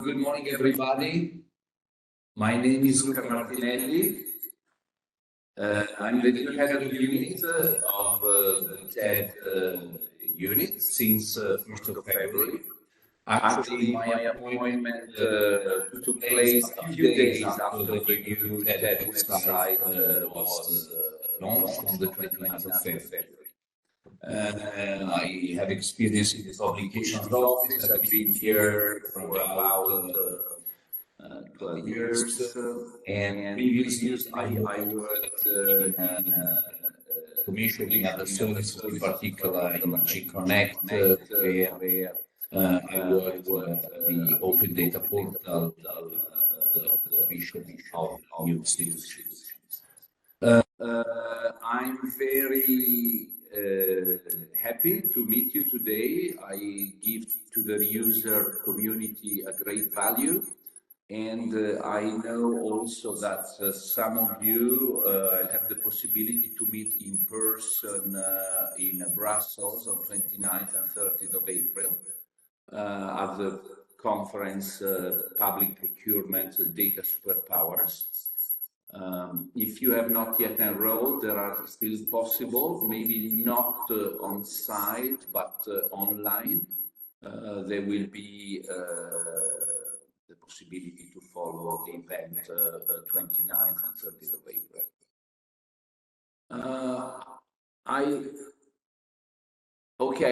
Good morning, everybody. My name is Luca Martinelli. I'm the new head of unit of the TED unit since 1st of February. Actually, my appointment took place a few days after the new TED website was launched on the 29th of February. I have experience in the publications office. I've been here for about 12 years, and previously I worked in commissioning other services, in particular in Machine Connect, where I worked the open data portal of the commissioning of new solutions. I'm very happy to meet you today. I give to the user community a great value. And I know also that some of you have the possibility to meet in person in Brussels on 29th and 30th of April at the conference Public Procurement Data Superpowers. If you have not yet enrolled, there are still possible, maybe not on site, but online. There will be the possibility to follow the event 29th and 30th of April.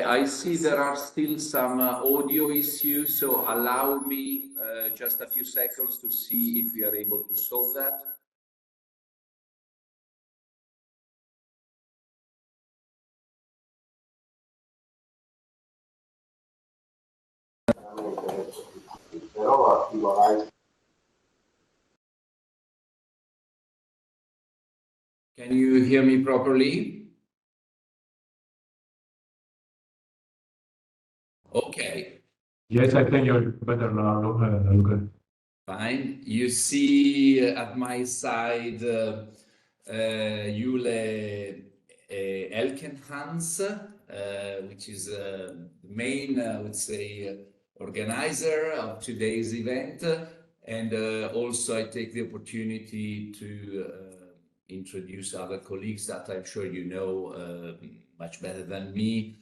I see there are still some audio issues, so allow me just a few seconds to see if we are able to solve that. Can you hear me properly? Okay. Yes, I can hear you better now, Luca. Fine. You see at my side Jule Elkenhans, which is the main, I would say, organizer of today's event. And also I take the opportunity to introduce other colleagues that I'm sure you know much better than me.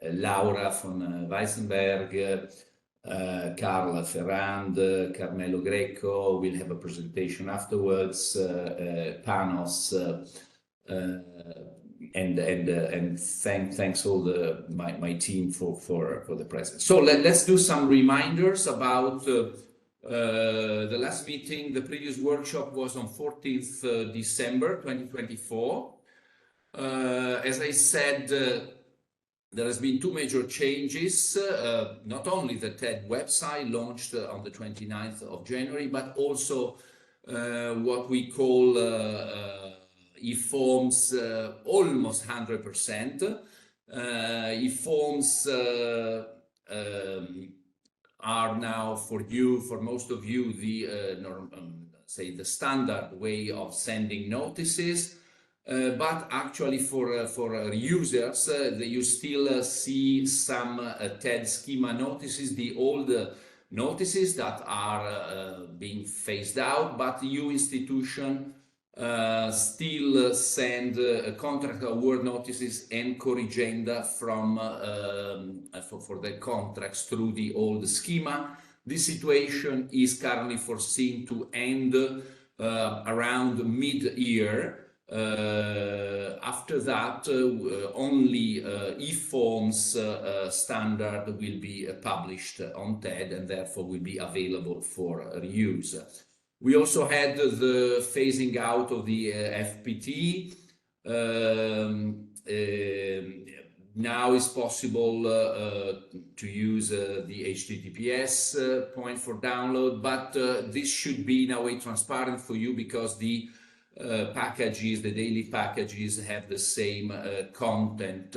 Laura von Weissenberg, Carla Ferrand, Carmelo Greco will have a presentation afterwards, Panos, and thanks all my team for the presence. So let's do some reminders about the last meeting. The previous workshop was on 14th December 2024. As I said, there has been two major changes, not only the TED website launched on the 29th of January, but also what we call e-forms almost 100%. E-forms are now for most of you, the standard way of sending notices. But actually for users, you still see some TED schema notices, the old notices that are being phased out, but EU institution still send contract award notices and corrigenda from for the contracts through the old schema. This situation is currently foreseen to end around mid-year. After that, only e-forms standard will be published on TED and therefore will be available for reuse. We also had the phasing out of the FPT. Now it's possible to use the HTTPS point for download, but this should be in a way transparent for you because the packages, the daily packages have the same content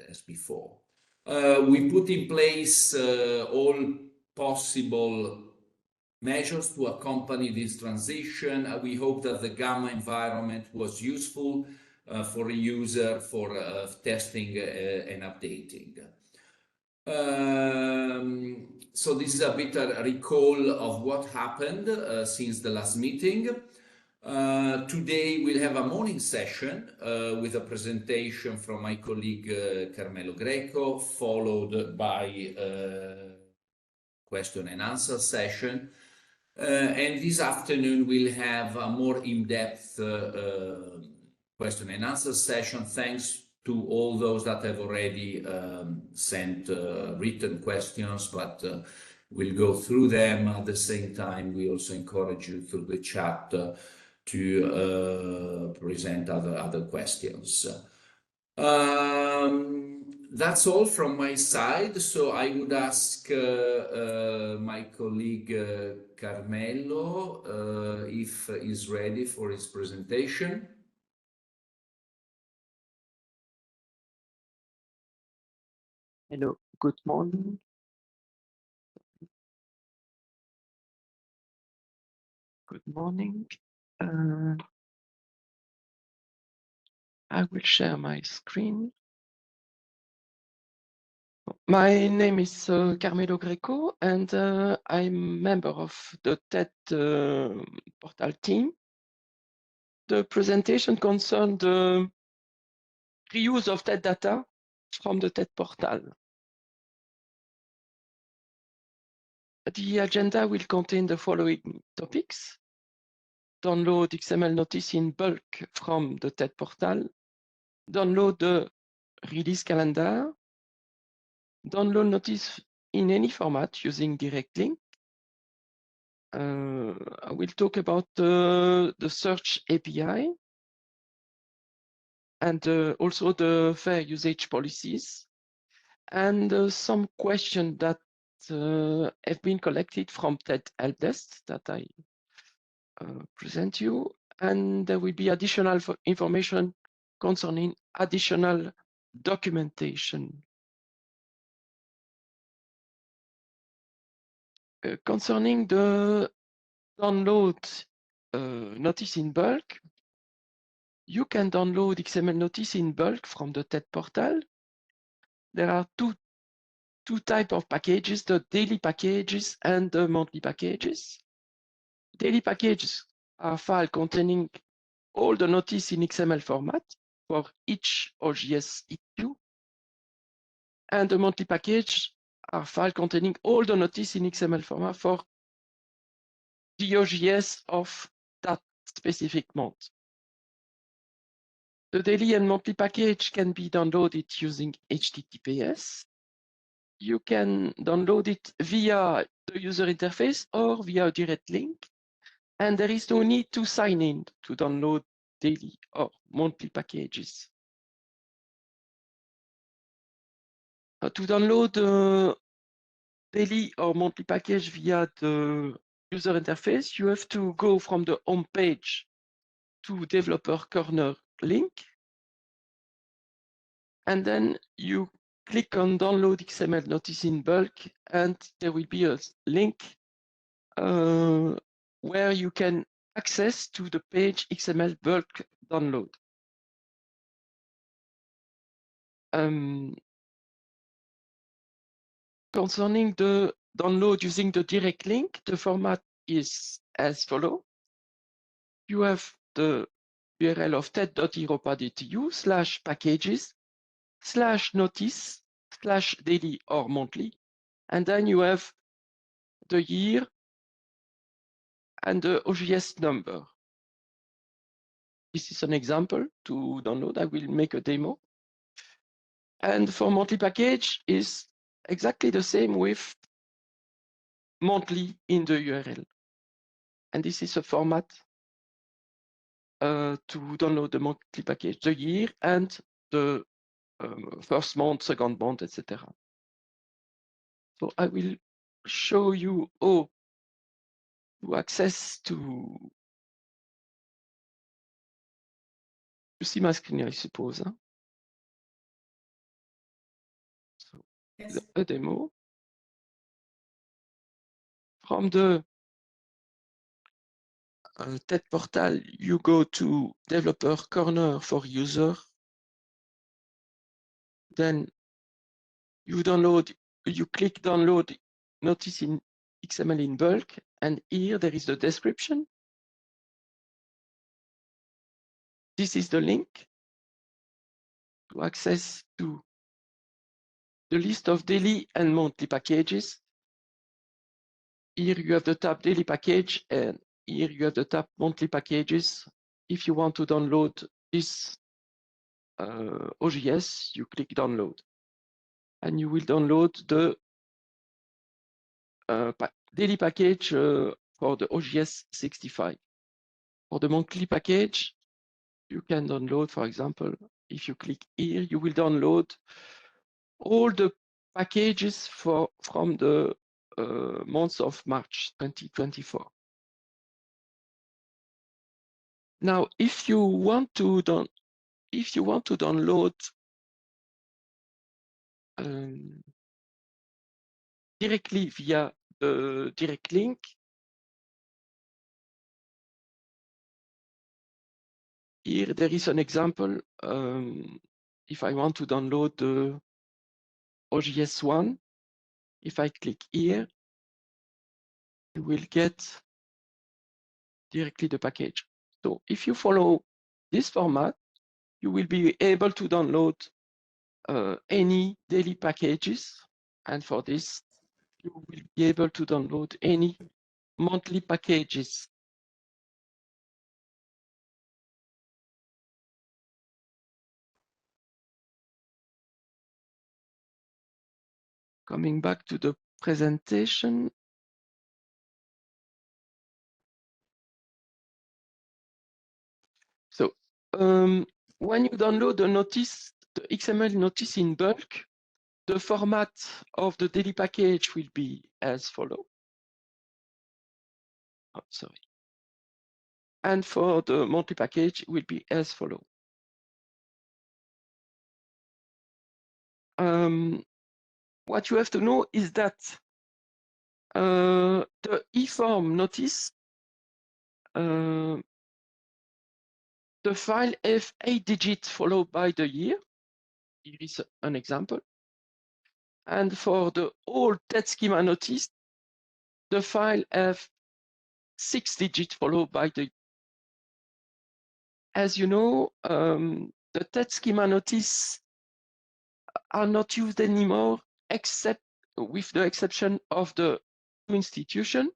as before. We put in place all possible measures to accompany this transition. We hope that the Gamma environment was useful for a user for testing and updating. So this is a bit a recall of what happened since the last meeting. Today we'll have a morning session with a presentation from my colleague Carmelo Greco, followed by question and answer session. And this afternoon we'll have a more in-depth question and answer session, thanks to all those that have already sent written questions, but we'll go through them. At the same time, we also encourage you through the chat to present other questions. That's all from my side. So I would ask my colleague Carmelo if he's ready for his presentation. Hello, good morning. Good morning. I will share my screen. My name is Carmelo Greco, and I'm member of the TED portal team. The presentation concerned the reuse of TED data from the TED portal. The agenda will contain the following topics: download XML notice in bulk from the TED portal, download the release calendar, download notice in any format using direct link. I will talk about the search API and also the fair usage policies, and some questions that have been collected from TED helpdesk that I present you, and there will be additional information concerning additional documentation. Concerning the download notice in bulk, you can download XML notice in bulk from the TED portal. There are two types of packages, the daily packages and the monthly packages. Daily packages are files containing all the notice in XML format for each OGS issue, and the monthly package are files containing all the notice in XML format for the OGS of that specific month. The daily and monthly package can be downloaded using HTTPS. You can download it via the user interface or via a direct link, and there is no need to sign in to download daily or monthly packages. To download the daily or monthly package via the user interface, you have to go from the home page to Developer Corner link, and then you click on Download XML Notice in Bulk, and there will be a link where you can access to the page XML bulk download. Concerning the download using the direct link, the format is as follows. You have the URL of ted.europa.eu/packages/notice/daily or monthly, and then you have the year and the OGS number. This is an example to download. I will make a demo. And for monthly package is exactly the same with monthly in the URL. And this is a format to download the monthly package, the year and the first month, second month, etc. So I will show you how to access to see my screen, I suppose. Huh? So Yes. a demo from the TED portal. You go to Developer Corner for user. Then you download you click download notice in XML in bulk, and here there is the description. This is the link to access to the list of daily and monthly packages. Here you have the tab daily package, and here you have the tab monthly packages. If you want to download this OJS, you click download, and you will download the daily package for the OJS 65. For the monthly package, you can download, for example, if you click here, you will download all the packages from the month of March 2024. Now, if you want to download directly via the direct link, here there is an example. If I want to download the OJS 1, if I click here, you will get directly the package. So if you follow this format, you will be able to download any daily packages, and for this, you will be able to download any monthly packages. Coming back to the presentation. So when you download the notice, the XML notice in bulk, the format of the daily package will be as follows. Oh, sorry. And for the monthly package, it will be as follows. What you have to know is that the eForm notice, the file have 8 digits followed by the year. Here is an example. And for the old TED schema notice, the file have 6 digits followed by the year. As you know, the TED schema notice are not used anymore, except with the exception of the institution.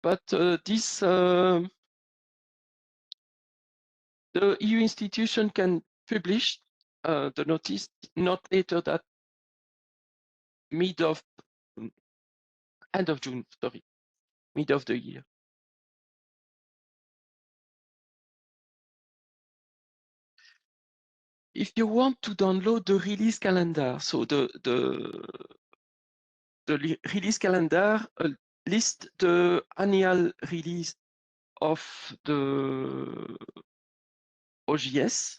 But this the EU institution can publish the notice not later than end of June, sorry, mid of the year. If you want to download the release calendar, so the release calendar list the annual release of the OJS.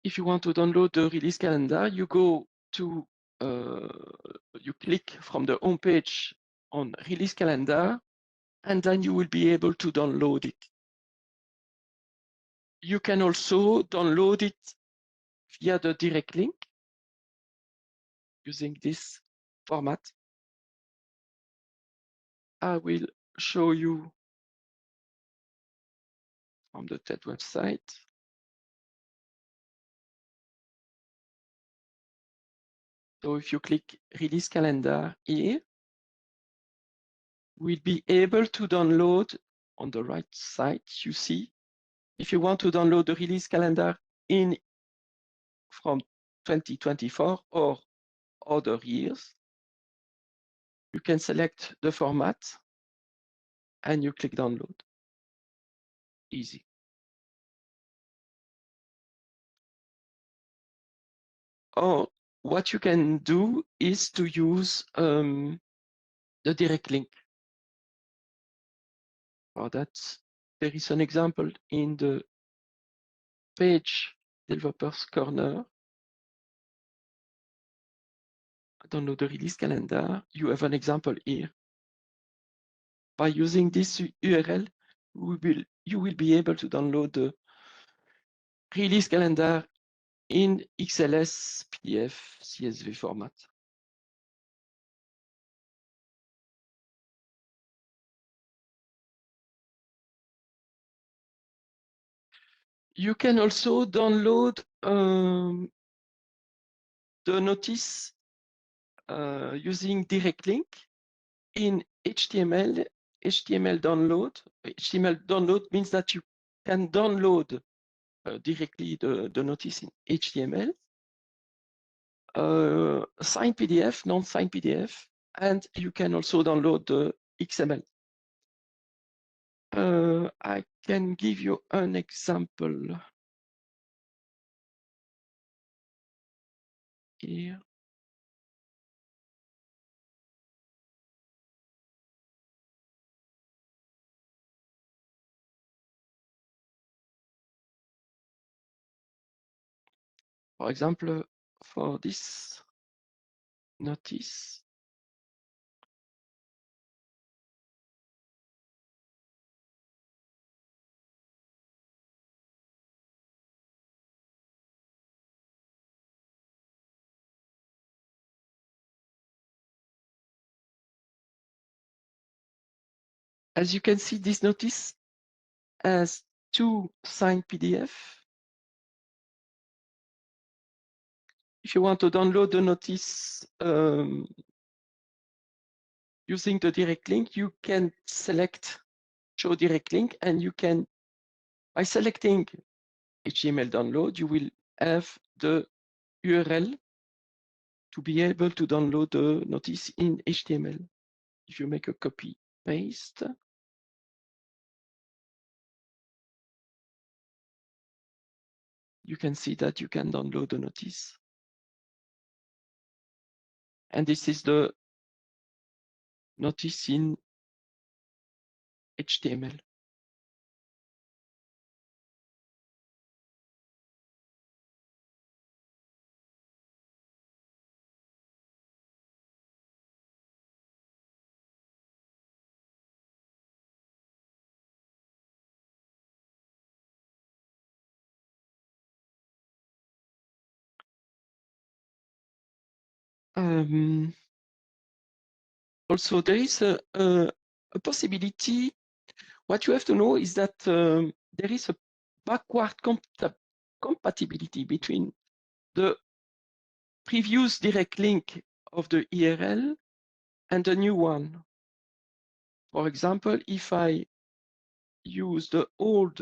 If you want to download the release calendar, you go to, you click from the home page on release calendar, and then you will be able to download it. You can also download it via the direct link using this format. I will show you from the TED website. So if you click release calendar here, we'll be able to download on the right side. You see, if you want to download the release calendar from 2024 or other years, you can select the format and you click download. Easy. Or what you can do is to use the direct link. For that, there is an example in the page Developers Corner. Download the release calendar. You have an example here. By using this URL, you will be able to download the release calendar in XLS, PDF, CSV format. You can also download the notice using direct link in HTML. HTML download. HTML download means that you can download directly the notice in HTML, signed PDF, non-signed PDF, and you can also download the XML. I can give you an example here. For example, for this notice, as you can see, this notice has 2 signed PDF. If you want to download the notice using the direct link, you can select show direct link, and you can, by selecting HTML download, you will have the URL to be able to download the notice in HTML. If you make a copy paste, you can see that you can download the notice. And this is the notice in HTML. Also, there is a possibility. What you have to know is that there is a backward compatibility between the previous direct link of the URL and the new one. For example, if I use the old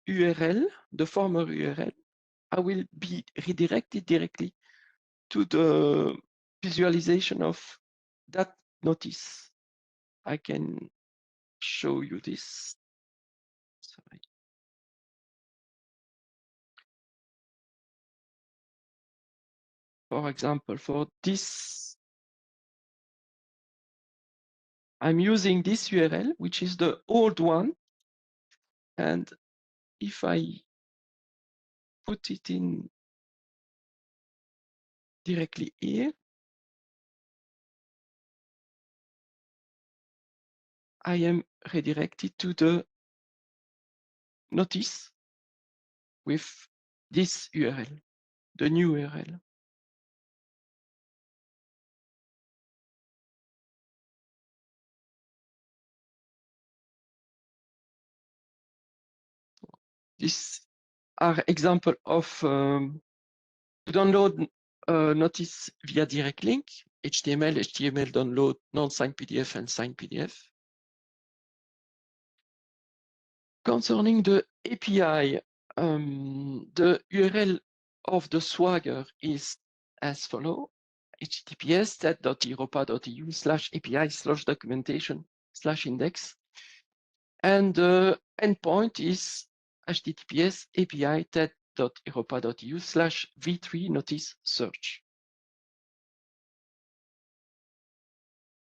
URL, the former URL, I will be redirected directly to the visualization of that notice. I can show you this. Sorry. For example, for this, I'm using this URL, which is the old one. And if I put it in directly here, I am redirected to the notice with this URL, the new URL. These are example of to download notice via direct link, HTML, HTML download, non-signed PDF and signed PDF. Concerning the API, the URL of the Swagger is as follows: https://api/documentation/index, and the endpoint is https://api/ted.europa.eu/v3 notice search.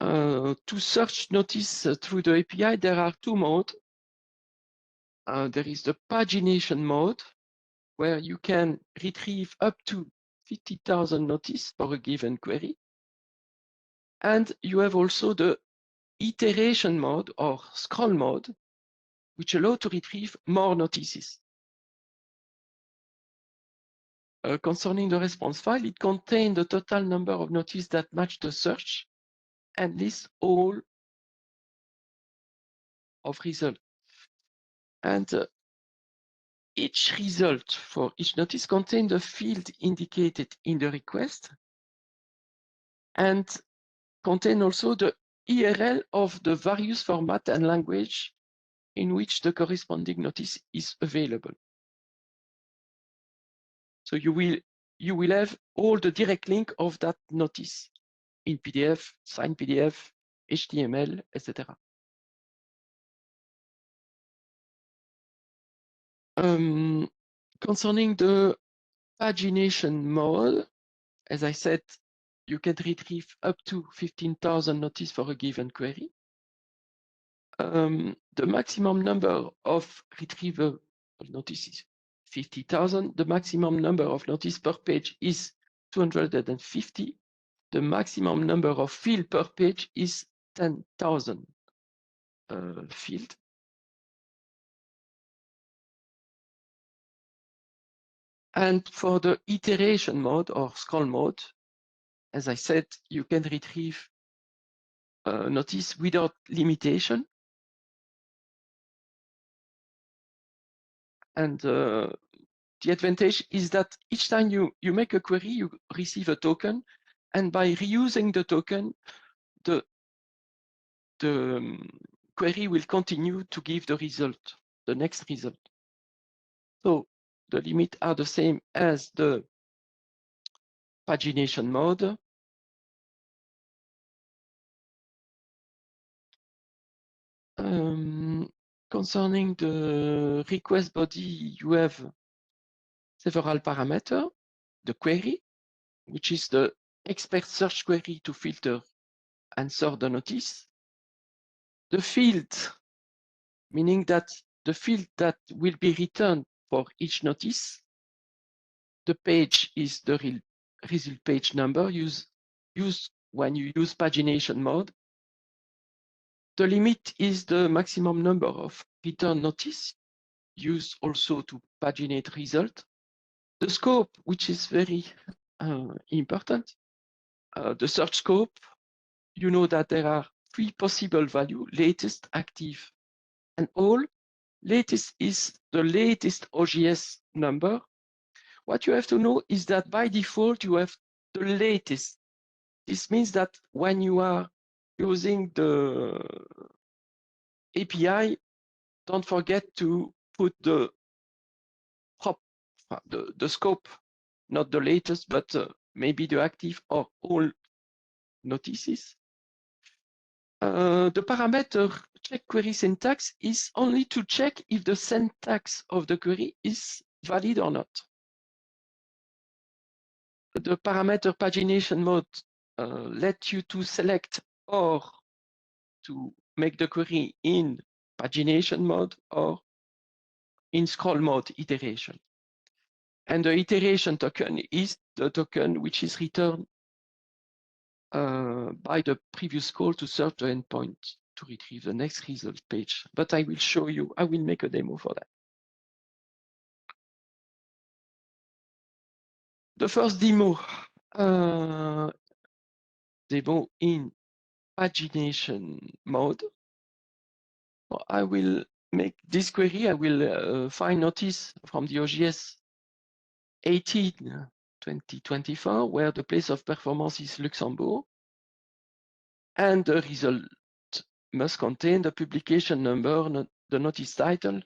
To search notice through the API, there are 2 modes. There is the pagination mode, where you can retrieve up to 50,000 notices for a given query. And you have also the iteration mode or scroll mode, which allows to retrieve more notices. Concerning the response file, it contains the total number of notices that match the search and lists all of results And each result for each notice contains the field indicated in the request and contain also the URL of the various format and language in which the corresponding notice is available. So you will have all the direct link of that notice in PDF, signed PDF, HTML, etc. Concerning the pagination mode, as I said, you can retrieve up to 15,000 notices for a given query. The maximum number of retrievable notices, 50,000. The maximum number of notices per page is 250. The maximum number of fields per page is 10,000 fields. And for the iteration mode or scroll mode, as I said, you can retrieve notice without limitation. And the advantage is that each time you make a query, you receive a token. And by reusing the token, the query will continue to give the result, the next result. So the limits are the same as the pagination mode. Concerning the request body, you have several parameters. The query, which is the expert search query to filter and sort the notice. The field, meaning that the field that will be returned for each notice. The page is the result page number used when you use pagination mode. The limit is the maximum number of return notice used also to paginate result. The scope, which is very important. The search scope, you know that there are 3 possible values: latest, active, and all. Latest is the latest OGS number. What you have to know is that by default, you have the latest. This means that when you are using the API, don't forget to put the scope, not the latest, but maybe the active or all notices. The parameter check query syntax is only to check if the syntax of the query is valid or not. The parameter pagination mode lets you to select or to make the query in pagination mode or in scroll mode iteration. And the iteration token is the token which is returned by the previous call to serve the endpoint to retrieve the next result page. But I will show you, I will make a demo for that. The first demo in pagination mode. I will make this query. I will find notice from the OGS 18/2024, where the place of performance is Luxembourg. And the result must contain the publication number, the notice title,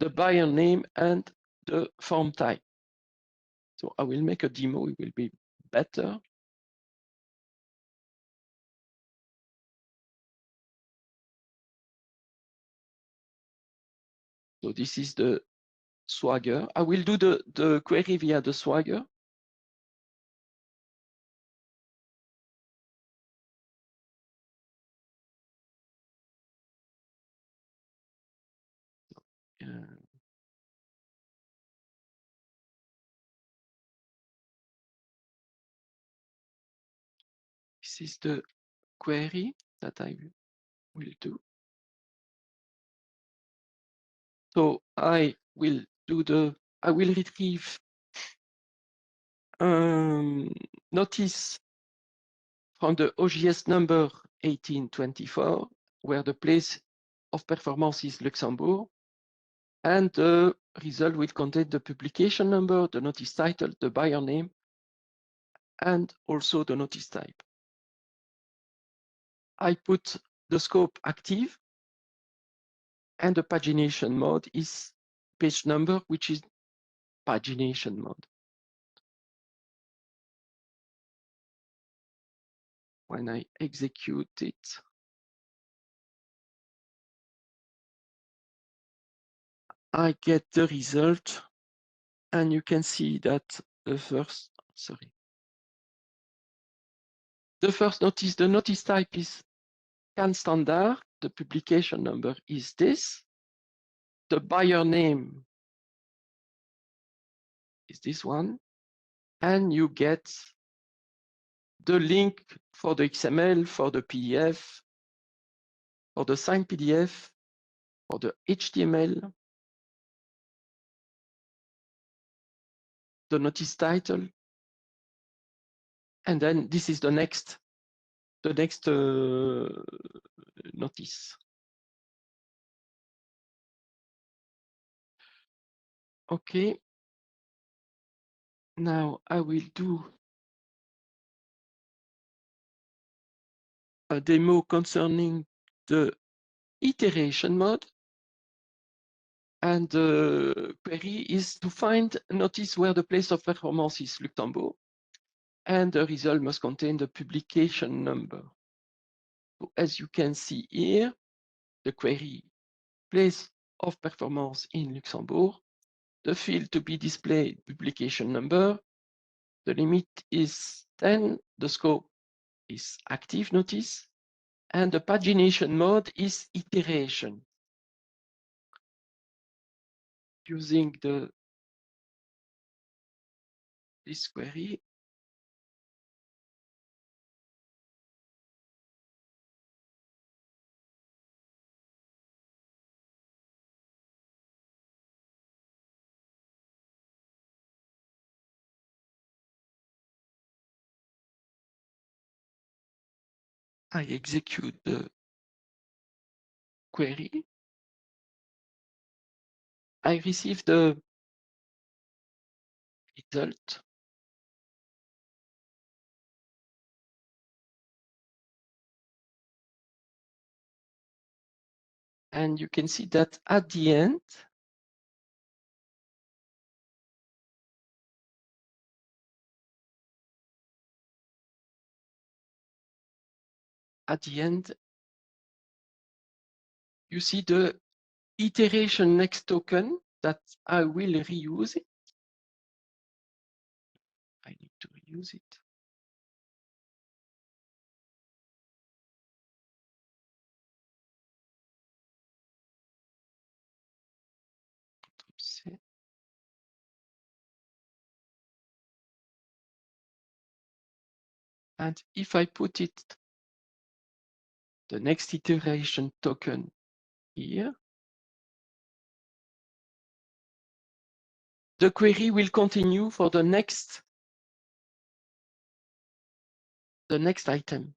the buyer name, and the form type. So I will make a demo, it will be better. So this is the Swagger. I will do the query via the Swagger. This is the query that I will do. So I will retrieve notice from the OGS number 18/24, where the place of performance is Luxembourg. And the result will contain the publication number, the notice title, the buyer name, and also the notice type. I put the scope active, and the pagination mode is page number, which is pagination mode. When I execute it, I get the result, and you can see that the first notice, the notice type is CAN standard, the publication number is this, the buyer name is this one, and you get the link for the XML, for the PDF, for the signed PDF, for the HTML, the notice title, and then this is the next notice. Okay. Now I will do a demo concerning the iteration mode. And the query is to find notice where the place of performance is Luxembourg, and the result must contain the publication number. So as you can see here, the query place of performance in Luxembourg, the field to be displayed publication number, the limit is 10, the scope is active notice, and the pagination mode is iteration. Using this query, I execute the query. I receive the result. And you can see that at the end, you see the iteration next token that I will reuse it. I need to reuse it. Oops. And if I put it, the next iteration token here, the query will continue for the next item,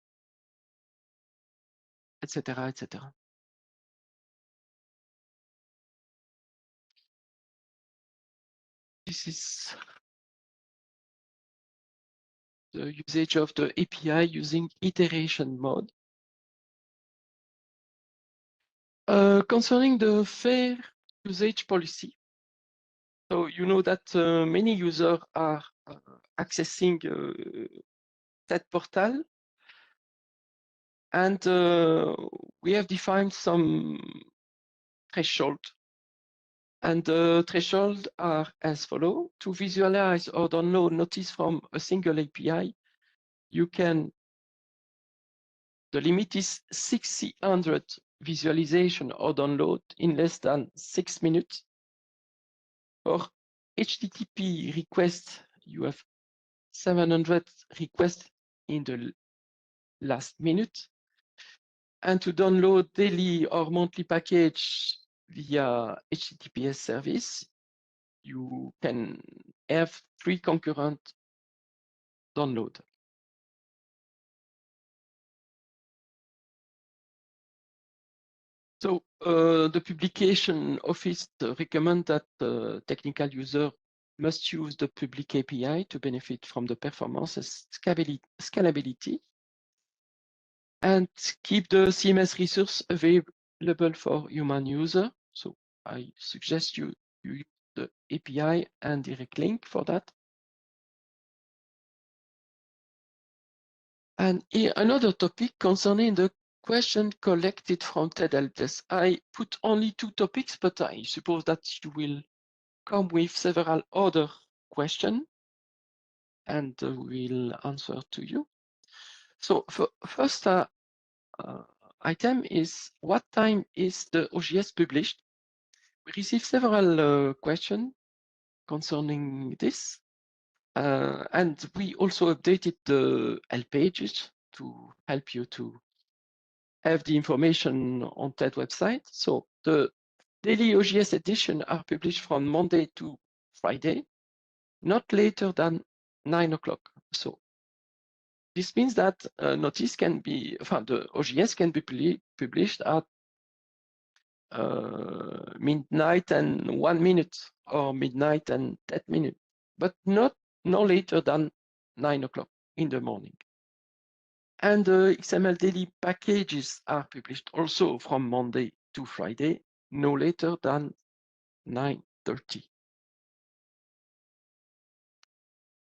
etc., etc. This is the usage of the API using iteration mode. Concerning the fair usage policy, so you know that many users are accessing that portal, and we have defined some threshold. And the thresholds are as follow. To visualize or download notice from a single API, the limit is 600 visualization or download in less than 6 minutes. For HTTP request, you have 700 requests in the last minute. And to download daily or monthly package via HTTPS service, you can have 3 concurrent download. So the publication office recommend that the technical user must use the public API to benefit from the performance and scalability, and keep the CMS resource available for human user. So I suggest you use the API and direct link for that. And here another topic concerning the question collected from TED helpdesk. I put only 2 topics, but I suppose that you will come with several other questions, and we'll answer to you. So first item is, what time is the OGS published? We received several questions concerning this, and we also updated the help pages to help you to have the information on TED website. So the daily OGS edition are published from Monday to Friday, not later than 9 o'clock. So this means that notice can be, the OGS can be published at midnight and 1 minute, or midnight and 10 minutes, but not no later than 9 o'clock in the morning. And the XML daily packages are published also from Monday to Friday, no later than 9:30.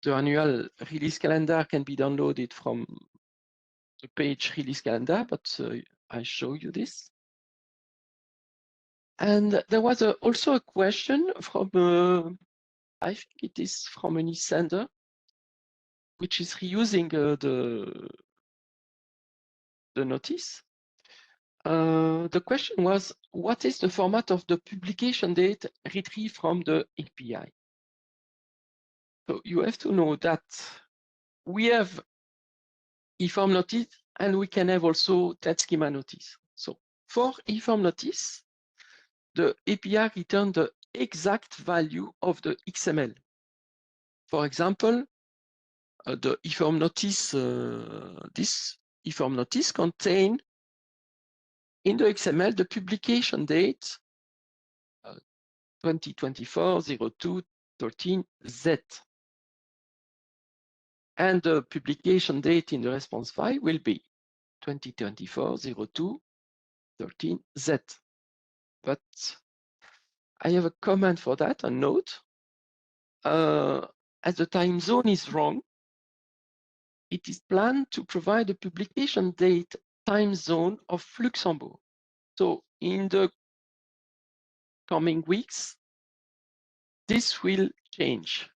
The annual release calendar can be downloaded from the page release calendar, but I show you this. And there was also a question from, I think it is from an e-sender, which is reusing the notice. The question was, what is the format of the publication date retrieved from the API? So you have to know that we have eForm notice, and we can have also TED schema notice. So for eForm notice, the API returns the exact value of the XML. For example, the eForm notice, this eForm notice contains in the XML the publication date 2024-02-13Z. And the publication date in the response file will be 2024-02-13Z. But I have a comment for that, a note. As the time zone is wrong, it is planned to provide a publication date time zone of Luxembourg. So in the coming weeks, this will change.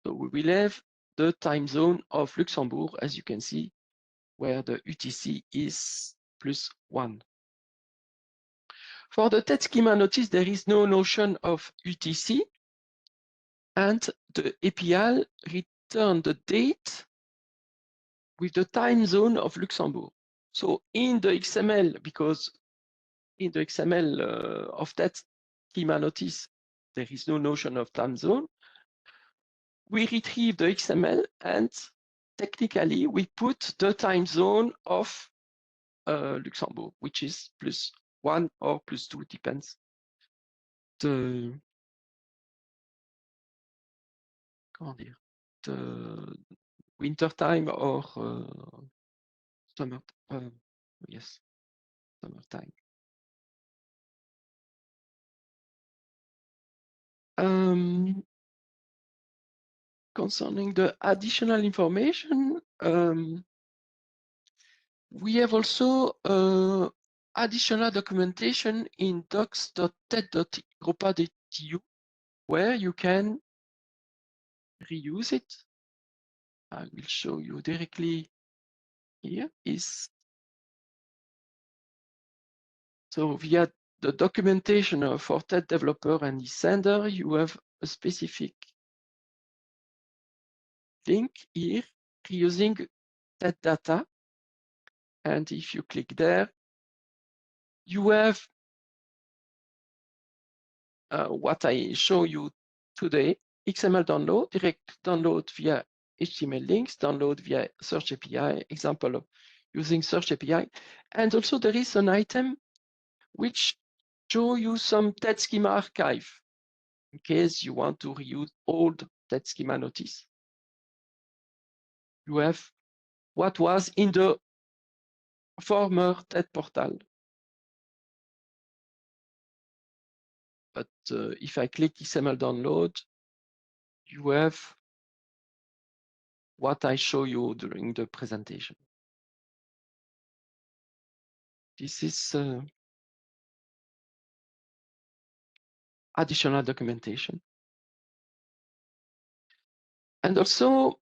So we will have the time zone of Luxembourg, as you can see, where the UTC is +1. For the TED schema notice, there is no notion of UTC, and the API return the date with the time zone of Luxembourg. So in the XML, because in the XML of that schema notice, there is no notion of time zone, we retrieve the XML, and technically we put the time zone of Luxembourg, which is +1 or +2, depends the, comment dire, the winter time or summer, yes, summertime. Concerning the additional information, we have also additional documentation in docs.ted.europa.eu, where you can reuse it. I will show you directly here. So via the documentation for TED developer and e-sender, you have a specific link here reusing TED data. And if you click there, you have what I show you today: XML download, direct download via HTML links, download via Search API, example of using Search API. And also there is an item which show you some TED schema archive in case you want to reuse old TED schema notice. You have what was in the former TED portal. But if I click XML download, you have what I show you during the presentation. This is additional documentation. And also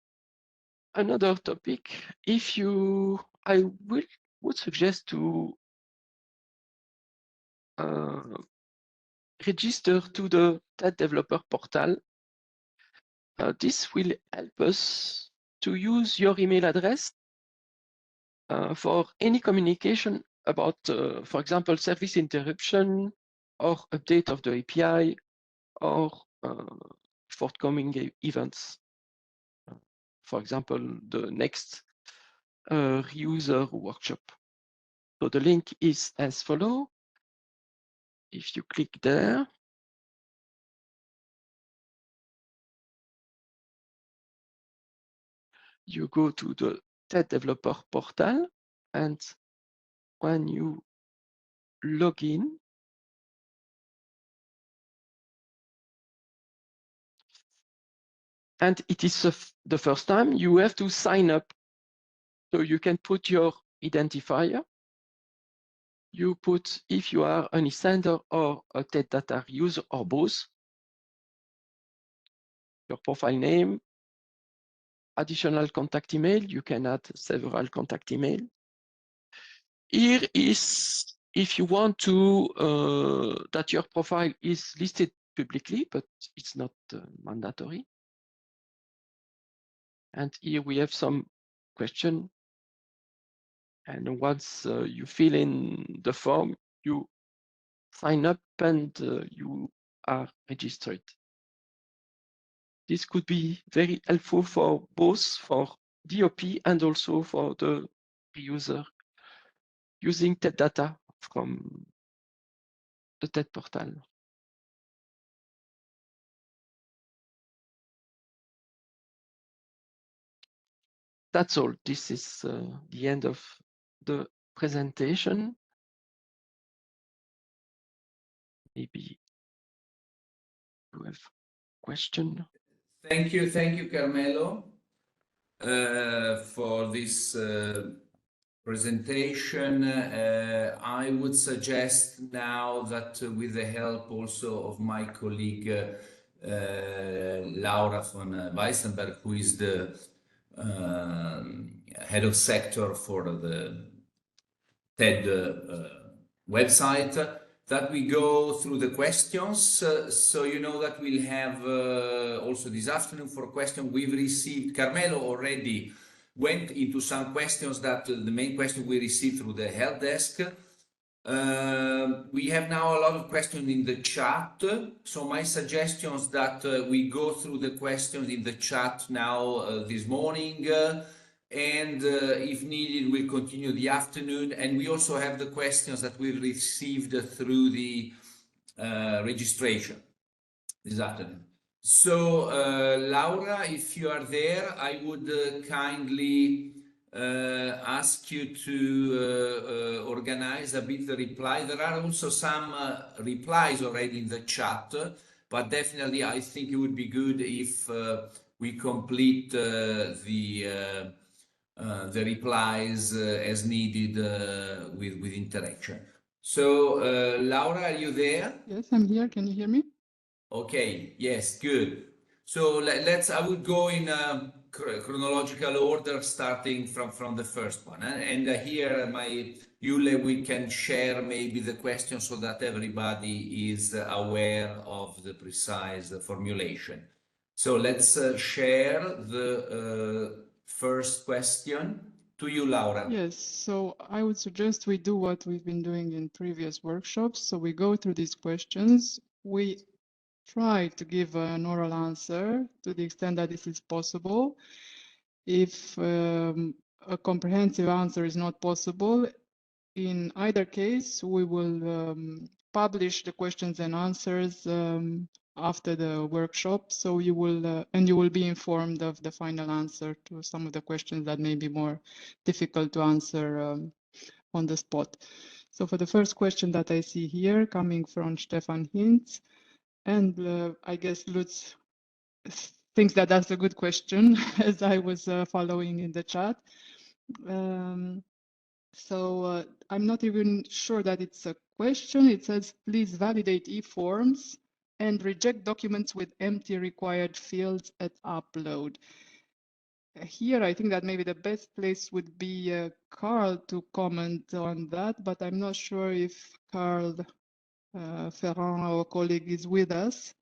another topic, I would suggest to register to the TED developer portal. This will help us to use your email address for any communication about, for example, service interruption or update of the API or forthcoming events. For example, the next reuser workshop. So the link is as follows. If you click there, you go to the TED developer portal, and when you log in, and it is the first time, you have to sign up. So you can put your identifier. You put if you are an e-sender or a TED data user or both, your profile name, additional contact email. You can add several contact email. Here is if you want to that your profile is listed publicly, but it's not mandatory. And here we have some question. And once you fill in the form, you sign up and you are registered. This could be very helpful for both for DOP and also for the user using TED data from the TED portal. That's all. This is the end of the presentation. Maybe you have a question. Thank you, Carmelo, for this presentation. I would suggest now that with the help also of my colleague Laura von Weissenberg, who is the head of sector for the TED website, that we go through the questions. So you know that we'll have also this afternoon for questions we've received. Carmelo already went into some questions that the main question we received through the help desk. We have now a lot of questions in the chat. So my suggestion is that we go through the questions in the chat now this morning. And if needed, we'll continue the afternoon. And we also have the questions that we received through the registration this afternoon. So Laura, if you are there, I would kindly ask you to organize a bit the reply. There are also some replies already in the chat, but definitely I think it would be good if we complete the replies as needed with interaction. So Laura, are you there? Yes, I'm here. Can you hear me? Okay, yes, good. So I would go in chronological order, starting from the first one. And here, Yule, we can share maybe the question so that everybody is aware of the precise formulation. So let's share the first question to you, Laura. Yes, so I would suggest we do what we've been doing in previous workshops. So we go through these questions. We try to give an oral answer to the extent that this is possible. If a comprehensive answer is not possible, in either case, we will publish the questions and answers after the workshop. So you will be informed of the final answer to some of the questions that may be more difficult to answer on the spot. So for the first question that I see here coming from Stefan Hintz, and I guess Lutz thinks that that's a good question as I was following in the chat. So I'm not even sure that it's a question. It says, please validate e-forms and reject documents with empty required fields at upload. Here, I think that maybe the best place would be Carl to comment on that, but I'm not sure if Carl Ferrand, our colleague, is with us.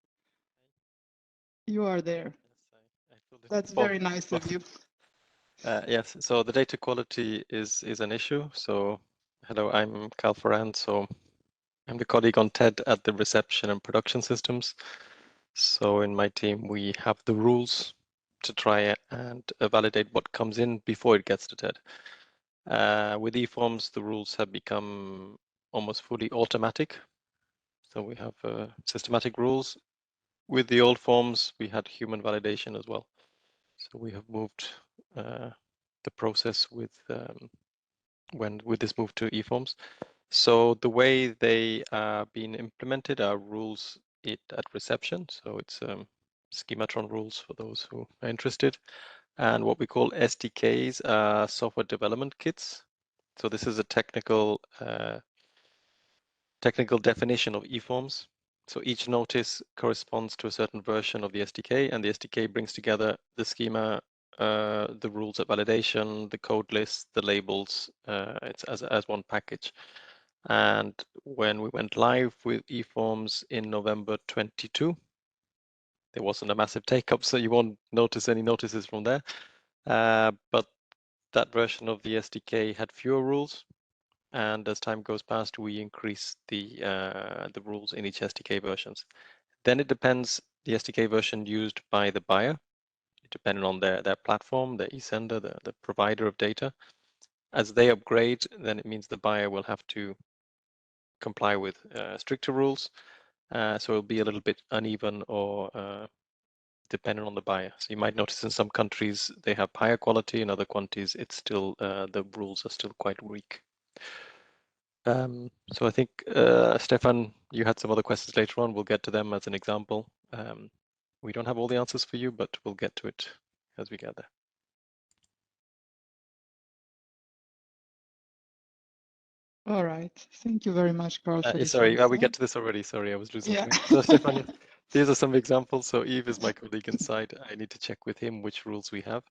You are there. Yes, I filled in That's the form. very nice of you. Yes, so the data quality is an issue. So hello, I'm Carl Ferrand. So I'm the colleague on TED at the reception and production systems. So in my team, we have the rules to try and validate what comes in before it gets to TED. With eForms, the rules have become almost fully automatic. So we have systematic rules. With the old forms, we had human validation as well. So we have moved the process with this move to eForms. So the way they are being implemented are rules at reception. So it's schematron rules for those who are interested, and what we call SDKs, software development kits. So this is a technical definition of eForms. So each notice corresponds to a certain version of the SDK, and the SDK brings together the schema, the rules of validation, the code list, the labels. It's as one package. And when we went live with eForms in November 22, there wasn't a massive take-up, so you won't notice any notices from there. But that version of the SDK had fewer rules, and as time goes past, we increase the rules in each SDK versions. Then it depends the SDK version used by the buyer, depending on their platform, their eSender, the provider of data. As they upgrade, then it means the buyer will have to comply with stricter rules. So it'll be a little bit uneven or dependent on the buyer. So you might notice in some countries they have higher quality, in other countries it's still the rules are still quite weak. So I think Stefan, you had some other questions later on. We'll get to them as an example. We don't have all the answers for you, but we'll get to it as we get there. All right. Thank you very much, Carl, for this Sorry, we answer. get to this already. Sorry, I was losing Yeah. track. So Stefan, these are some examples. So Yves is my colleague inside. I need to check with him which rules we have.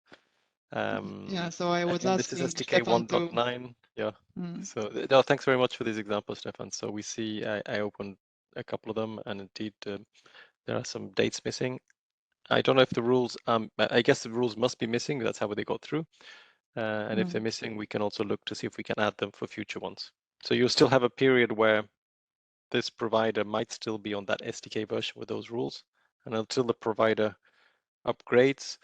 Yeah, so I was Again, this is asking SDK Stefan to 1.9. Yeah. Mm. So no, thanks very much for these examples, Stefan. So we see I opened a couple of them, and indeed there are some dates missing. I don't know if the rules. I guess the rules must be missing. That's how they got through. And if they're missing, we can also look to see if we can add them for future ones. So you'll still have a period where this provider might still be on that SDK version with those rules, and until the provider upgrades,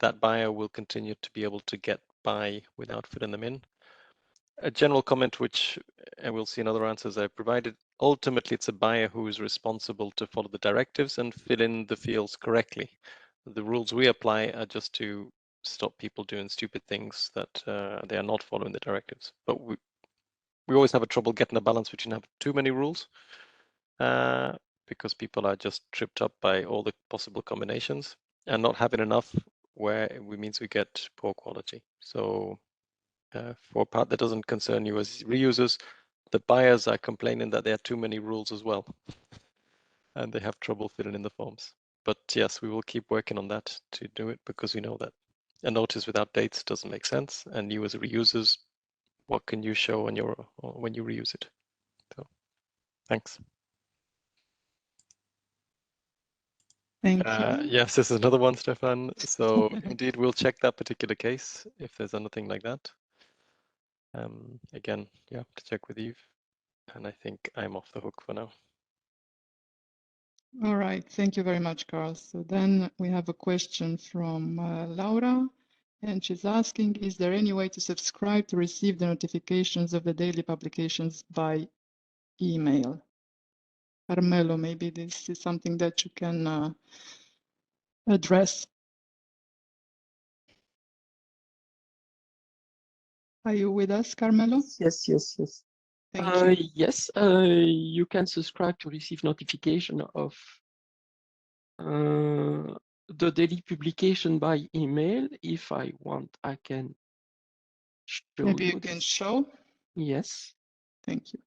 that buyer will continue to be able to get by without filling them in. A general comment, which we'll see in other answers I provided, ultimately it's a buyer who is responsible to follow the directives and fill in the fields correctly. The rules we apply are just to stop people doing stupid things that they are not following the directives. But we always have a trouble getting a balance between having too many rules because people are just tripped up by all the possible combinations, and not having enough where it means we get poor quality. So for a part that doesn't concern you as reusers, the buyers are complaining that there are too many rules as well, and they have trouble filling in the forms. But yes, we will keep working on that to do it, because we know that a notice without dates doesn't make sense, and you as reusers, what can you show on when you reuse it? So thanks. Thank you. Yes, this is another one, Stefan. So indeed, we'll check that particular case if there's anything like that. Again, you have to check with Eve, and I think I'm off the hook for now. All right. Thank you very much, Carl. So then we have a question from Laura. And she's asking, is there any way to subscribe to receive the notifications of the daily publications by email? Carmelo, maybe this is something that you can address. Are you with us, Carmelo? Yes. Thank you. Yes, you can subscribe to receive notification of the daily publication by email. If I want, I can show Maybe you you can this. show. Yes. Thank you.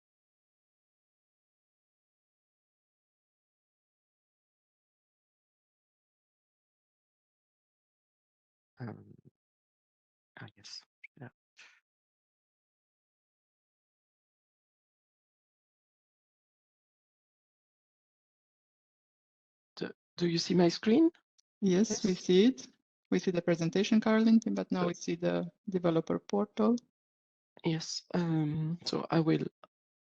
Yes. Yeah. Do you see my screen? Yes, we see it. We see the presentation, Caroline, but now we see the developer portal. Yes. So I will,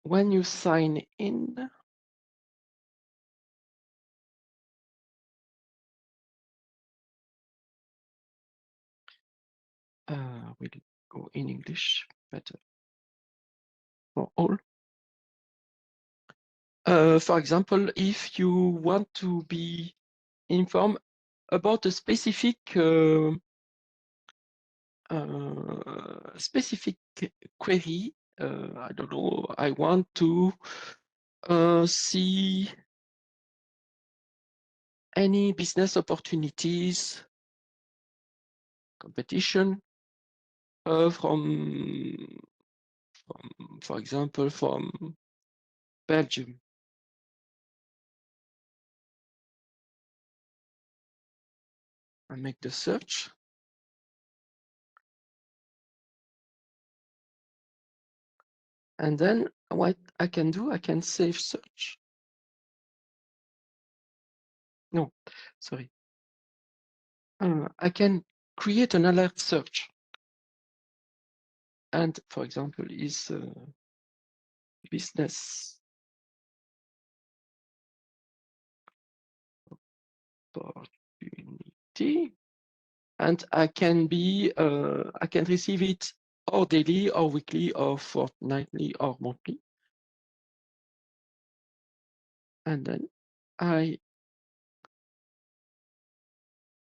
when you sign in, we'll go in English better for all. For example, if you want to be informed about a specific specific query, I don't know, I want to see any business opportunities, competition from, for example, from Belgium. I make the search. And then what I can do, I can save search. No, sorry. I can create an alert search. And for example, is business opportunity. And I can be, I can receive it or daily or weekly or fortnightly or monthly. And then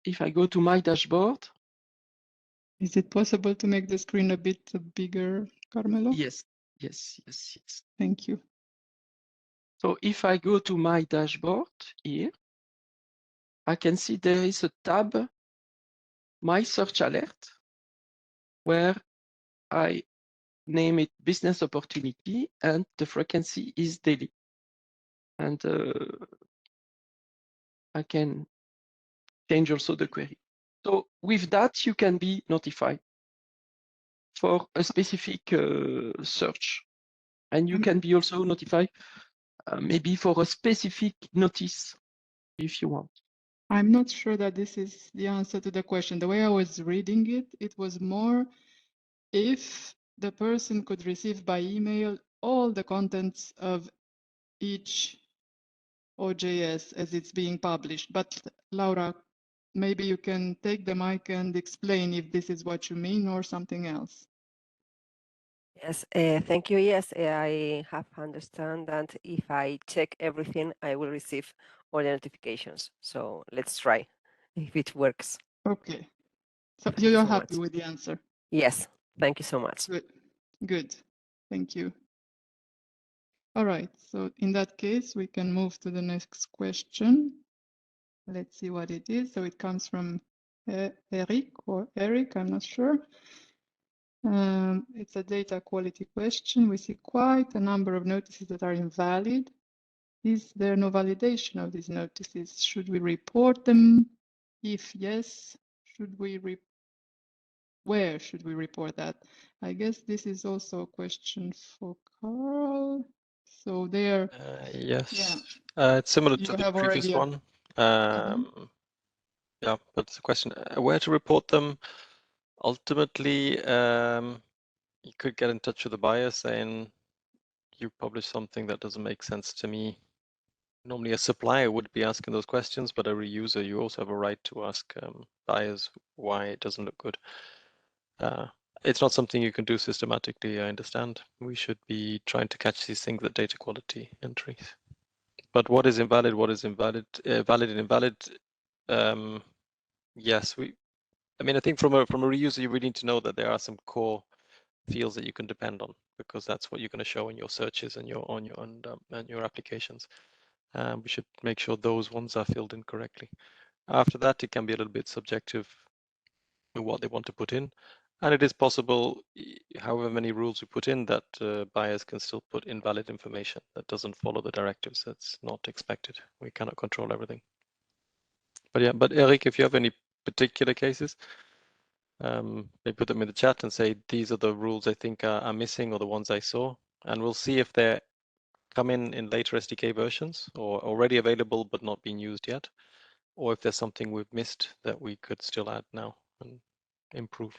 if I go to my dashboard. Is it possible to make the screen a bit bigger, Carmelo? Yes. Thank you. So if I go to my dashboard here, I can see there is a tab, My Search Alert, where I name it Business Opportunity and the frequency is daily. And I can change also the query. So with that, you can be notified for a specific search. And you can be also notified maybe for a specific notice if you want. I'm not sure that this is the answer to the question. The way I was reading it, it was more if the person could receive by email all the contents of each OJS as it's being published. But Laura, maybe you can take the mic and explain if this is what you mean or something else. Yes, thank you. Yes, I have understand that if I check everything, I will receive all the notifications. So let's try if it works. Okay. So Thank you you're so happy much. with the answer? Yes, thank you so much. Good. Thank you. All right. So in that case, we can move to the next question. Let's see what it is. So it comes from Eric or Eric, I'm not sure. It's a data quality question. We see quite a number of notices that are invalid. Is there no validation of these notices? Should we report them? If yes, where should we report that? I guess this is also a question for Carl. So there, Yes, it's similar you to the have previous already one. Yeah, but it's a question where to report them. Ultimately, you could get in touch with the buyer saying you published something that doesn't make sense to me. Normally, a supplier would be asking those questions, but a reuser, you also have a right to ask buyers why it doesn't look good. It's not something you can do systematically, I understand. We should be trying to catch these things at data quality entries. But what is invalid, valid and invalid? Yes, I think from a reuser, you really need to know that there are some core fields that you can depend on, because that's what you're going to show in your searches and your applications. We should make sure those ones are filled in correctly. After that, it can be a little bit subjective to what they want to put in. And it is possible, however many rules we put in, that buyers can still put invalid information that doesn't follow the directives. That's not expected. We cannot control everything. But yeah, but Eric, if you have any particular cases, maybe put them in the chat and say, these are the rules I think are missing, or the ones I saw. And we'll see if they come in later SDK versions, or already available but not being used yet, or if there's something we've missed that we could still add now and improve.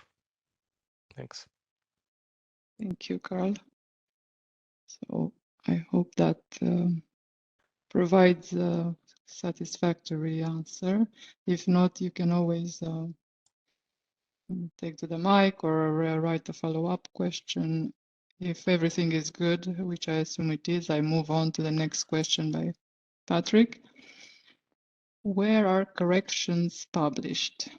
Thanks. Thank you, Carl. So I hope that provides a satisfactory answer. If not, you can always take to the mic or write a follow-up question. If everything is good, which I assume it is, I move on to the next question by Patrick. Where are corrections published?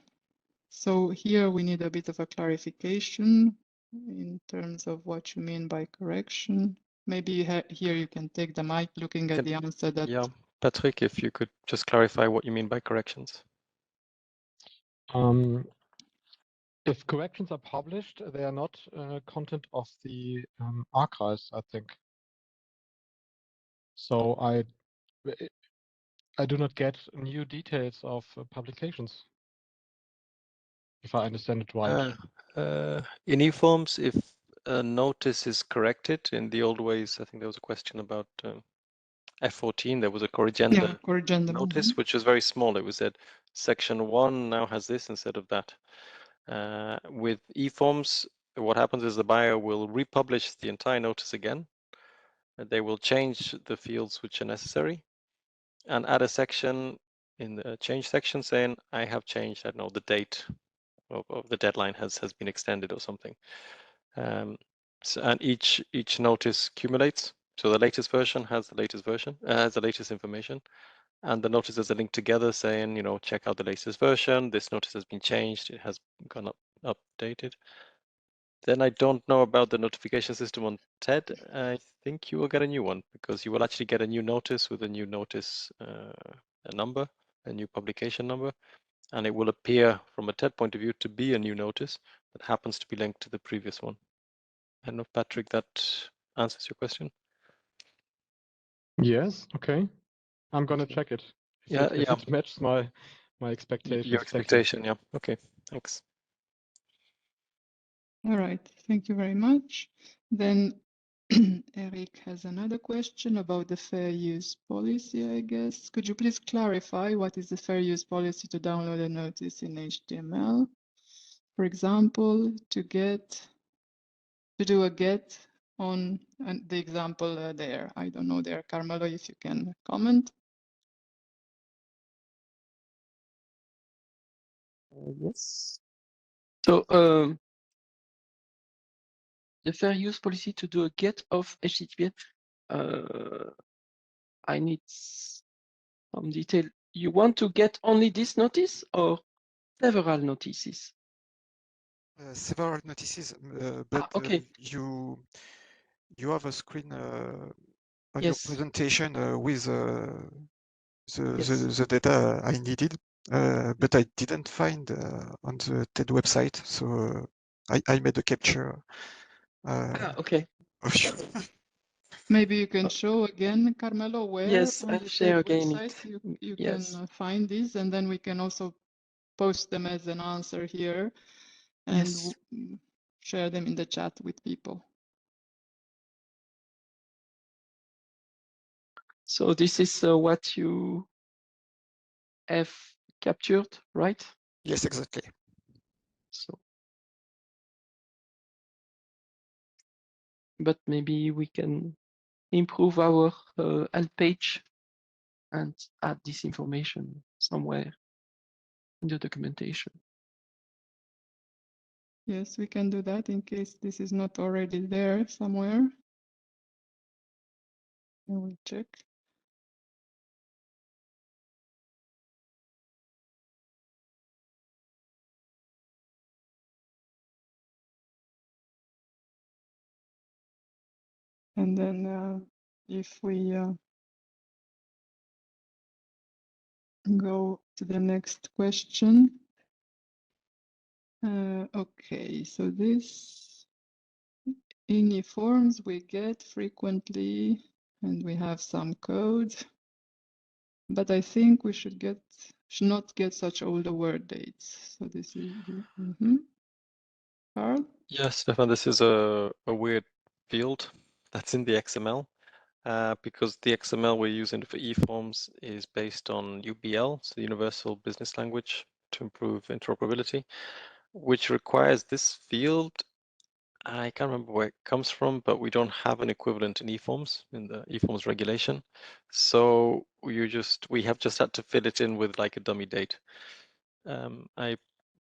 So here we need a bit of a clarification in terms of what you mean by correction. Maybe here you can take the mic, looking at the answer that... Yeah, Patrick, if you could just clarify what you mean by corrections. If corrections are published, they are not content of the archives, I think. So I do not get new details of publications, if I understand it right. In eForms, if a notice is corrected in the old ways, I think there was a question about F14, there was a corrigendum notice, which was very small. It was said section 1 now has this instead of that. With eForms, what happens is the buyer will republish the entire notice again. They will change the fields which are necessary and add a section in the change section saying, I have changed, I don't know, the date of the deadline has been extended or something. So, and each notice accumulates. So the latest version has the latest version, has the latest information. And the notice is a link together saying, you know, check out the latest version. This notice has been changed. It has gone updated. Then I don't know about the notification system on TED. I think you will get a new one, because you will actually get a new notice with a new notice a number, a new publication number, and it will appear from a TED point of view to be a new notice that happens to be linked to the previous one. I don't know, Patrick, that answers your question. Yes, okay. I'm going to check it. If it matches my expectations. Your expectation, yeah. Okay, thanks. All right, thank you very much. Then Eric has another question about the fair use policy, I guess. Could you please clarify what is the fair use policy to download a notice in HTML? For example, to do a get on the example there. I don't know there, Carmelo, if you can comment. Yes. So the fair use policy to do a get of HTTP. I need some detail. You want to get only this notice or several notices? Several notices, but okay. You have a screen on Yes. your presentation with Yes. the data I needed, but I didn't find on the TED website, so I made a capture. Okay. Of you. Maybe you can show again, Carmelo, where Yes, on I'll the share TED again website it. you Yes. can find these, and then we can also post them as an answer here and Yes. share them in the chat with people. So this is what you have captured, right? Yes, exactly. So, but maybe we can improve our help page and add this information somewhere in the documentation. Yes, we can do that in case this is not already there somewhere. I will check. And then if we go to the next question. Okay, so this ini forms we get frequently, and we have some code, but I think we should not get such older word dates. So this is Carl? Yes, Stefan, this is a weird field that's in the XML because the XML we're using for eForms is based on UBL, so the Universal Business Language, to improve interoperability, which requires this field. I can't remember where it comes from, but we don't have an equivalent in eForms, in the eForms regulation. So we have just had to fill it in with like a dummy date. I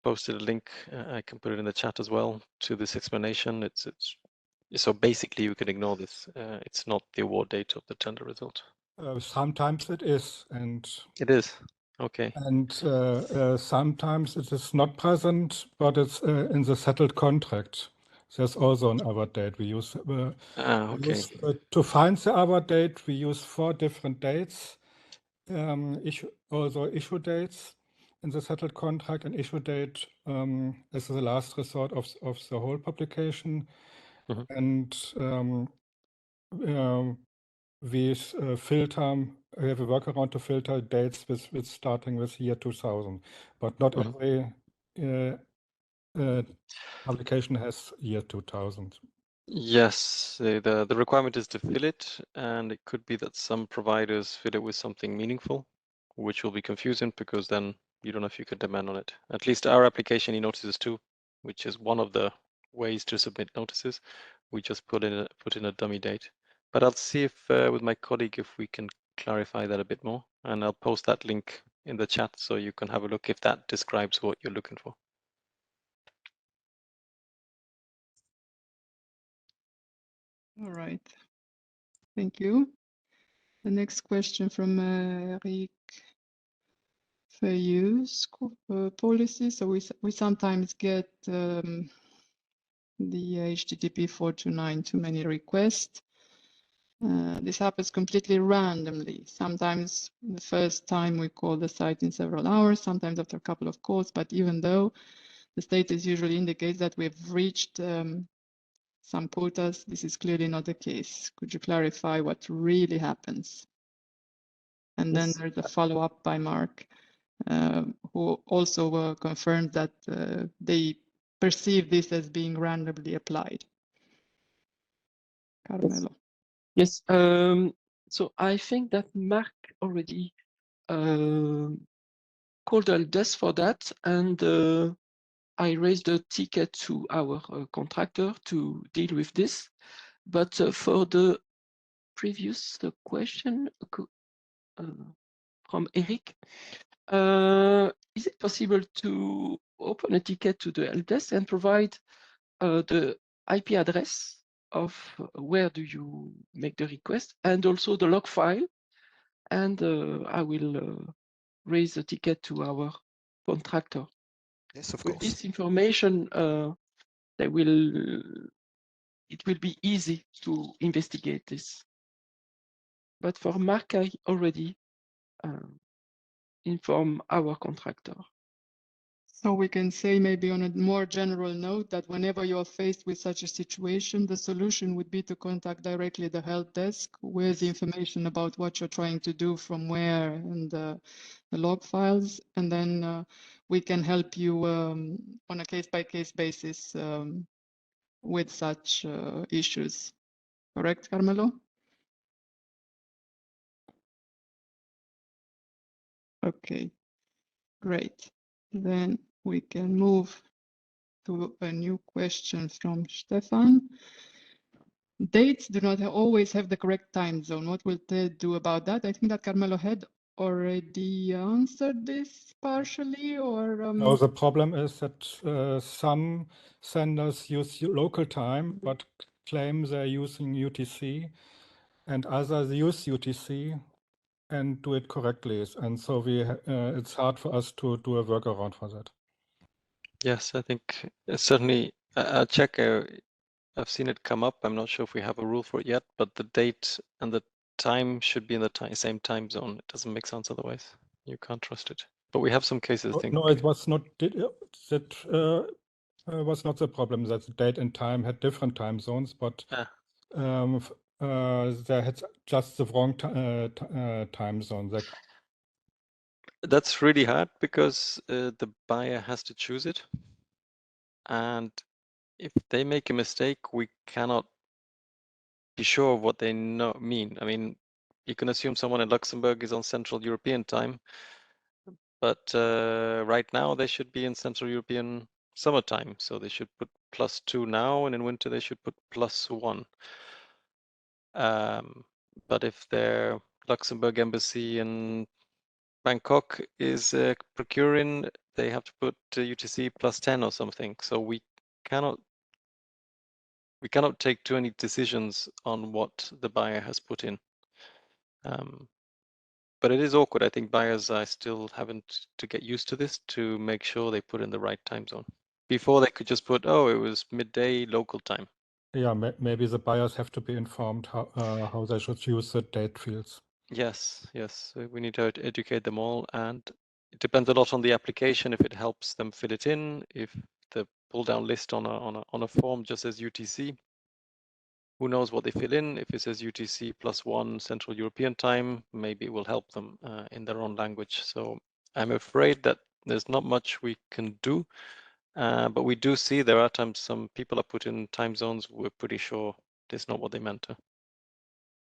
posted a link, I can put it in the chat as well, to this explanation. So basically you can ignore this. It's not the award date of the tender result. Sometimes it is, and It is. Okay. and sometimes it is not present, but it's in the settled contract. There's also an award date. We use, Okay. To find the award date, we use 4 different dates. Issue dates in the settled contract, and issue date is the last resort of the whole publication. And we filter. We have a workaround to filter dates with starting with year 2000, but not every publication has year 2000. Yes, the requirement is to fill it, and it could be that some providers fill it with something meaningful, which will be confusing because then you don't know if you can demand on it. At least our application e-notices too, which is one of the ways to submit notices. We just put in a dummy date. But I'll see if with my colleague if we can clarify that a bit more, and I'll post that link in the chat so you can have a look if that describes what you're looking for. All right. Thank you. The next question from Eric Fayus, policy. So we sometimes get the HTTP 429 too many requests. This happens completely randomly. Sometimes the first time we call the site in several hours, sometimes after a couple of calls, but even though the status usually indicates that we've reached some quotas, this is clearly not the case. Could you clarify what really happens? And then there's a follow-up by Mark, who also confirmed that they perceive this as being randomly applied. Carmelo. Yes. So I think that Mark already called helpdesk for that, and I raised a ticket to our contractor to deal with this. But for the previous question from Eric, is it possible to open a ticket to the helpdesk and provide the IP address of where do you make the request and also the log file? And I will raise a ticket to our contractor. Yes, of With course. this information, it will be easy to investigate this. But for Mark, I already inform our contractor. So we can say maybe on a more general note that whenever you're faced with such a situation, the solution would be to contact directly the help desk with the information about what you're trying to do from where and the log files. And then we can help you on a case-by-case basis with such issues. Correct, Carmelo? Okay, great. Then we can move to a new question from Stefan. Dates do not always have the correct time zone. What will TED do about that? I think that Carmelo had already answered this partially, or No, the problem is that some senders use local time but claim they're using UTC, and others use UTC and do it correctly. And so it's hard for us to do a workaround for that. Yes, I think certainly I'll check. I've seen it come up. I'm not sure if we have a rule for it yet, but the date and the time should be in the same time zone. It doesn't make sense otherwise. You can't trust it. But we have some cases, I think. No, it was not that was not the problem, that the date and time had different time zones, but they had just the wrong time zone. That's really hard because the buyer has to choose it. And if they make a mistake, we cannot be sure of what they mean. I mean, you can assume someone in Luxembourg is on Central European time, but right now they should be in Central European summertime. So they should put +2 now, and in winter they should put +1. But if their Luxembourg embassy in Bangkok is procuring, they have to put UTC +10 or something. So we cannot take too many decisions on what the buyer has put in. But it is awkward. I think buyers are still having to get used to this to make sure they put in the right time zone. Before they could just put, oh, it was midday local time. Yeah, maybe the buyers have to be informed how they should use the date fields. Yes, yes. We need to educate them all, and it depends a lot on the application. If it helps them fill it in, if the pull-down list on a form just says UTC, who knows what they fill in? If it says UTC +1 Central European time, maybe it will help them in their own language. So I'm afraid that there's not much we can do, but we do see there are times some people are put in time zones we're pretty sure it's not what they meant to.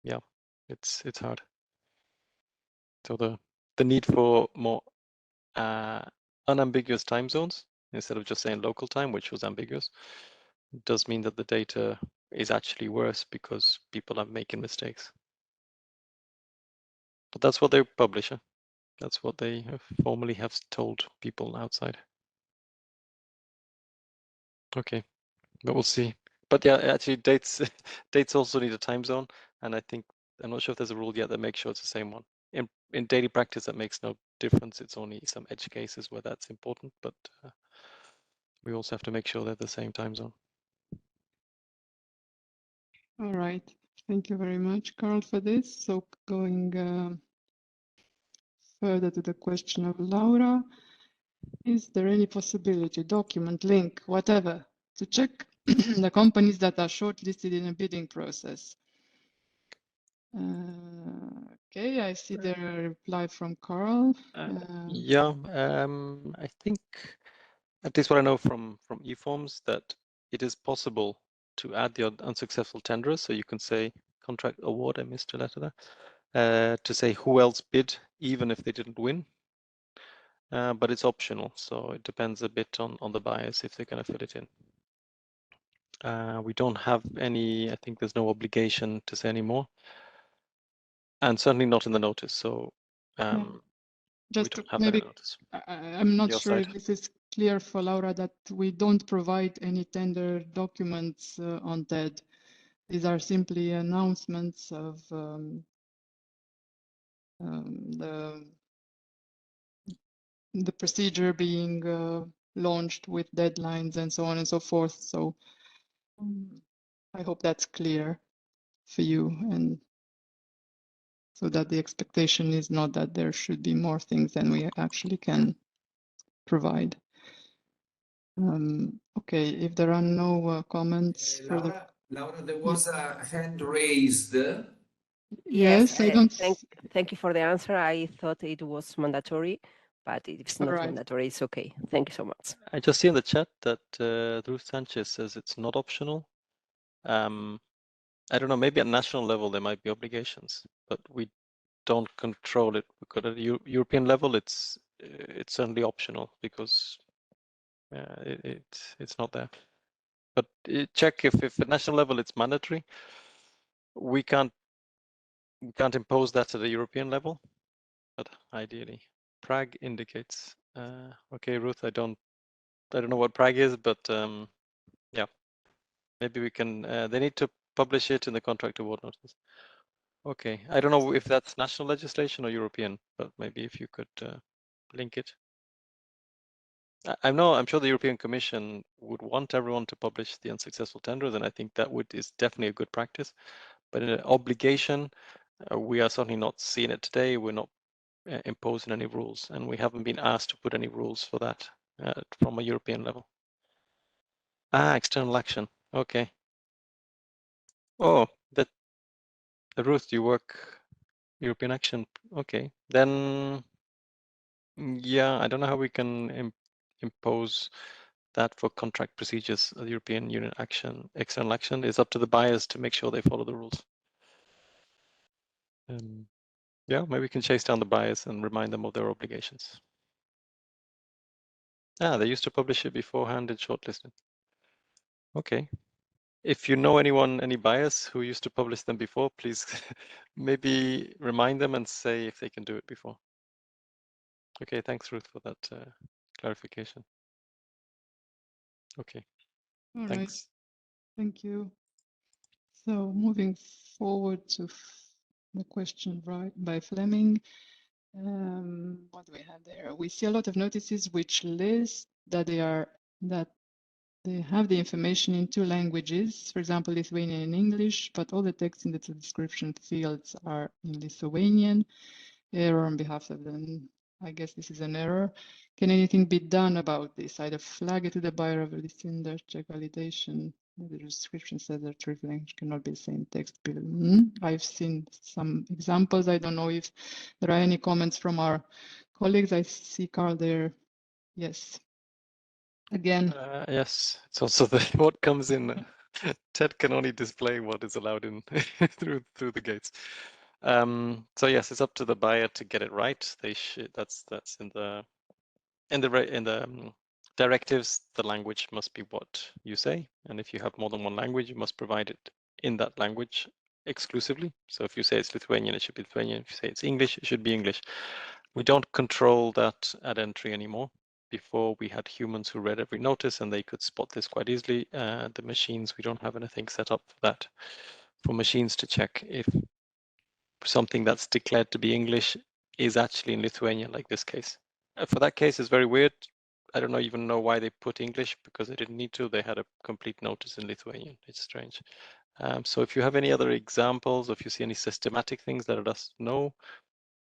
Yeah, it's hard. So the need for more unambiguous time zones instead of just saying local time, which was ambiguous, does mean that the data is actually worse because people are making mistakes. But that's what they publish. That's what they formally have told people outside. Okay, but we'll see. But yeah, actually dates also need a time zone, and I think I'm not sure if there's a rule yet that makes sure it's the same one. In daily practice, that makes no difference. It's only some edge cases where that's important, but we also have to make sure they're the same time zone. all right. Thank you very much, Carl, for this. So going further to the question of Laura, is there any possibility, document, link, whatever, to check the companies that are shortlisted in a bidding process? Okay, I see the reply from Carl. Yeah, I think, at least what I know from eForms, that it is possible to add the unsuccessful tenderers. So you can say contract award, I missed a letter there, to say who else bid, even if they didn't win. But it's optional, so it depends a bit on the buyers if they're going to fill it in. We don't have any, I think there's no obligation to say any more. And certainly not in the notice. So just we don't have maybe, that in the notice. I'm not Your sure side. if this is clear for Laura, that we don't provide any tender documents on TED. These are simply announcements of the procedure being launched with deadlines and so on and so forth. So I hope that's clear for you, and so that the expectation is not that there should be more things than we actually can provide. Okay, if there are no comments further. Laura, there was a hand raised. Yes, I don't. Thank you for the answer. I thought it was mandatory, but if it's not mandatory, it's okay. Thank you so much. I just see in the chat that Ruth Sanchez says it's not optional. I don't know, maybe at national level there might be obligations, but we don't control it. Because at the European level, it's certainly optional because it's not there. But check if at national level it's mandatory. We can't impose that at the European level. but ideally. Prague indicates. Okay, Ruth, I don't know what Prague is, but yeah, maybe we can. They need to publish it in the contract award notice. Okay, I don't know if that's national legislation or European, but maybe if you could link it. I'm sure the European Commission would want everyone to publish the unsuccessful tenders, and I think that is definitely a good practice. But in an obligation, we are certainly not seeing it today. We're not imposing any rules, and we haven't been asked to put any rules for that from a European level. External action. Okay. Oh, that Ruth, you work European action. Okay, then yeah, I don't know how we can impose that for contract procedures. The European Union action, external action, is up to the buyers to make sure they follow the rules. Yeah, maybe we can chase down the buyers and remind them of their obligations. They used to publish it beforehand and shortlisted. Okay. If you know any buyers who used to publish them before, please maybe remind them and say if they can do it before. Okay, thanks, Ruth, for that clarification. Okay, All thanks. right. Thank you. So moving forward to the question by Fleming. What do we have there? We see a lot of notices which list that they have the information in 2 languages, for example, Lithuanian and English, but all the text in the description fields are in Lithuanian. Error on behalf of them. I guess this is an error. Can anything be done about this? Either flag it to the buyer of the sender, check validation. The description says that true language cannot be the same text. I've seen some examples. I don't know if there are any comments from our colleagues. I see Carl there. Yes. Again. Yes, it's also what comes in. TED can only display what is allowed in through the gates. So yes, it's up to the buyer to get it right. They should. That's in the directives. The language must be what you say, and if you have more than one language, you must provide it in that language exclusively. So if you say it's Lithuanian, it should be Lithuanian. If you say it's English, it should be English. We don't control that at entry anymore. Before we had humans who read every notice and they could spot this quite easily. The machines, we don't have anything set up for that. For machines to check if something that's declared to be English is actually in Lithuanian, like this case. For that case, it's very weird. I don't even know why they put English, because they didn't need to. They had a complete notice in Lithuanian. It's strange. So if you have any other examples, or if you see any systematic things, let us know.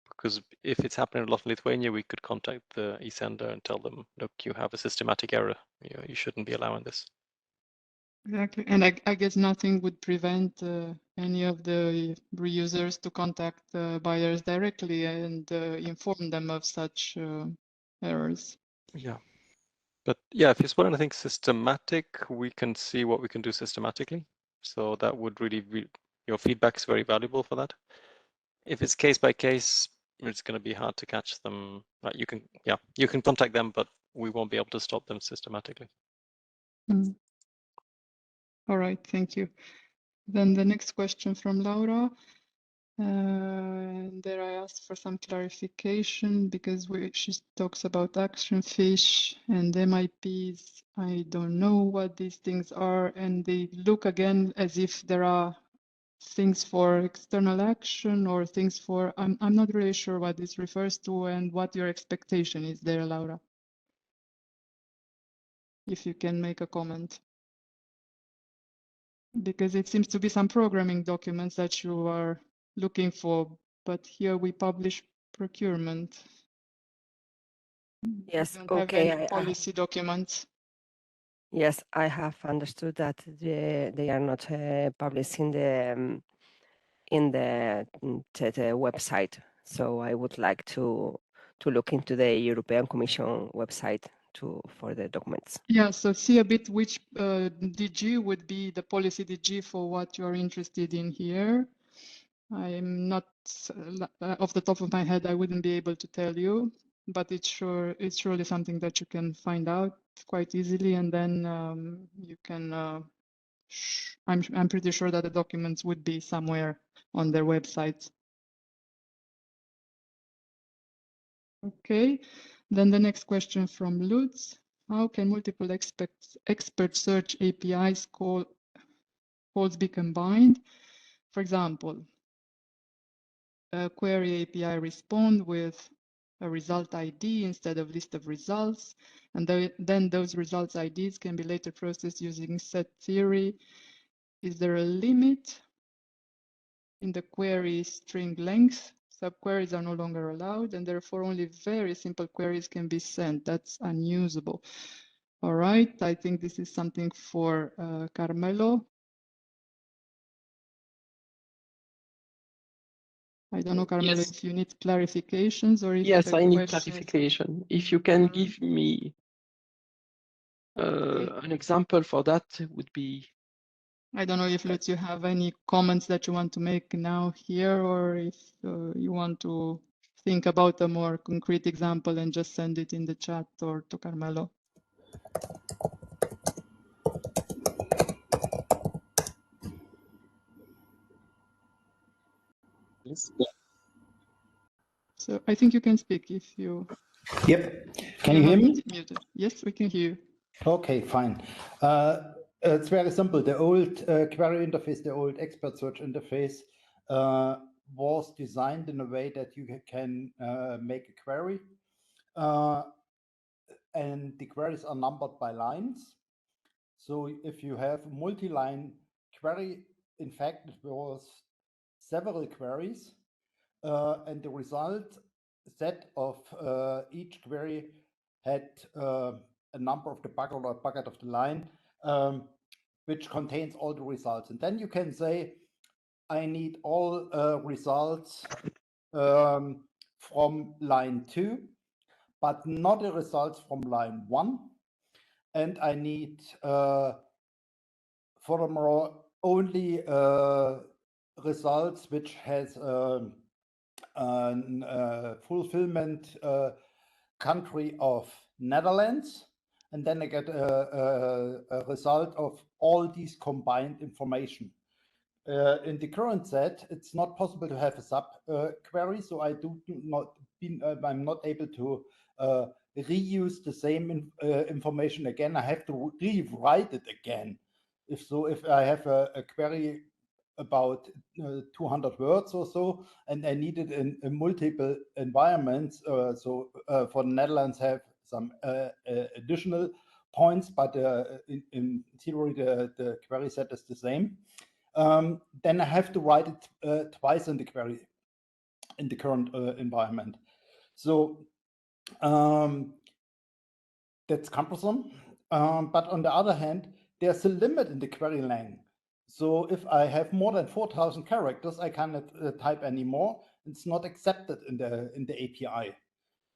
Because if it's happening a lot in Lithuania, we could contact the e-sender and tell them, look, you have a systematic error. You shouldn't be allowing this. Exactly. And I guess nothing would prevent any of the reusers to contact buyers directly and inform them of such errors. Yeah. But yeah, if you spot anything systematic, we can see what we can do systematically. So that would really be, your feedback is very valuable for that. If it's case by case, it's going to be hard to catch them. Right, you can contact them, but we won't be able to stop them systematically. All right, thank you. Then the next question from Laura. There I asked for some clarification because she talks about action fish and MIPs. I don't know what these things are, and they look again as if there are things for external action or things for, I'm not really sure what this refers to and what your expectation is there, Laura. If you can make a comment. Because it seems to be some programming documents that you are looking for, but here we publish procurement. Yes, We don't have okay. any policy documents. Yes, I have understood that they are not published in the website. So I would like to look into the European Commission website for the documents. Yeah, so see a bit which DG would be the policy DG for what you're interested in here. I'm not off the top of my head, I wouldn't be able to tell you, but it's surely something that you can find out quite easily, and then you can. I'm pretty sure that the documents would be somewhere on their website. Okay. Then the next question from Lutz. How can multiple expert search APIs calls be combined? For example, a query API respond with a result ID instead of list of results, and then those results IDs can be later processed using set theory. Is there a limit in the query string length? Subqueries are no longer allowed, and therefore only very simple queries can be sent. That's unusable. All right, I think this is something for Carmelo. I don't know, Carmelo, Yes. if you need clarifications or if Yes, the I need question clarification. If you can give me an example for that, would be. I don't know if Lutz, you have any comments that you want to make now here, or if you want to think about a more concrete example and just send it in the chat or to Carmelo. Yes. So I think you can speak if you. Yep. Can you hear me? Muted. Yes, we can hear you. Okay, fine. It's very simple. The old query interface, the old expert search interface was designed in a way that you can make a query and the queries are numbered by lines. So if you have a multi-line query, in fact, it was several queries and the result set of each query had a number of the bucket or bucket of the line, which contains all the results. And then you can say, I need all results from line 2, but not the results from line 1. And I need, furthermore, only results which has fulfillment country of Netherlands, and then I get a result of all these combined information. In the current set, it's not possible to have a sub query, so I'm not able to reuse the same information again. I have to rewrite it again. If I have a query about 200 words or so, and I need it in multiple environments. So for the Netherlands have some additional points, but in theory, the query set is the same. Then I have to write it twice in the query in the current environment. So that's cumbersome. But on the other hand, there's a limit in the query length. So if I have more than 4,000 characters, I cannot type anymore. It's not accepted in the API.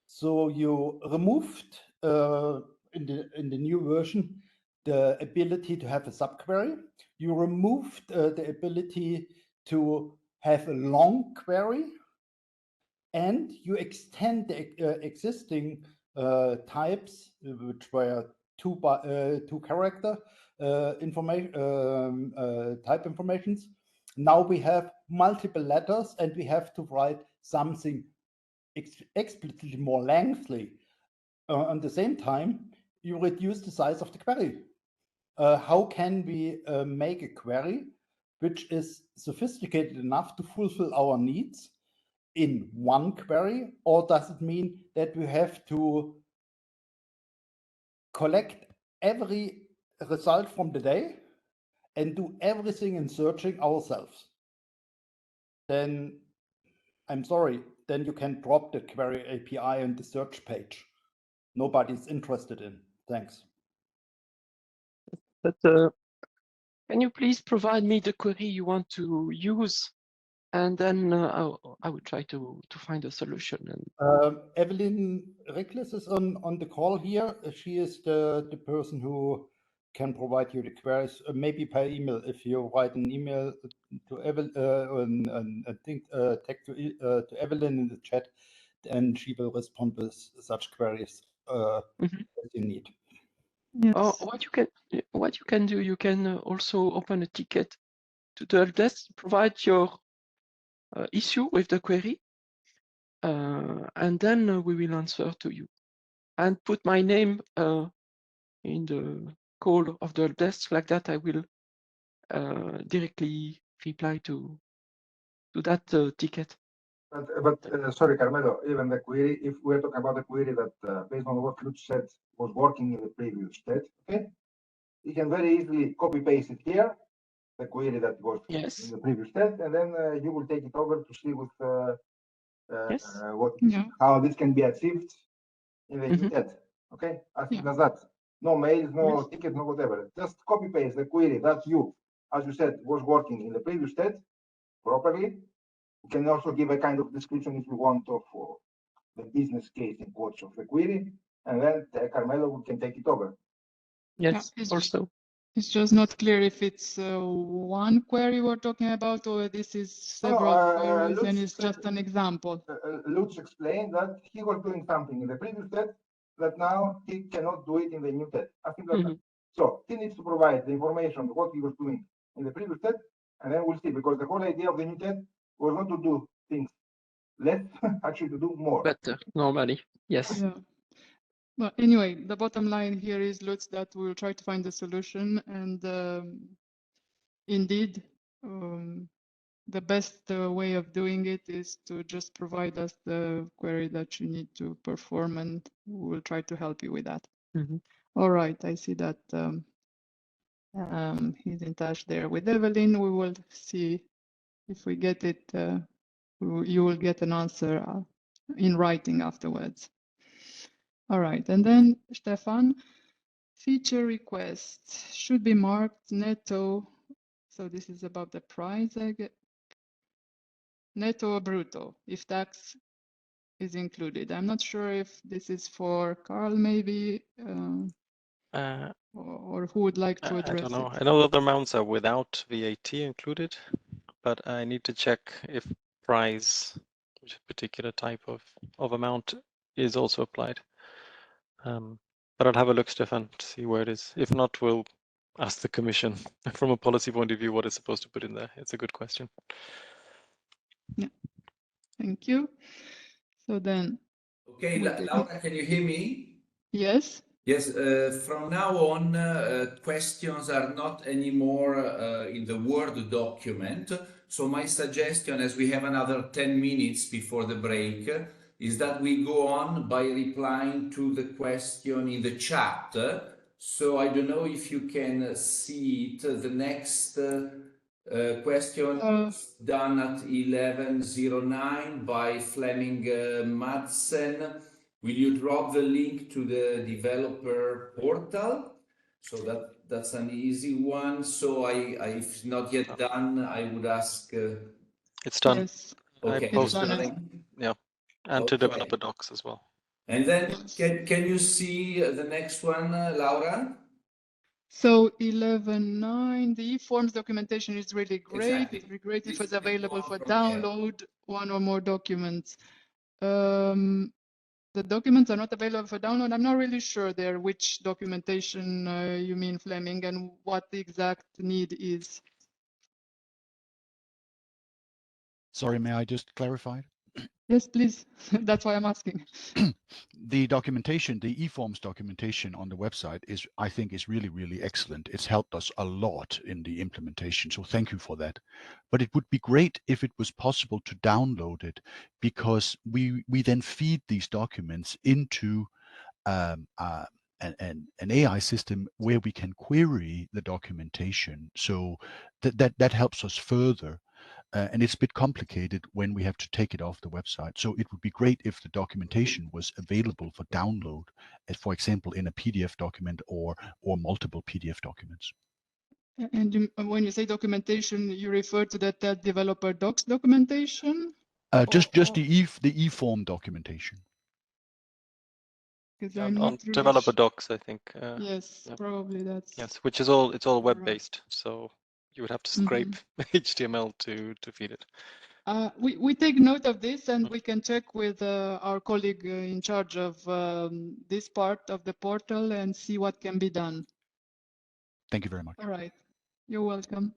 So you removed in the new version the ability to have a subquery. You removed the ability to have a long query, and you extend the existing types, which were two character information type informations. Now we have multiple letters, and we have to write something explicitly more lengthy. At the same time, you reduce the size of the query. How can we make a query which is sophisticated enough to fulfill our needs in one query, or does it mean that we have to collect every result from the day and do everything in searching ourselves? Then I'm sorry, then you can drop the query API on the search page. Nobody's interested in. Thanks. But can you please provide me the query you want to use, and then I will try to find a solution. And Evelyn Reckless is on the call here. She is the person who can provide you the queries, maybe by email. If you write an email to Evelyn, text to Evelyn in the chat, and she will respond with such queries that you need. Yes. or what you can do, you can also open a ticket to the helpdesk, provide your issue with the query, and then we will answer to you. And put my name in the call of the help desk. Like that, I will directly reply to that ticket. But sorry, Carmelo, even the query, if we're talking about the query that based on what Lutz said was working in the previous state, okay, you can very easily copy paste it here, the query that was Yes. in the previous state, and then you will take it over to see with Yes. what Yeah. how this can be achieved in the new Mhm. state. Okay, as Yeah. simple as that. No mails, no Yes. ticket, no whatever. Just copy paste the query that you, as you said, was working in the previous state properly. You can also give a kind of description if you want of the business case in quotes of the query, and then Carmelo can take it over. Yes. it's, Also. it's just not clear if it's one query we're talking about or this is several queries and Lutz it's just an example. Lutz explained that he was doing something in the previous TED that now he cannot do it in the new TED. I think that. So he needs to provide the information of what he was doing in the previous TED, and then we'll see, because the whole idea of the new TED was not to do things less, actually to do more. Better, normally, yes. Yeah. Well, anyway, the bottom line here is, Lutz, that we'll try to find a solution, and indeed, the best way of doing it is to just provide us the query that you need to perform, and we'll try to help you with that. All right, I see that he's in touch there with Evelyn. We will see if we get it. You will get an answer in writing afterwards. All right, and then Stefan, feature requests should be marked netto. So this is about the price, I get. Netto or brutto, if tax is included. I'm not sure if this is for Carl, maybe, or who would like to I address don't know. it. I know other amounts are without VAT included, but I need to check if price, which particular type of amount, is also applied. But I'll have a look, Stefan, to see where it is. If not, we'll ask the Commission from a policy point of view what it's supposed to put in there. It's a good question. Yeah, thank you. So then. Okay, Laura, can you hear me? Yes. Yes, from now on, questions are not anymore in the Word document. So my suggestion, as we have another 10 minutes before the break, is that we go on by replying to the question in the chat. So I don't know if you can see it. The next question is done at 11:09 by Fleming Madsen. Will you drop the link to the developer portal? So that's an easy one. So if not yet done, I would ask. It's done. Yes. I Okay. posted it. Yeah, and to Okay. developer docs as well. And then can you see the next one, Laura? So 11.9, the e-forms documentation is really great. Exactly. It would be great if This it's available for from there. download, one or more documents. The documents are not available for download. I'm not really sure there which documentation you mean, Fleming, and what the exact need is. Sorry, may I just clarify? Yes, please. That's why I'm asking. The documentation, the eForms documentation on the website is, I think, is really, really excellent. It's helped us a lot in the implementation. So thank you for that. But it would be great if it was possible to download it, because we then feed these documents into an AI system where we can query the documentation. So that helps us further. And it's a bit complicated when we have to take it off the website. So it would be great if the documentation was available for download, for example, in a PDF document or multiple PDF documents. And when you say documentation, you refer to that developer docs documentation? Just the eForm documentation. Because I'm not On really developer docs, I think. Yes, yeah. probably that's. Yes, which is all web right. based. So you would have to scrape HTML to feed it. We take note of this, and we can check with our colleague in charge of this part of the portal and see what can be done. Thank you very much. All right. You're welcome.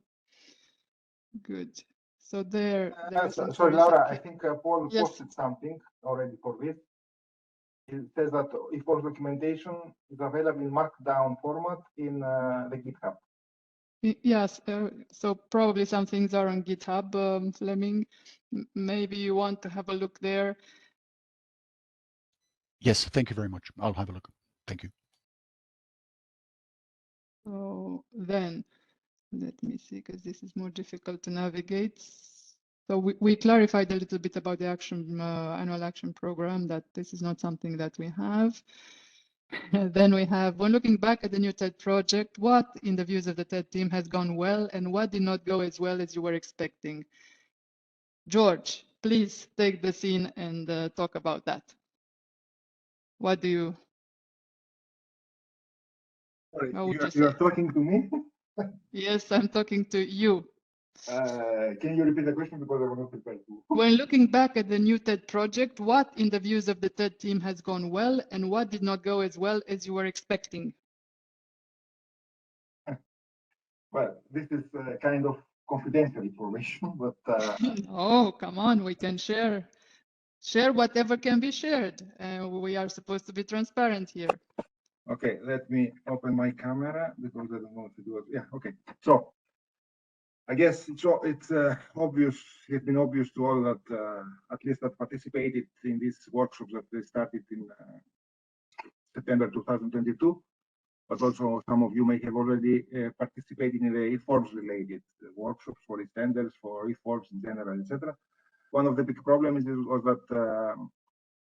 Good. So there is some sorry, sort of Laura, I think Paul Yes. posted something already for this. It says that eForms documentation is available in Markdown format in the GitHub. Yes, so probably some things are on GitHub, Fleming. Maybe you want to have a look there. Yes, thank you very much. I'll have a look. Thank you. So then, let me see, because this is more difficult to navigate. So we clarified a little bit about the annual action program, that this is not something that we have. Then we have, when looking back at the new TED project, what in the views of the TED team has gone well and what did not go as well as you were expecting? George, please take the scene and talk about that. What do you? Sorry, How would you you're say? talking to me? Yes, I'm talking to you. Can you repeat the question, because I was not prepared to? When looking back at the new TED project, what in the views of the TED team has gone well and what did not go as well as you were expecting? Well, this is kind of confidential information, but Oh, come on, we can share whatever can be shared. We are supposed to be transparent here. okay, let me open my camera because I don't know if it was. Yeah, okay. So I guess it's obvious. It's been obvious to all that at least that participated in these workshops that they started in September 2022. But also some of you may have already participated in the eForms related workshops for extenders, for eForms in general, etc. One of the big problems was that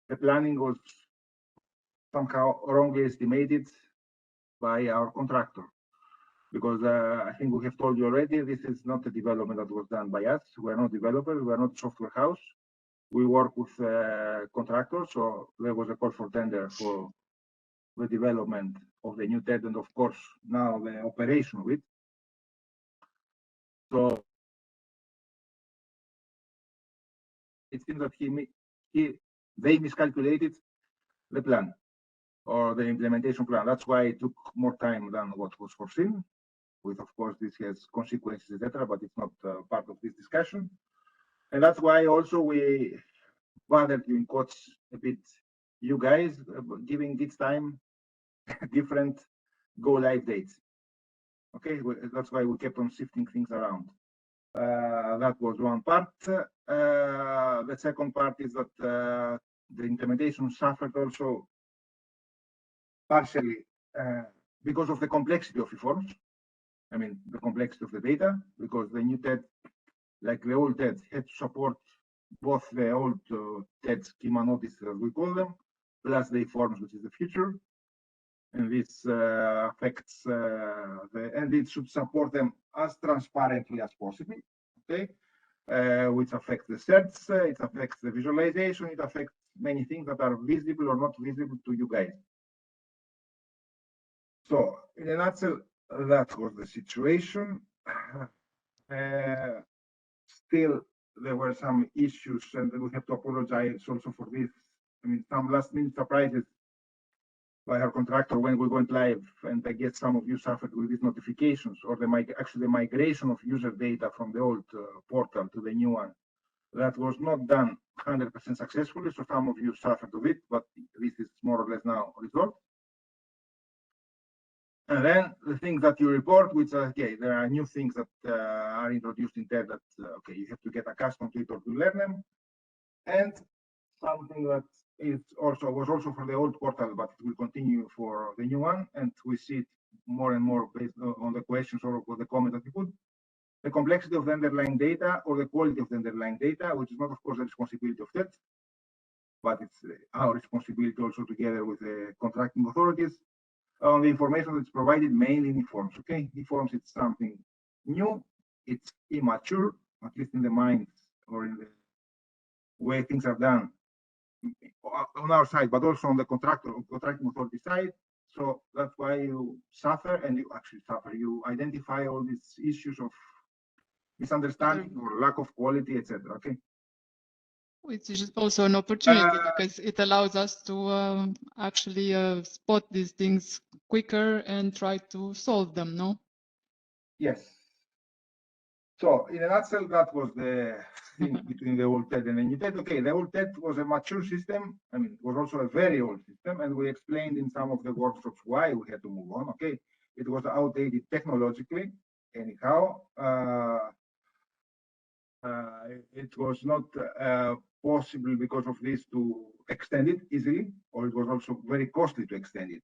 the planning was somehow wrongly estimated by our contractor. Because I think we have told you already, this is not a development that was done by us. We're not developers, we're not software house. We work with contractors, so there was a call for tender for the development of the new TED and of course now the operation of it. So it seems that they miscalculated the plan or the implementation plan. That's why it took more time than what was foreseen. With, of course, this has consequences, etc., but it's not part of this discussion. And that's why also we bothered you in quotes a bit, you guys, giving this time different go live dates. Okay, that's why we kept on shifting things around. That was one part. The second part is that the implementation suffered also partially because of the complexity of eForms. I mean, the complexity of the data, because the new TED, like the old TED, had to support both the old TED schema notices, as we call them, plus the eForms, which is the future. And this affects and it should support them as transparently as possible. Okay, which affects the search, it affects the visualization, it affects many things that are visible or not visible to you guys. So, in a nutshell, that was the situation. Still, there were some issues, and we have to apologize also for this. I mean, some last-minute surprises by our contractor when we went live, and I guess some of you suffered with these notifications, or the migration of user data from the old portal to the new one. That was not done 100% successfully, so some of you suffered with it, but this is more or less now resolved. And then the things that you report, which are, okay, there are new things that are introduced in TED that, okay, you have to get accustomed to it or to learn them. And something that was also for the old portal, but it will continue for the new one. And we see it more and more based on the questions or the comment that you put. The complexity of the underlying data or the quality of the underlying data, which is not, of course, the responsibility of TED, but it's our responsibility also together with the contracting authorities on the information that's provided mainly in eForms. Okay, eForms, it's something new, it's immature, at least in the minds or in the way things are done on our side, but also on the contracting authority side. So that's why you suffer, and you actually suffer. You identify all these issues of misunderstanding or lack of quality, etc. Okay. Which is also an opportunity because it allows us to actually spot these things quicker and try to solve them, no? Yes. So in a nutshell, that was the thing between the old TED and the new TED. Okay, the old TED was a mature system. I mean, it was also a very old system, and we explained in some of the workshops why we had to move on. Okay, it was outdated technologically. Anyhow, it was not possible because of this to extend it easily, or it was also very costly to extend it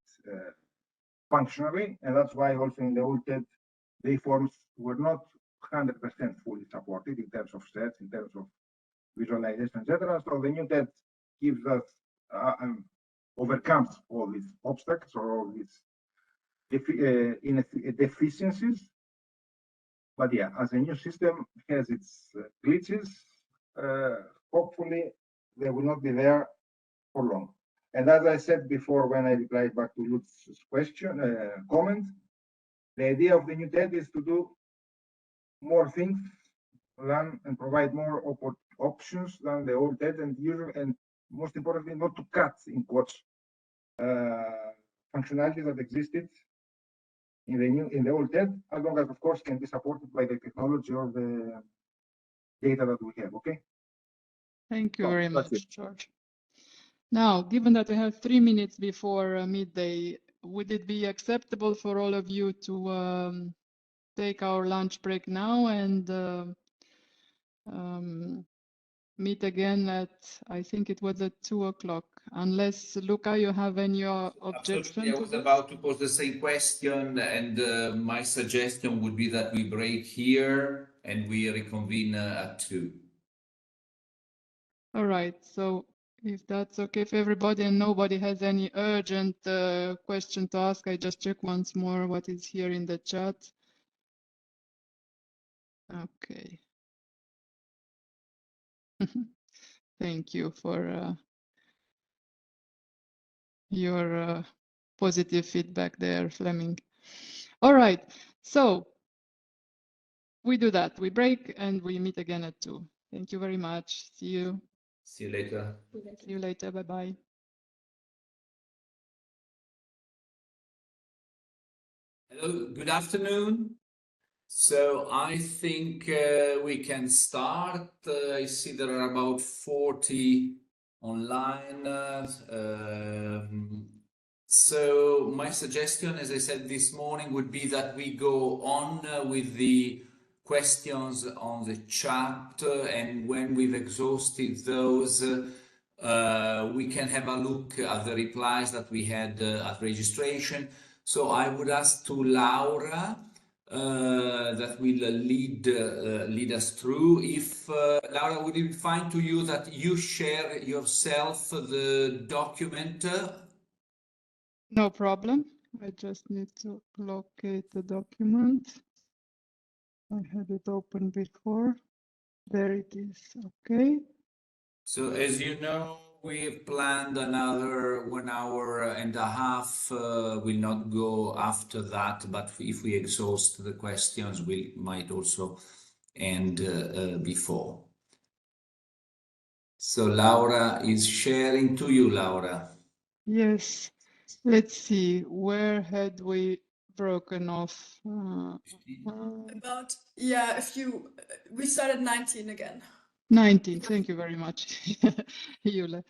functionally, and that's why also in the old TED, the forms were not 100% fully supported in terms of sets, in terms of visualization, etc. So the new TED gives us overcomes all these obstacles or all these deficiencies. But yeah, as a new system has its glitches, hopefully they will not be there for long. And as I said before, when I replied back to Lutz's comment, the idea of the new TED is to do more things than and provide more options than the old TED, and most importantly, not to cut in quotes functionality that existed in the old TED, as long as of course can be supported by the technology or the data that we have. Okay. Thank you very much, George. Now, given that we have 3 minutes before midday, would it be acceptable for all of you to take our lunch break now and meet again at, I think it was at 2 o'clock, unless Luca, you have any objection? I was about to pose the same question, and my suggestion would be that we break here and we reconvene at 2. All right, so if that's okay for everybody and nobody has any urgent question to ask, I just check once more what is here in the chat. Okay. Thank you for your positive feedback there, Fleming. All right, so we do that. We break and we meet again at 2. Thank you very much. See you. See you later. See you later. Bye-bye. Hello, good afternoon. So I think we can start. I see there are about 40 online. So my suggestion, as I said this morning, would be that we go on with the questions on the chat, and when we've exhausted those, we can have a look at the replies that we had at registration. So I would ask to Laura that will lead us through. If Laura, would it be fine to you that you share yourself the document? No problem. I just need to locate the document. I had it open before. There it is. Okay. So as you know, we've planned another 1.5 hours. We'll not go after that, but if we exhaust the questions, we might also end before. So Laura is sharing to you, Laura. Yes. Let's see. Where had we broken off? About, yeah, a few. We started 19 again. 19. Thank you very much, Yule.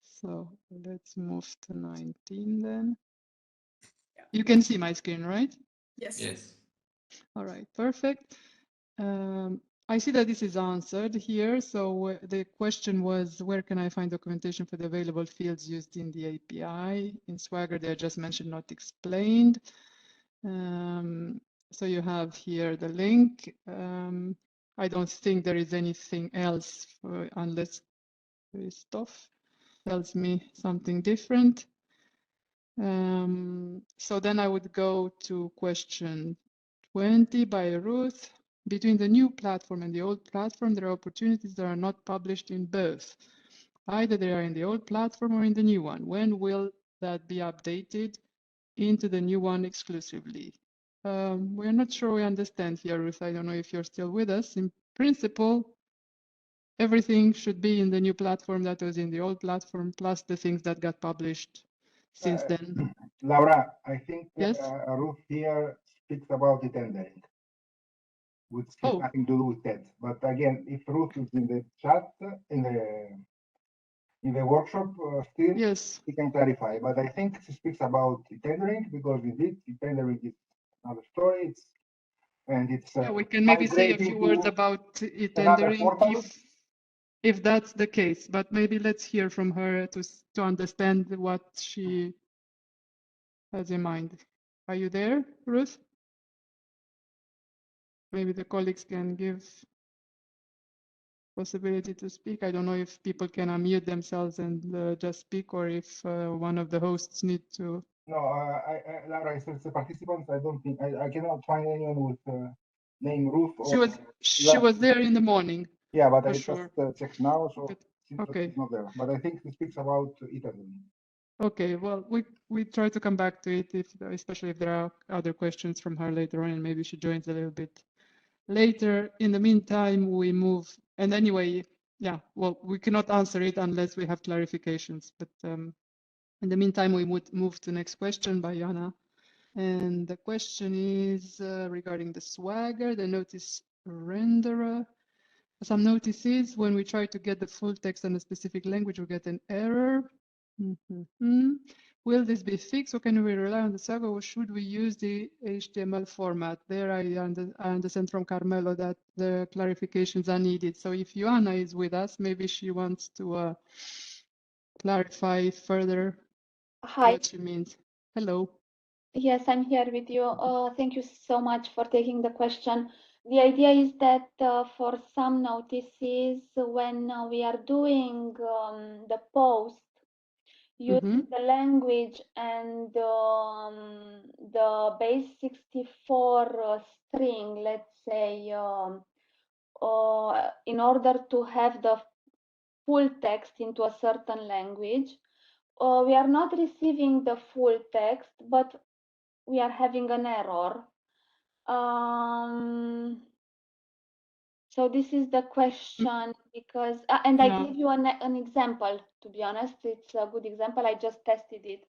So let's move to 19 then. Yeah. You can see my screen, right? Yes. Yes. All right, perfect. I see that this is answered here. So the question was, where can I find documentation for the available fields used in the API? In Swagger, they are just mentioned, not explained. So you have here the link. I don't think there is anything else unless Christoph tells me something different. So then I would go to question 20 by Ruth. Between the new platform and the old platform, there are opportunities that are not published in both. Either they are in the old platform or in the new one. When will that be updated into the new one exclusively? We're not sure we understand here, Ruth. I don't know if you're still with us. In principle, everything should be in the new platform that was in the old platform, plus the things that got published since then. Laura, I think Yes? Ruth here speaks about the tendering. which has nothing to do with TED. But again, if Ruth is in the chat, in the workshop still, yes, he can clarify. But I think she speaks about tendering, because indeed tendering is another story. It's yeah, we can maybe say a few words about e-tendering if that's the case. But maybe let's hear from her to understand what she has in mind. Are you there, Ruth? Maybe the colleagues can give possibility to speak. I don't know if people can unmute themselves and just speak, or if one of the hosts need to. No, Laura, it's the participants. I don't think I cannot find anyone with name Ruth. She was there in the morning. Yeah, but I sure. just checked now, so Okay. she's not there. But I think she speaks about Italy. Okay, well, we try to come back to it, especially if there are other questions from her later on, and maybe she joins a little bit later. In the meantime, we move. And anyway, yeah, well, we cannot answer it unless we have clarifications. But in the meantime, we would move to the next question by Jana. And the question is regarding the Swagger, the notice renderer. Some notices when we try to get the full text in a specific language, we get an error. Will this be fixed, or can we rely on the Swagger, or should we use the HTML format? There I understand from Carmelo that the clarifications are needed. So if Joanna is with us, maybe she wants to clarify further what she means. Hello. Yes, I'm here with you. Thank you so much for taking the question. The idea is that for some notices, when we are doing the post, using the language and the base 64 string, let's say, in order to have the full text into a certain language, we are not receiving the full text, but we are having an error. So this is the question, because and I gave you an example. To be honest, it's a good example. I just tested it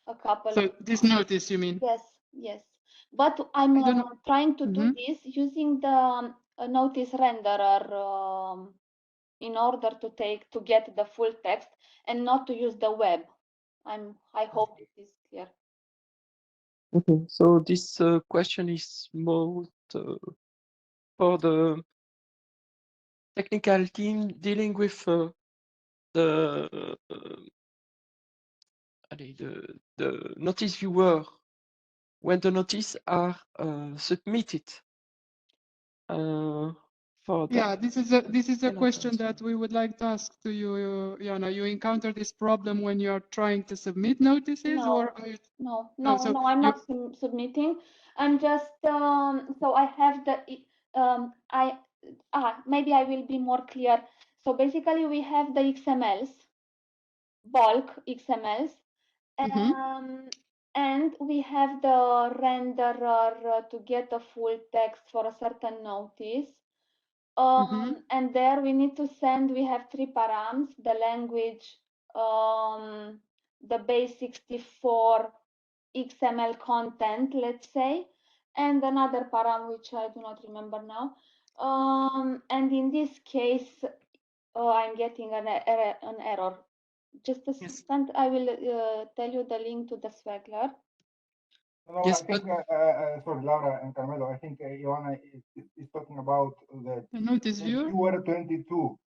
a couple. So this notice, you mean? Yes, yes. But I'm trying to do this using the notice renderer in order to get the full text and not to use the web. I hope this is clear. Okay, so this question is more for the technical team dealing with the notice viewer when the notice are submitted. Yeah, this is a question that we would like to ask to you, Jana. You encounter this problem when you are trying to submit notices, or are you... No, I'm not submitting. I'm just so I have the maybe I will be more clear. So basically, we have the XMLs, bulk XMLs, and we have the renderer to get a full text for a certain notice. And there we need to send, we have 3 params, the language, the base 64 XML content, let's say, and another param which I do not remember now. And in this case, I'm getting an error. Just a second, I will tell you the link to the Swagger. No, I think, sorry, Laura and Carmelo, I think Ioana is talking about the notice viewer 22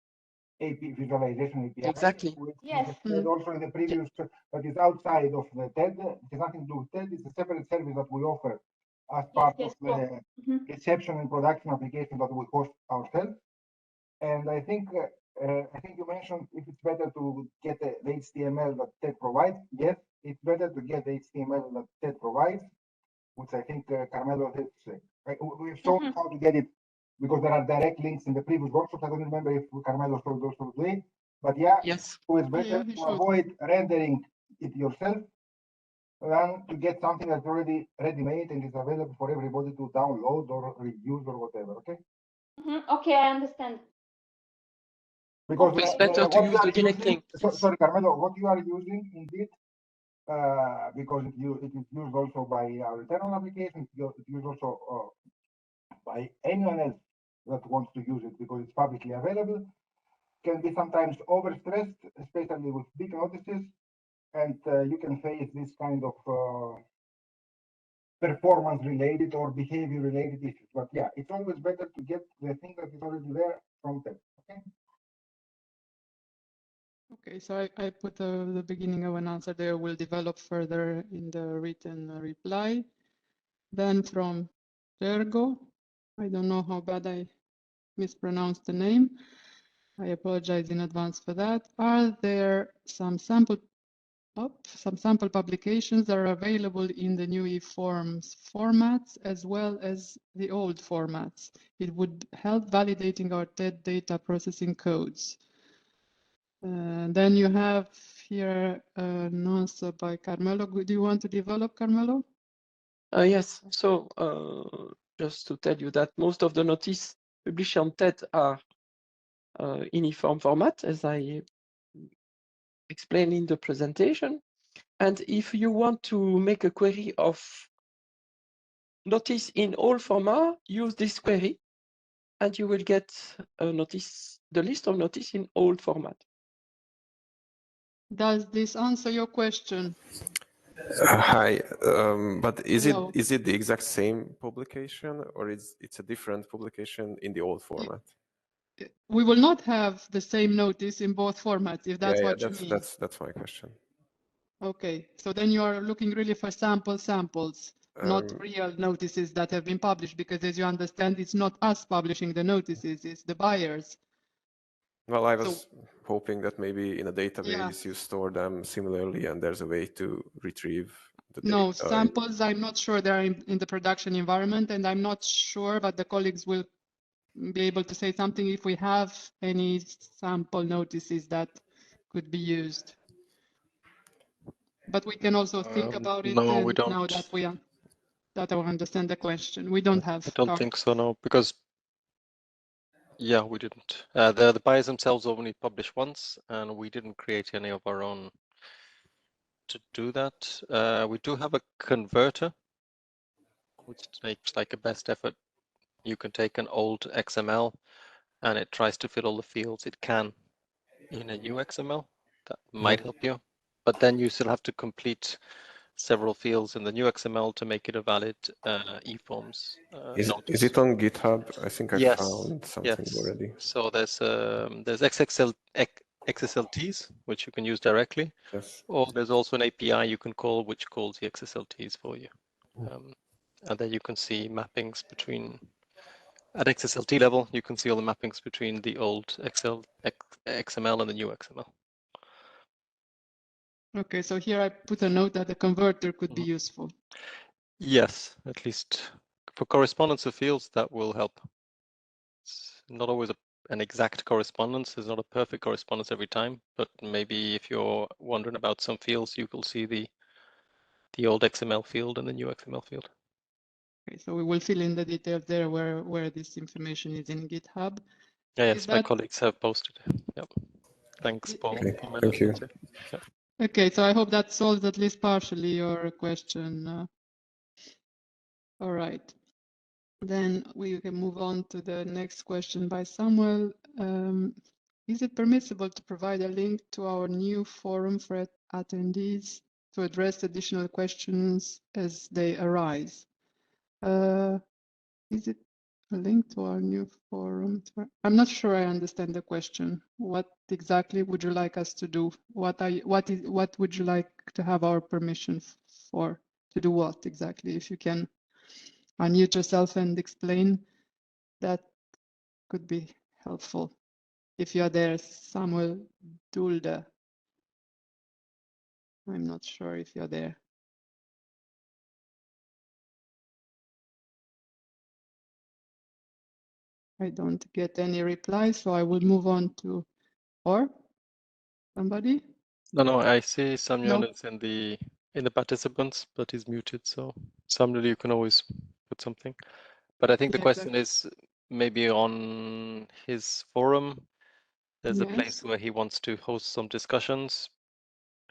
AP visualization API. Exactly. Which is also in the previous, but it's outside of the TED. It has nothing to do with TED. It's a separate service that we offer as part of the reception and production application that we host ourselves. And I think you mentioned if it's better to get the HTML that TED provides. Yes, it's better to get the HTML that TED provides, which I think Carmelo has. We've shown how to get it because there are direct links in the previous workshops. I don't remember if Carmelo showed those today, but yeah, yes, it's better to avoid rendering it yourself than to get something that's already ready-made and is available for everybody to download or reuse or whatever. Okay. Okay, I understand. Because it's better to use the direct link. Sorry, Carmelo, what you are using indeed, because it is used also by our internal application, it's used also by anyone else that wants to use it because it's publicly available can be sometimes overstressed, especially with big notices, and you can face this kind of performance related or behavior related issues. But yeah, it's always better to get the thing that is already there from them. Okay. Okay, so I put the beginning of an answer there. Will develop further in the written reply. Then from Ergo, I don't know how bad I mispronounced the name. I apologize in advance for that. Are there some sample publications that are available in the new eForms formats as well as the old formats? It would help validating our TED data processing codes. Then you have here an answer by Carmelo. Do you want to develop, Carmelo? Yes, so just to tell you that most of the notices published on TED are in eForm format, as I explained in the presentation. And if you want to make a query of notice in all format, use this query, and you will get a notice, the list of notice in all format. Does this answer your question? Hi, but Hello. is it the exact same publication, or it's a different publication in the old format? We will not have the same notice in both formats, if that's Yeah, what you mean. that's my question. Okay, so then you are looking really for samples, not real notices that have been published, because as you understand, it's not us publishing the notices, it's the buyers. Well, I was hoping that maybe in a database Yeah. you store them similarly and there's a way to retrieve the data. No, samples, I'm not sure they're in the production environment, and I'm not sure, but the colleagues will be able to say something if we have any sample notices that could be used. But we can also think about it. No, and we don't. Now that I understand the question, we don't have. I don't think so, no, because yeah, we didn't. The buyers themselves only publish once, and we didn't create any of our own to do that. We do have a converter, which takes like a best effort. You can take an old XML, and it tries to fill all the fields it can in a new XML. That might help you, but then you still have to complete several fields in the new XML to make it a valid eForms Is it on GitHub? I think I found something already. So there's XSLTs, which you can use directly. Yes. Or there's also an API you can call, which calls the XSLTs for you. And then you can see mappings between, at XSLT level, you can see all the mappings between the old XML and the new XML. Okay, so here I put a note that the converter could be useful. Yes, at least for correspondence of fields, that will help. It's not always an exact correspondence. There's not a perfect correspondence every time, but maybe if you're wondering about some fields, you will see the old XML field and the new XML field. Okay, so we will fill in the details there where this information is in GitHub. Yes, my colleagues have posted. Yep. Thanks, Paul. Okay, thank you. Yep. Okay, so I hope that solves at least partially your question. All right. Then we can move on to the next question by Samuel. Is it permissible to provide a link to our new forum for attendees to address additional questions as they arise? Is it a link to our new forum? I'm not sure I understand the question. What exactly would you like us to do? What would you like to have our permission for? To do what exactly? If you can unmute yourself and explain, that could be helpful. If you are there, Samuel Dulda. I'm not sure if you're there. I don't get any reply, so I will move on to somebody. No, I see Samuel is in the participants, but he's muted. So Samuel, you can always put something. But I think the question is maybe on his forum. There's a place where he wants to host some discussions.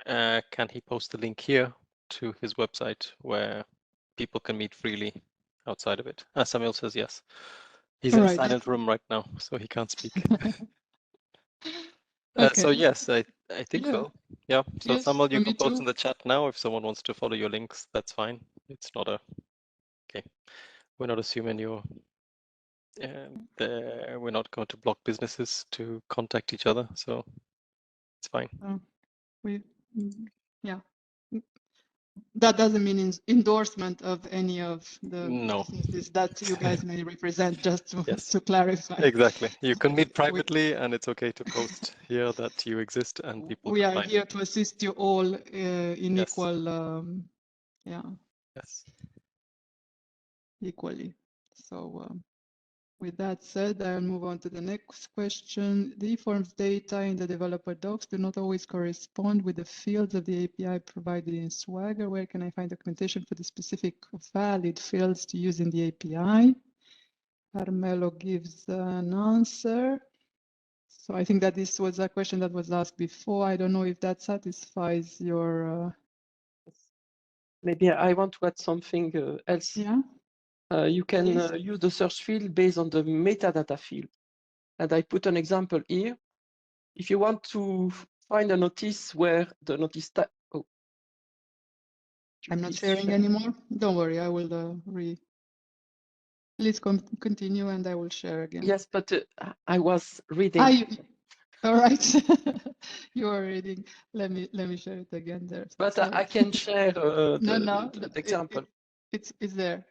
Can he post the link here to his website where people can meet freely outside of it. Samuel says yes. He's All in a right, silent room right now, so he can't speak. Okay. So yes, I think Yeah. so. Yeah. So Yes, Samuel, you for can me post too. in the chat now if someone wants to follow your links. That's fine. It's not a okay. We're not assuming you're. We're not going to block businesses to contact each other, so it's fine. Yeah. That doesn't mean endorsement of any of the No. businesses that you guys may represent, just to, Yes. to clarify. Exactly. You can meet privately, and it's okay to post here that you exist, and people We can are find here you. to assist you all in Yes. equal, yeah, Yes. equally. So with that said, I'll move on to the next question. The eForms data in the developer docs do not always correspond with the fields of the API provided in Swagger. Where can I find documentation for the specific valid fields to use in the API? Carmelo gives an answer. So I think that this was a question that was asked before. I don't know if that satisfies your... Maybe I want to add something else. Yeah. You can Please. use the search field based on the metadata field. And I put an example here. If you want to find a notice where the notice type, oh, I'm not sharing anymore. Don't worry, I will Please continue and I will share again. Yes, but I was reading. All right. You are reading. Let me share it again there. But Sorry. I can share the example. It's there.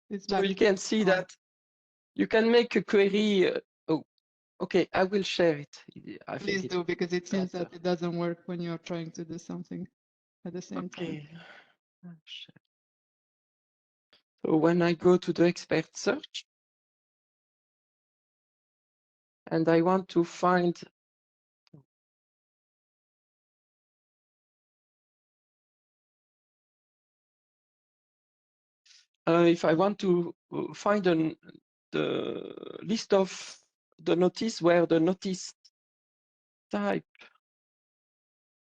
It's So back. you can see on. that you can make a query. Oh, okay, I will share it. I Please think do, because it seems better. that it doesn't work when you're trying to do something at the same time. So when I go to the expert search and I want to find if I want to find the list of the notice where the notice type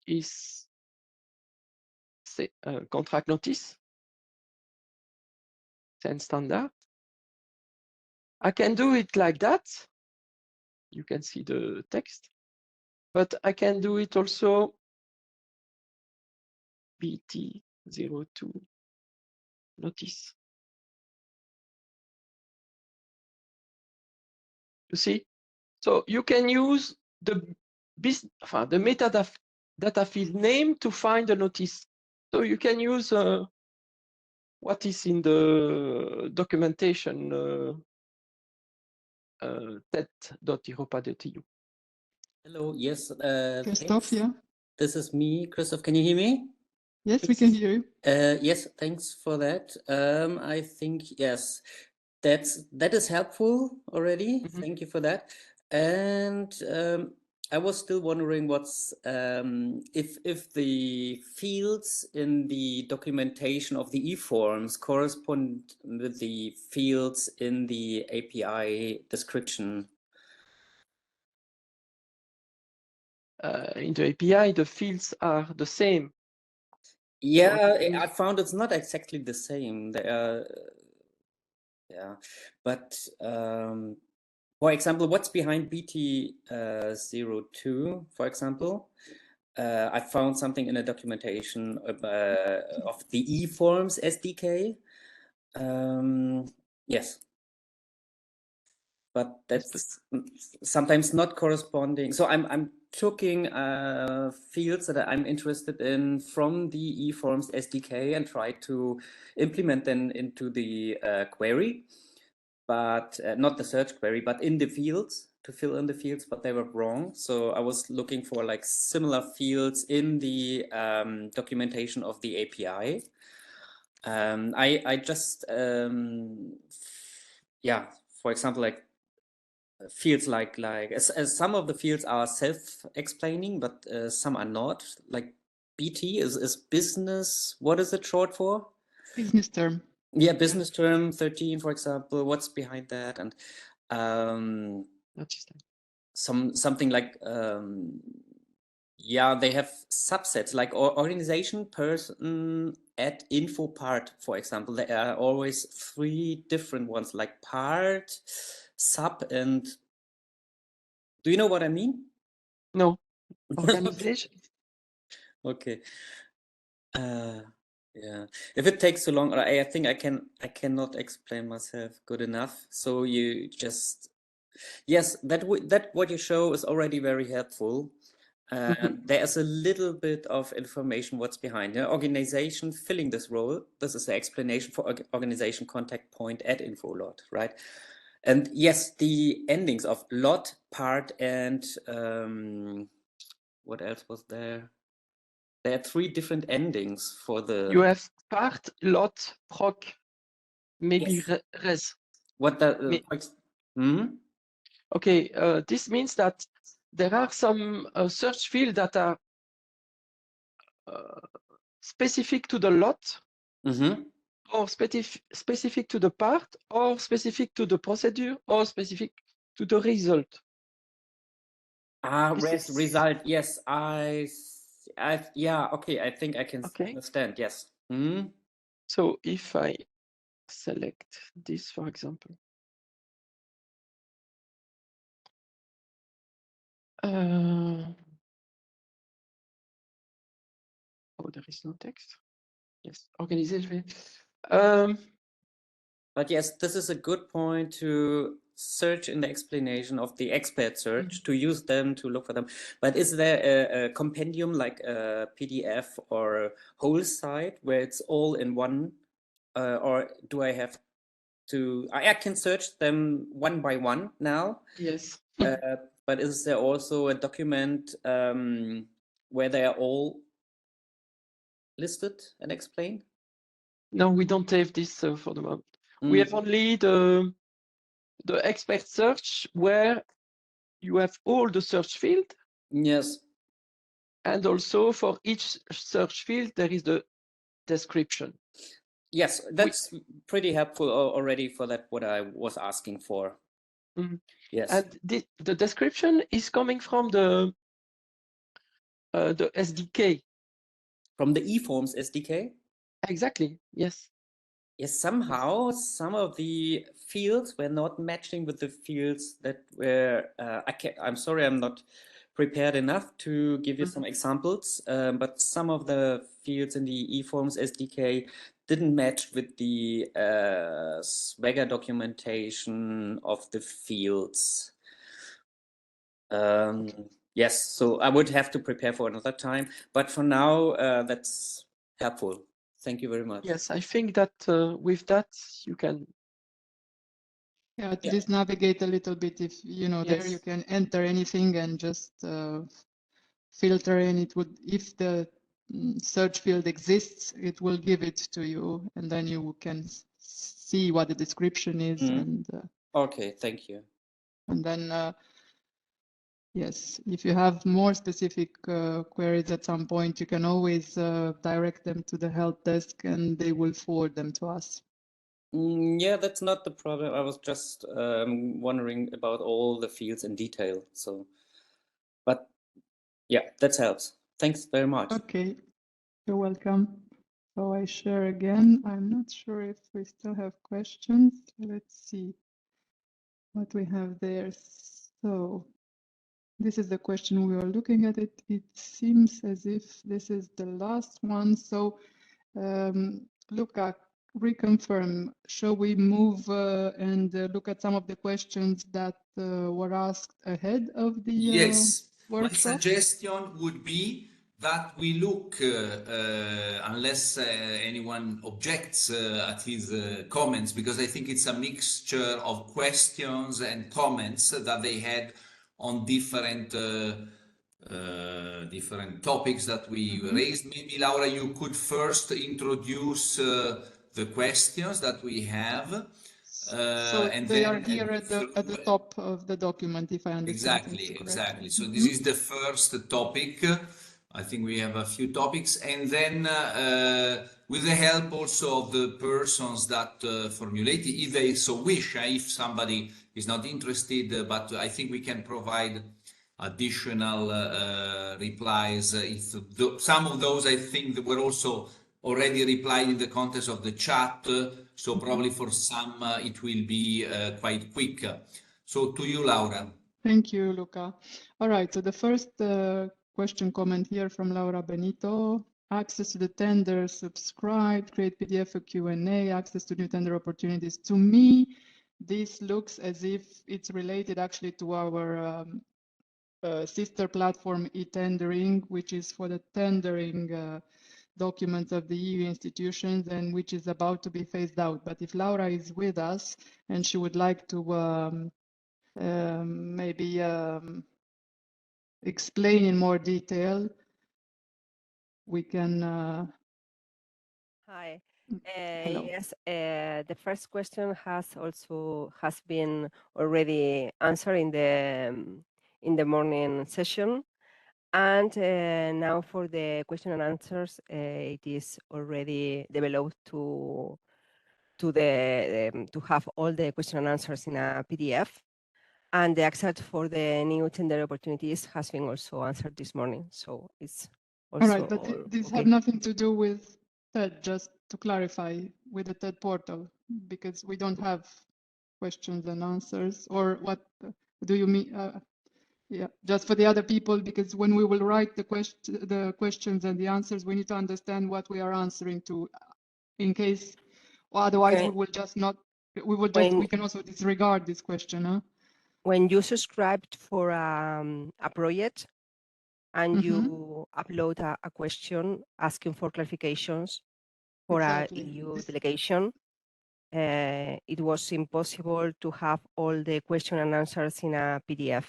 is say, contract notice, and standard, I can do it like that. You can see the text, but I can do it also BT02 notice. You see? So you can use the metadata field name to find a notice. So you can use what is in the documentation tet.europa.eu. Hello, yes. Christoph, Thanks. yeah. This is me. Christoph, can you hear me? Yes, we can hear you. Yes, thanks for that. I think, yes, that is helpful already. Thank you for that. And I was still wondering what's if the fields in the documentation of the eForms correspond with the fields in the API description. In the API, the fields are the same. Yeah, I found it's not exactly the same. They are, yeah, but for example, what's behind BT02, for example? I found something in a documentation of the eForms SDK. Yes. But that's sometimes not corresponding. So I'm looking fields that I'm interested in from the eForms SDK and try to implement them into the query, but not the search query, but in the fields, to fill in the fields, but they were wrong. So I was looking for like similar fields in the documentation of the API. I just, yeah, for example, like fields like as some of the fields are self-explaining, but some are not. Like BT is business. What is it short for? Business term. Yeah, business term 13, for example. What's behind that? And something like yeah, they have subsets like organization, person, at info part, for example. There are always 3 different ones like part, sub, and do you know what I mean? No. Organization. Okay. Yeah. If it takes too long, I think I cannot explain myself good enough. So you just yes, that what you show is already very helpful. And there's a little bit of information what's behind the organization filling this role. This is the explanation for organization contact point at InfoLot, right? And yes, the endings of lot, part, and what else was there? There are 3 different endings for the. You have part, lot, proc, maybe Yes. res. What the? Okay, this means that there are some search fields that are specific to the lot, or specific to the part, or specific to the procedure, or specific to the result. Result. Yes, yeah. Okay, I think I can understand. Yes. So if I select this, for example, oh, there is no text. Yes, organization. But yes, this is a good point to search in the explanation of the expert search, to use them to look for them. But is there a compendium like a PDF or a whole site where it's all in one, or do I have to? I can search them one by one now. Yes. But is there also a document where they are all listed and explained? No, we don't have this for the moment. We have only the expert search where you have all the search field. Yes. And also for each search field, there is the description. Yes, that's pretty helpful already for that, what I was asking for. Yes. And the description is coming from the SDK. From the eForms SDK? Exactly, yes. Yes, somehow some of the fields were not matching with the fields that were, I'm sorry, I'm not prepared enough to give you some examples, but some of the fields in the eForms SDK didn't match with the Swagger documentation of the fields. Yes, so I would have to prepare for another time, but for now, that's helpful. Thank you very much. Yes, I think that with that you can. Yeah, at least navigate a little bit. If you know there, you Yes. can enter anything and just filter, and it would, if the search field exists, it will give it to you, and then you can see what the description is. And okay, thank you. And then yes, if you have more specific queries at some point, you can always direct them to the help desk, and they will forward them to us. Yeah, that's not the problem. I was just wondering about all the fields in detail. So, but yeah, that helps. Thanks very much. Okay, you're welcome. So I share again. I'm not sure if we still have questions. Let's see what we have there. So this is the question we were looking at. It seems as if this is the last one. So Luca, reconfirm, shall we move and look at some of the questions that were asked ahead of the Yes, my workshop? suggestion would be that we look, unless anyone objects at his comments, because I think it's a mixture of questions and comments that they had on different different topics that we raised. Maybe Laura, you could first introduce the questions that we have. So and they then are here at the top of the document, if I understand things correctly. Exactly. So this is the first topic. I think we have a few topics, and then with the help also of the persons that formulate, if they so wish, if somebody is not interested, but I think we can provide additional replies. If some of those, I think, that were also already replied in the context of the chat, so probably for some it will be quite quick. So to you, Laura. Thank you, Luca. All right, so the first question comment here from Laura Benito. Access to the tender, subscribe, create PDF for Q&A, access to new tender opportunities. To me, this looks as if it's related actually to our sister platform e-tendering, which is for the tendering documents of the EU institutions and which is about to be phased out. But if Laura is with us and she would like to maybe explain in more detail, we can. Hi. Hello. Yes, the first question has been already answered in the morning session, and now for the question and answers, it is already developed to have all the question and answers in a PDF, and the access for the new tender opportunities has been also answered this morning, so it's also All right, but this okay. had nothing to do with TED, just to clarify, with the TED portal, because we don't have questions and answers, or what do you mean? Yeah, just for the other people, because when we will write the questions and the answers, we need to understand what we are answering to, in case, or otherwise Okay. we will just not, we can also disregard this question, huh? When you subscribed for a project and you upload a question asking for clarifications for Exactly. a EU delegation, it was impossible to have all the question and answers in a PDF.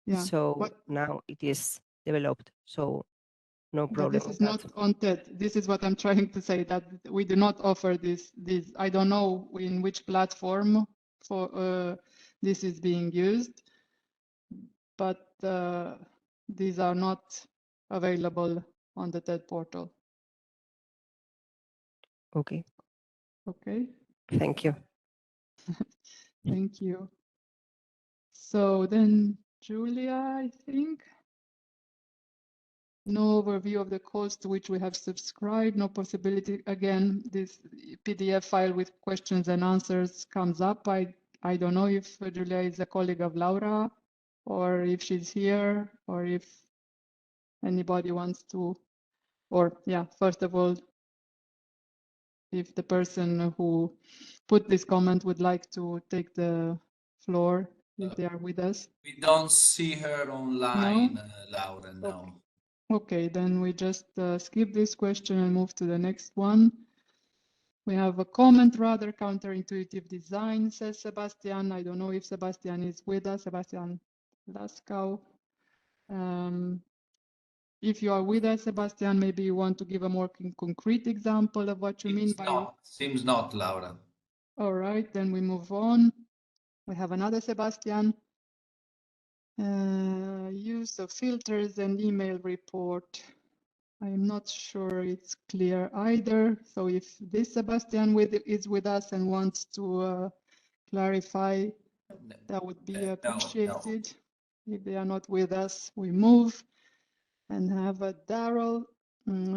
Yeah. So now it is developed, so no But problem this with is that. not on TED. This is what I'm trying to say, that we do not offer this. I don't know in which platform for this is being used, but these are not available on the TED portal. Okay. Okay. Thank you. Thank you. So then, Julia, I think. No overview of the calls to which we have subscribed, no possibility. Again, this PDF file with questions and answers comes up. I don't know if Julia is a colleague of Laura or if she's here or if anybody wants to, or yeah, first of all, if the person who put this comment would like to take the floor, if they are with us. We don't see her online, Laura, no. Okay, then we just skip this question and move to the next one. We have a comment, rather counterintuitive design, says Sebastian. I don't know if Sebastian is with us, Sebastian Laskau. If you are with us, Sebastian, maybe you want to give a more concrete example of what you mean by... Seems not, Laura. All right, then we move on. We have another Sebastian. Use of filters and email report. I'm not sure it's clear either. So if this Sebastian is with us and wants to clarify, that would be appreciated. No. If they are not with us, we move and have a Daryl.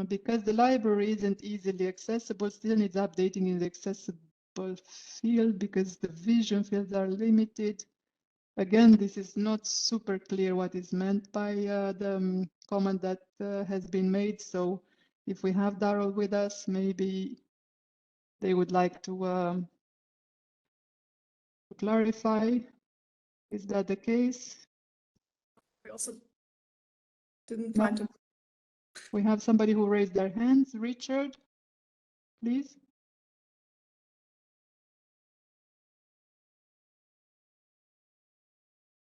Because the library isn't easily accessible, still needs updating in the accessible field because the vision fields are limited. Again, this is not super clear what is meant by the comment that has been made. So if we have Daryl with us, maybe they would like to clarify. Is that the case? We also didn't find him. We have somebody who raised their hands. Richard, please.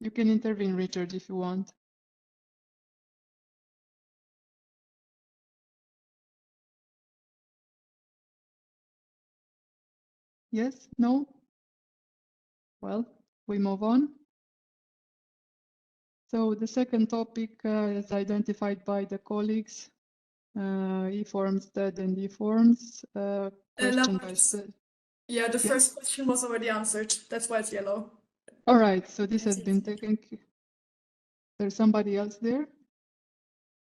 You can intervene, Richard, if you want. Yes? No? Well, we move on. So the second topic is identified by the colleagues, e-forms, TED and e-forms. Question by yeah, the first question was already answered. That's why it's yellow. All right, so this has been taken. There's somebody else there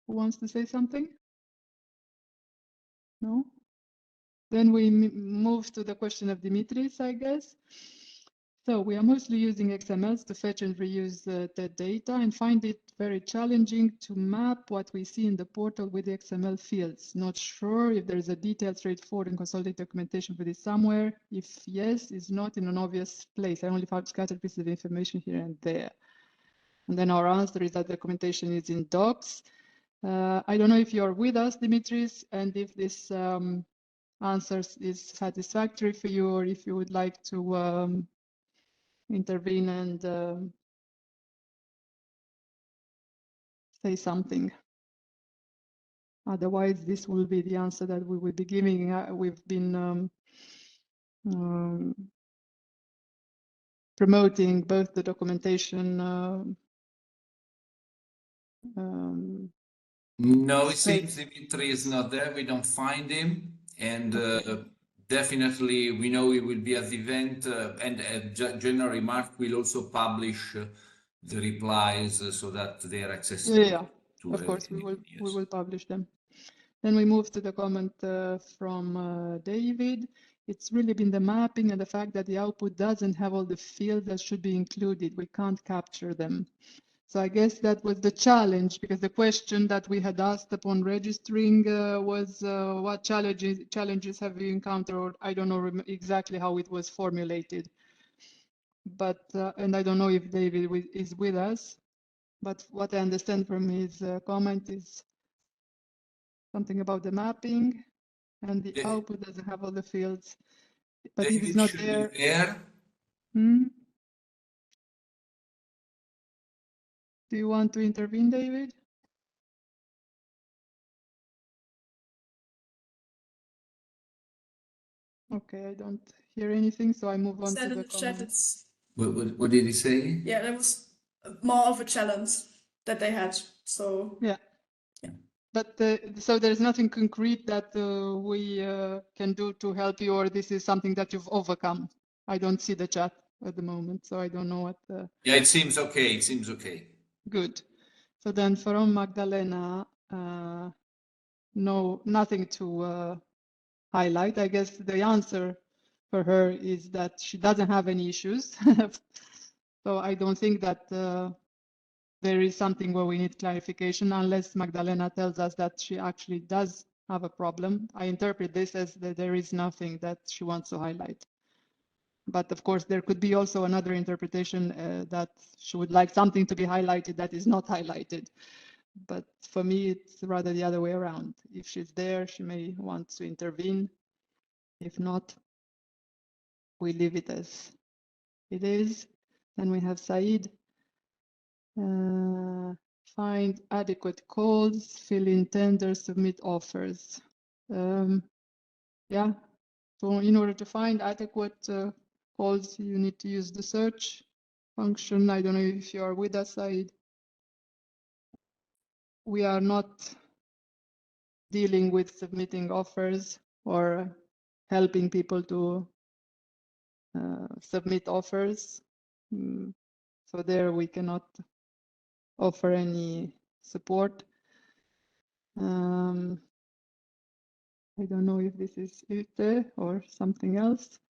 who wants to say something? No? Then we move to the question of Dimitris, I guess. So we are mostly using XMLs to fetch and reuse the data and find it very challenging to map what we see in the portal with the XML fields. Not sure if there's a detailed, straightforward and consolidated documentation for this somewhere. If yes, it's not in an obvious place. I only found scattered pieces of information here and there. And then our answer is that the documentation is in docs. I don't know if you're with us, Dimitris, and if this answer is satisfactory for you, or if you would like to intervene and say something. Otherwise, this will be the answer that we will be giving. We've been promoting both the documentation. No, it seems Dimitri is not there. We don't find him. And definitely, we know he will be at the event. And general remark will also publish the replies so that they are accessible. Yeah, of course, we will publish them. Then we move to the comment from David. It's really been the mapping and the fact that the output doesn't have all the fields that should be included. We can't capture them. So I guess that was the challenge, because the question that we had asked upon registering was what challenges have you encountered, or I don't know exactly how it was formulated. But and I don't know if David is with us, but what I understand from his comment is something about the mapping and the output doesn't have all the fields. But David if it's not should there, be there. Do you want to intervene, David? Okay, I don't hear anything, so I move on to the comments. What did he say? Yeah, that was more of a challenge that they had. So yeah. But so there's nothing concrete that we can do to help you, or this is something that you've overcome. I don't see the chat at the moment, so I don't know what. Yeah, it seems okay. It seems okay. Good. So then from Magdalena, no, nothing to highlight. I guess the answer for her is that she doesn't have any issues. So I don't think that there is something where we need clarification, unless Magdalena tells us that she actually does have a problem. I interpret this as that there is nothing that she wants to highlight. But of course, there could be also another interpretation that she would like something to be highlighted that is not highlighted. But for me, it's rather the other way around. If she's there, she may want to intervene. If not, we leave it as it is. Then we have Said. Find adequate calls, fill in tenders, submit offers. Yeah, so in order to find adequate calls, you need to use the search function. I don't know if you are with us, Said. We are not dealing with submitting offers or helping people to submit offers. So there we cannot offer any support. I don't know if this is Ute or something else.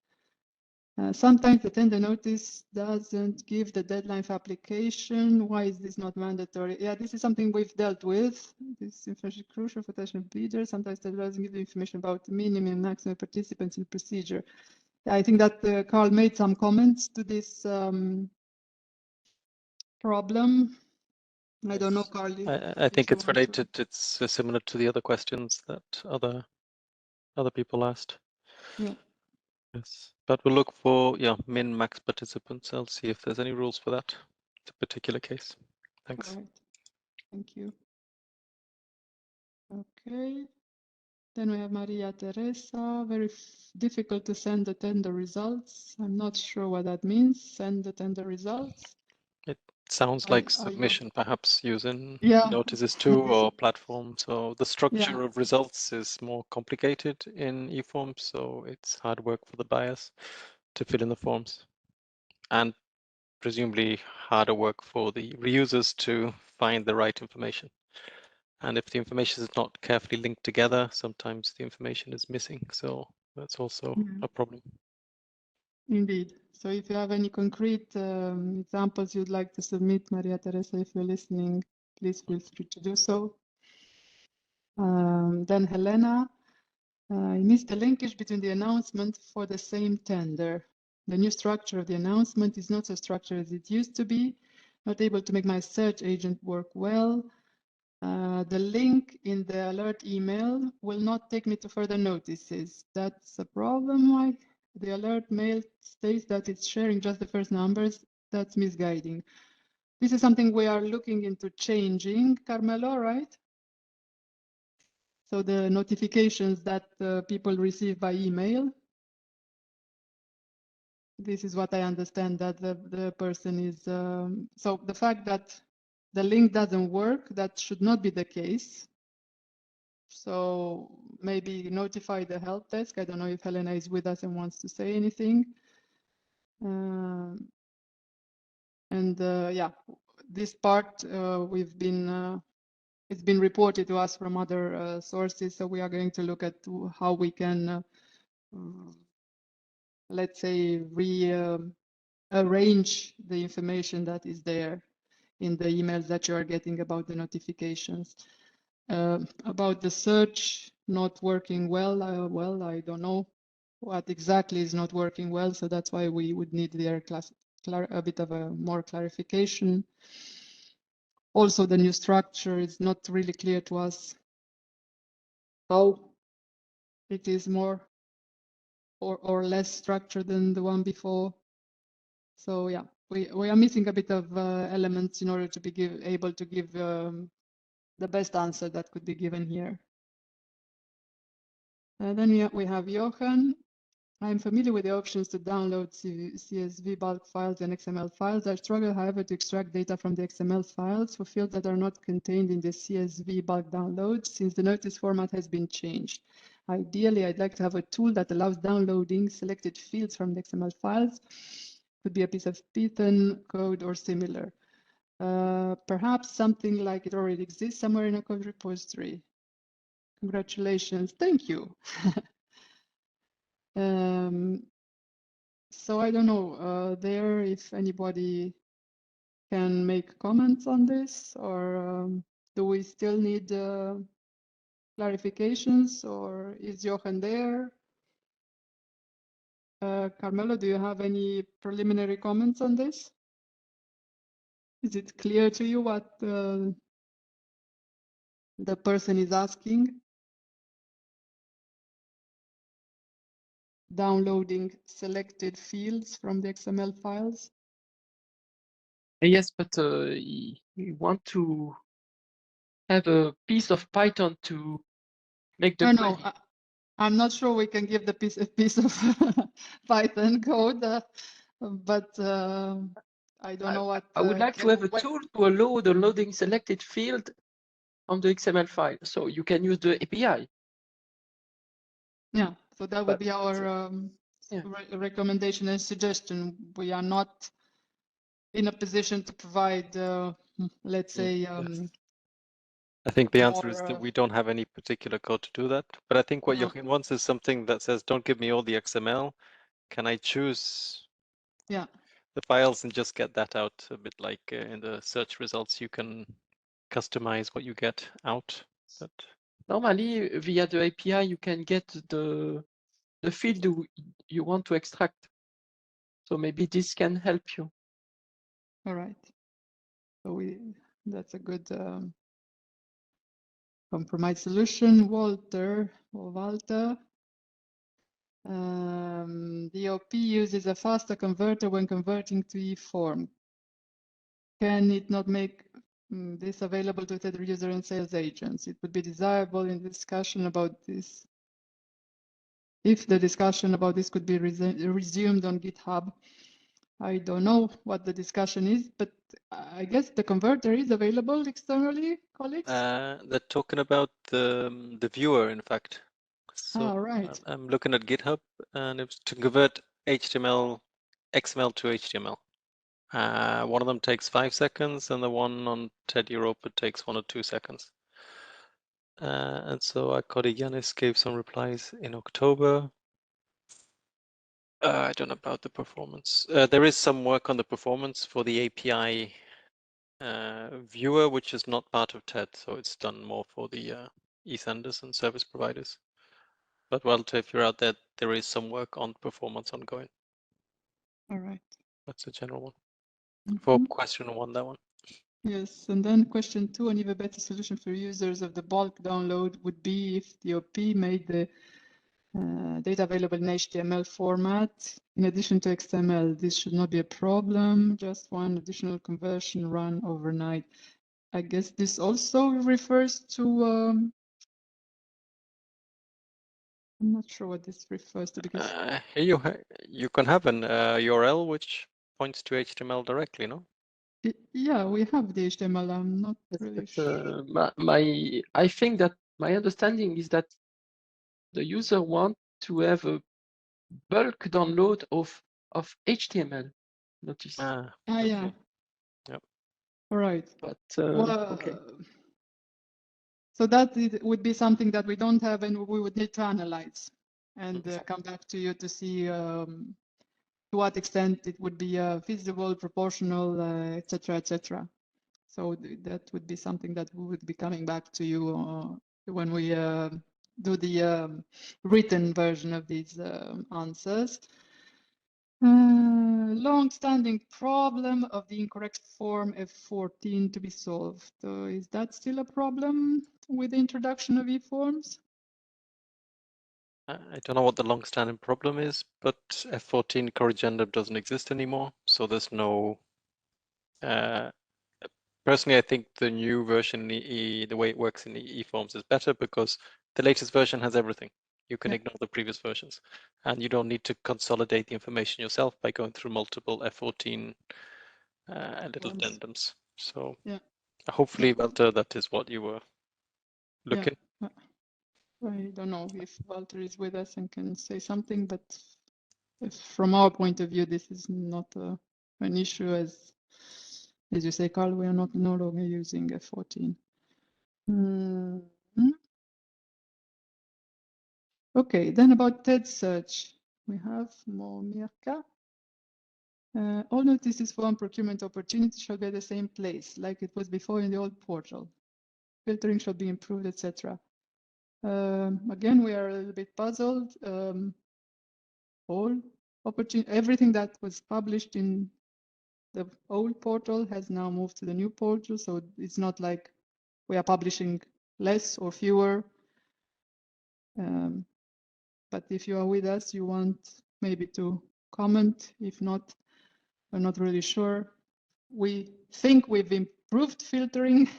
Sometimes the tender notice doesn't give the deadline for application. Why is this not mandatory? Yeah, this is something we've dealt with. This information is crucial for potential bidders. Sometimes it doesn't give the information about the minimum and maximum participants in the procedure. Yeah, I think that Carl made some comments to this problem. I don't know, Carl. I think it's related. It's similar to the other questions that other people asked. Yeah. Yes, but we'll look for min max participants. I'll see if there's any rules for that. It's a particular case. Thanks. All right. Thank you. Okay. Then we have Maria Teresa. Very difficult to send the tender results. I'm not sure what that means. Send the tender results. It sounds like submission, perhaps using Yeah. notices to or platform. So the structure Yeah. of results is more complicated in eForms, so it's hard work for the buyers to fill in the forms. And presumably harder work for the reusers to find the right information. And if the information is not carefully linked together, sometimes the information is missing. So that's also a problem. Indeed. So if you have any concrete examples you'd like to submit, Maria Teresa, if you're listening, please feel free to do so. Then Helena, I missed the linkage between the announcement for the same tender. The new structure of the announcement is not so structured as it used to be, not able to make my search agent work well. The link in the alert email will not take me to further notices. That's a problem. Why? The alert mail states that it's sharing just the first numbers. That's misguiding. This is something we are looking into changing, Carmelo, right? So the notifications that people receive by email. This is what I understand that the person is. So the fact that the link doesn't work, that should not be the case. So maybe notify the help desk. I don't know if Helena is with us and wants to say anything. Yeah, this part we've been it's been reported to us from other sources, so we are going to look at how we can, let's say, rearrange the information that is there in the emails that you are getting about the notifications. About the search not working well, I don't know what exactly is not working well, so that's why we would need their a bit of a more clarification. Also, the new structure is not really clear to us how it is more or less structured than the one before. So yeah, we are missing a bit of elements in order to be able to give the best answer that could be given here. Then we have Johan. I'm familiar with the options to download CSV bulk files and XML files. I struggle, however, to extract data from the XML files for fields that are not contained in the CSV bulk download since the notice format has been changed. Ideally, I'd like to have a tool that allows downloading selected fields from the XML files. Could be a piece of Python code or similar. Perhaps something like it already exists somewhere in a code repository. Congratulations. Thank you. So I don't know there if anybody can make comments on this, or do we still need clarifications, or is Johan there? Carmelo, do you have any preliminary comments on this? Is it clear to you what the person is asking? Downloading selected fields from the XML files? Yes, but we want to have a piece of Python to make the query. No, I'm not sure we can give the piece of Python code, but I don't know what. I would like to have a tool to allow the loading selected field on the XML file, so you can use the API. Yeah, so that would be our recommendation and suggestion. We are not in a position to provide, let's say, I think the answer is that we don't have any particular code to do that. But I think what Joachim wants is something that says, don't give me all the XML. Can I choose the files and just get that out? A bit like in the search results, you can customize what you get out. But normally, via the API, you can get the field you want to extract. So maybe this can help you. All right. So that's a good compromise solution. Walter or Walter. DOP uses a faster converter when converting to eForm. Can it not make this available to the user and sales agents? It would be desirable in discussion about this. If the discussion about this could be resumed on GitHub. I don't know what the discussion is, but I guess the converter is available externally, colleagues? they're talking about the viewer, in fact. So right. I'm looking at GitHub, and it's to convert XML to HTML. One of them takes 5 seconds, and the one on TED Europa takes 1 or 2 seconds. And so our colleague Yanis gave some replies in October. I don't know about the performance. There is some work on the performance for the API viewer, which is not part of TED, so it's done more for the e-senders and service providers. But Walter, if you're out there, there is some work on performance ongoing. All right. That's a general one. For Mhm. question 1, that one. Yes, and then question 2, an even better solution for users of the bulk download would be if the OP made the data available in HTML format in addition to XML. This should not be a problem, just one additional conversion run overnight. I guess this also refers to, I'm not sure what this refers to because Here you can have an URL which points to HTML directly, no? yeah, we have the HTML. I'm not really sure. I think that my understanding is that the user wants to have a bulk download of HTML notice. Yeah. Yep. All right. But Well, okay. So that would be something that we don't have and we would need to analyze and come back to you to see to what extent it would be feasible, proportional, etc., etc. So that would be something that we would be coming back to you when we do the written version of these answers. Long-standing problem of the incorrect form F14 to be solved. Is that still a problem with the introduction of e-forms? I don't know what the long-standing problem is, but F14 corrigenda doesn't exist anymore, so there's no. Personally, I think the new version, the way it works in e-forms is better because the latest version has everything. You can ignore the previous versions, and you don't need to consolidate the information yourself by going through multiple F14 little addendums. So hopefully, Walter, that is what you were looking. Yeah. I don't know if Walter is with us and can say something, but from our point of view, this is not an issue as you say, Carl, we are no longer using F14. Okay, then about TED search, we have Mirka. All notices for procurement opportunity shall be at the same place, like it was before in the old portal. Filtering shall be improved, etc. Again, we are a little bit puzzled. Everything that was published in the old portal has now moved to the new portal, so it's not like we are publishing less or fewer. But if you are with us, you want maybe to comment. If not, we're not really sure. We think we've improved filtering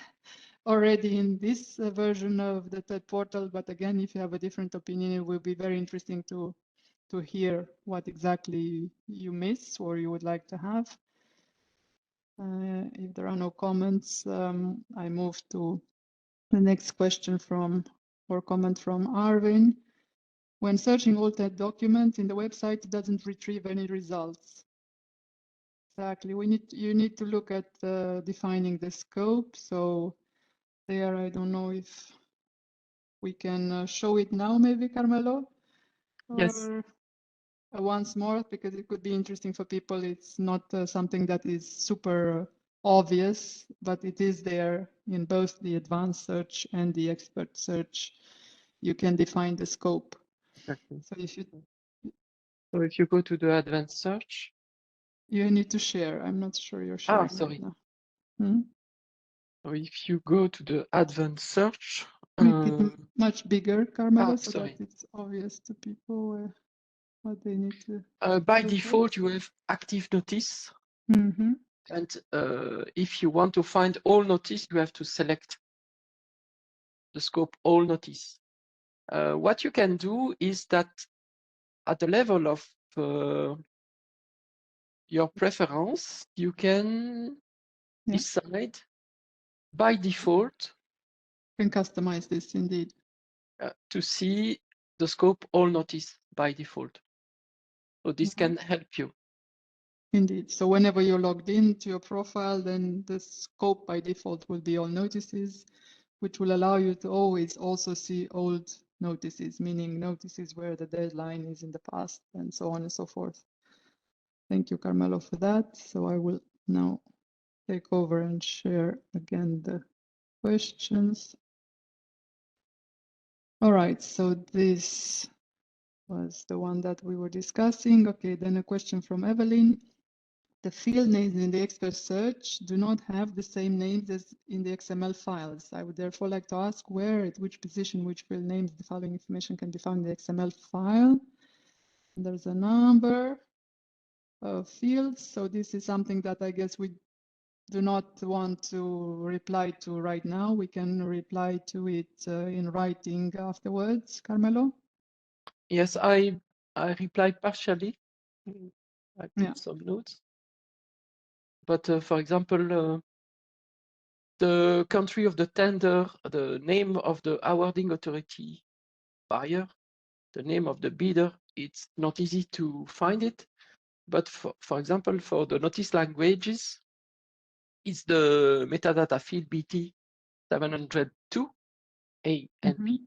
already in this version of the TED portal, but again, if you have a different opinion, it will be very interesting to hear what exactly you miss or you would like to have. If there are no comments, I move to the next question or comment from Arvin. When searching all TED documents in the website, it doesn't retrieve any results. Exactly. You need to look at defining the scope. So there, I don't know if we can show it now, maybe, Carmelo? Yes. Or once more, because it could be interesting for people. It's not something that is super obvious, but it is there in both the advanced search and the expert search. You can define the scope. Exactly. So if you go to the advanced search, you need to share. I'm not sure you're sharing sorry. right now. So if you go to the advanced search, Make it much bigger, Carmelo, so sorry. that it's obvious to people what they need to. By default, you have active notice. And if you want to find all notice, you have to select the scope all notice. What you can do is that at the level of your preference, you can decide by default. You can customize this indeed. To see the scope all notice by default. So this can help you. Indeed. So whenever you're logged into your profile, then the scope by default will be all notices, which will allow you to always also see old notices, meaning notices where the deadline is in the past and so on and so forth. Thank you, Carmelo, for that. So I will now take over and share again the questions. All right, so this was the one that we were discussing. Okay, then a question from Evelyn. The field names in the expert search do not have the same names as in the XML files. I would therefore like to ask where, at which position, which field names the following information can be found in the XML file. And there's a number of fields. So this is something that I guess we do not want to reply to right now. We can reply to it in writing afterwards. Carmelo? Yes, I replied partially. I put Yeah. some notes. But for example, the country of the tender, the name of the awarding authority buyer, the name of the bidder, it's not easy to find it. But for example, for the notice languages, it's the metadata field BT 702 A and B.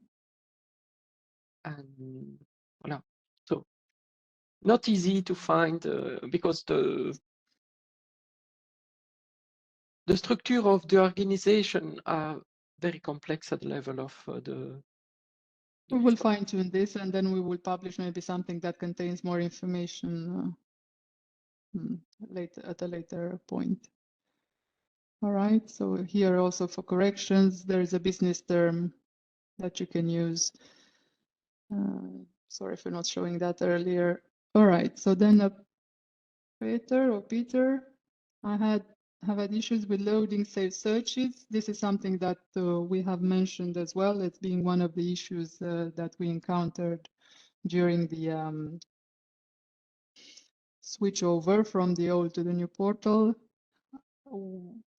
And voilà. So not easy to find because the structure of the organization are very complex at the level of the. We will fine tune this and then we will publish maybe something that contains more information later at a later point. All right, so here also for corrections, there is a business term that you can use. Sorry for not showing that earlier. All right, so then Peter, I have had issues with loading saved searches. This is something that we have mentioned as well as being one of the issues that we encountered during the switch over from the old to the new portal.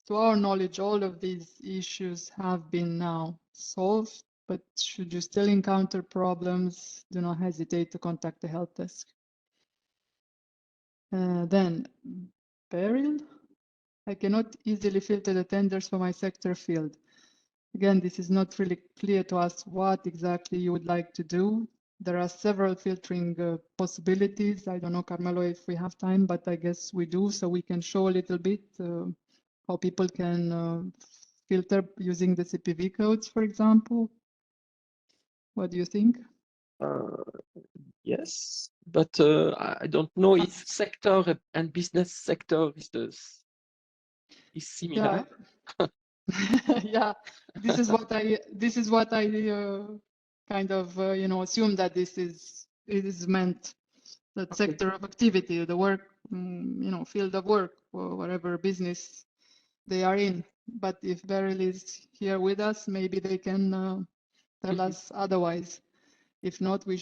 To our knowledge, all of these issues have been now solved, but should you still encounter problems, do not hesitate to contact the help desk. Then, Beryl, I cannot easily filter the tenders for my sector field. Again, this is not really clear to us what exactly you would like to do. There are several filtering possibilities. I don't know, Carmelo, if we have time, but I guess we do, so we can show a little bit how people can filter using the CPV codes, for example. What do you think? Yes, but I don't know if sector and business sector is similar. Yeah. Yeah, this is what I kind of assume that it is meant that Okay. sector of activity, the work, field of work, or whatever business they are in. But if Beryl is here with us, maybe they can tell us otherwise. If not, we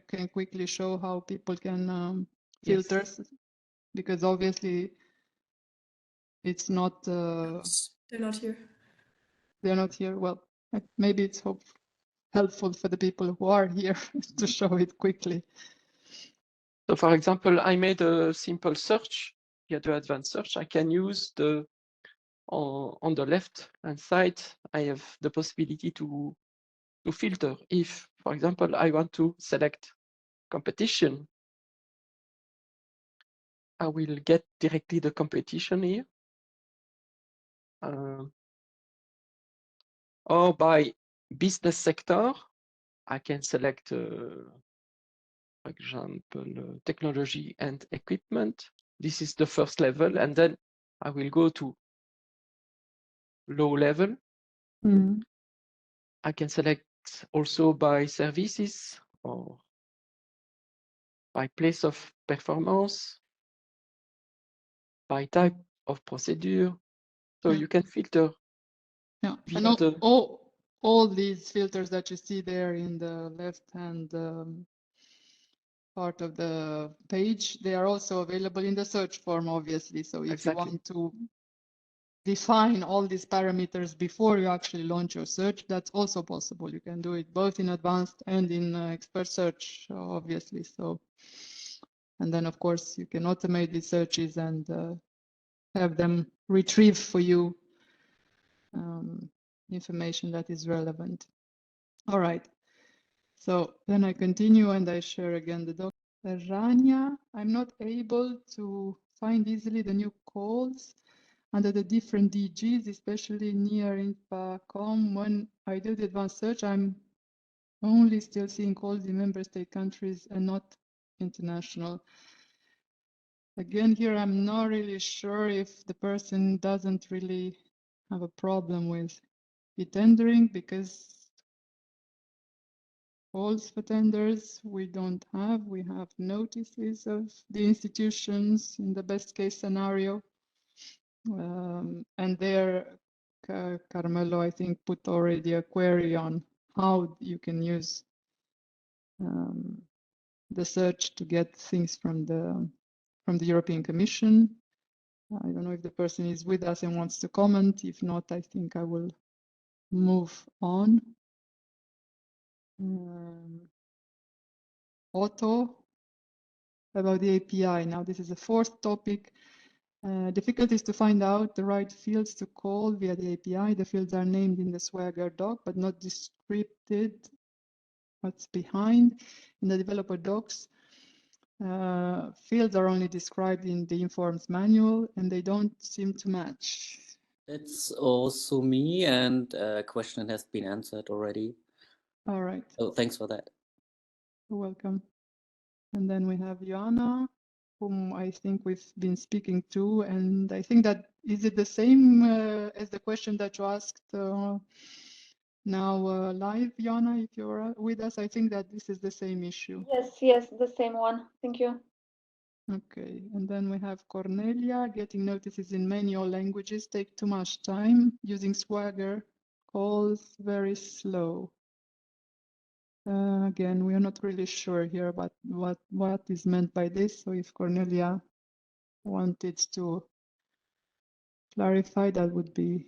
can quickly show how people can filter, Yes. because obviously it's not. They're not here. They're not here. Well, maybe it's helpful for the people who are here to show it quickly. So for example, I made a simple search. Via the advanced search, I can use on the left hand side, I have the possibility to filter. If, for example, I want to select competition, I will get directly the competition here. Or by business sector, I can select, for example, technology and equipment. This is the first level, and then I will go to low level. I can select also by services or by place of performance, by type of procedure. So you can filter. Yeah, and all these filters that you see there in the left-hand part of the page, they are also available in the search form, obviously. So if you want to define all these parameters before you actually launch your search, that's also possible. You can do it both in advanced and in expert search, obviously. So And then, of course, you can automate these searches and have them retrieve for you information that is relevant. All right. So then I continue and I share again the doc. Rania, I'm not able to find easily the new calls under the different DGs, especially near INPA.com. When I do the advanced search, I'm only still seeing calls in member state countries and not international. Again, here I'm not really sure if the person doesn't really have a problem with e-tendering, because calls for tenders we don't have. We have notices of the institutions in the best case scenario. And there, Carmelo, I think, put already a query on how you can use the search to get things from the European Commission. I don't know if the person is with us and wants to comment. If not, I think I will move on. Otto, about the API. Now, this is a fourth topic. Difficulties to find out the right fields to call via the API. The fields are named in the Swagger doc, but not descripted. What's behind in the developer docs? Fields are only described in the Informs manual, and they don't seem to match. That's also me, and a question has been answered already. All right. So thanks for that. You're welcome. And then we have Joanna, whom I think we've been speaking to, and I think that is it the same as the question that you asked now live, Joanna, if you're with us? I think that this is the same issue. Yes, the same one. Thank you. Okay, and then we have Cornelia. Getting notices in manual languages take too much time. Using Swagger calls very slow. Again, we are not really sure here about what is meant by this. So if Cornelia wanted to clarify, that would be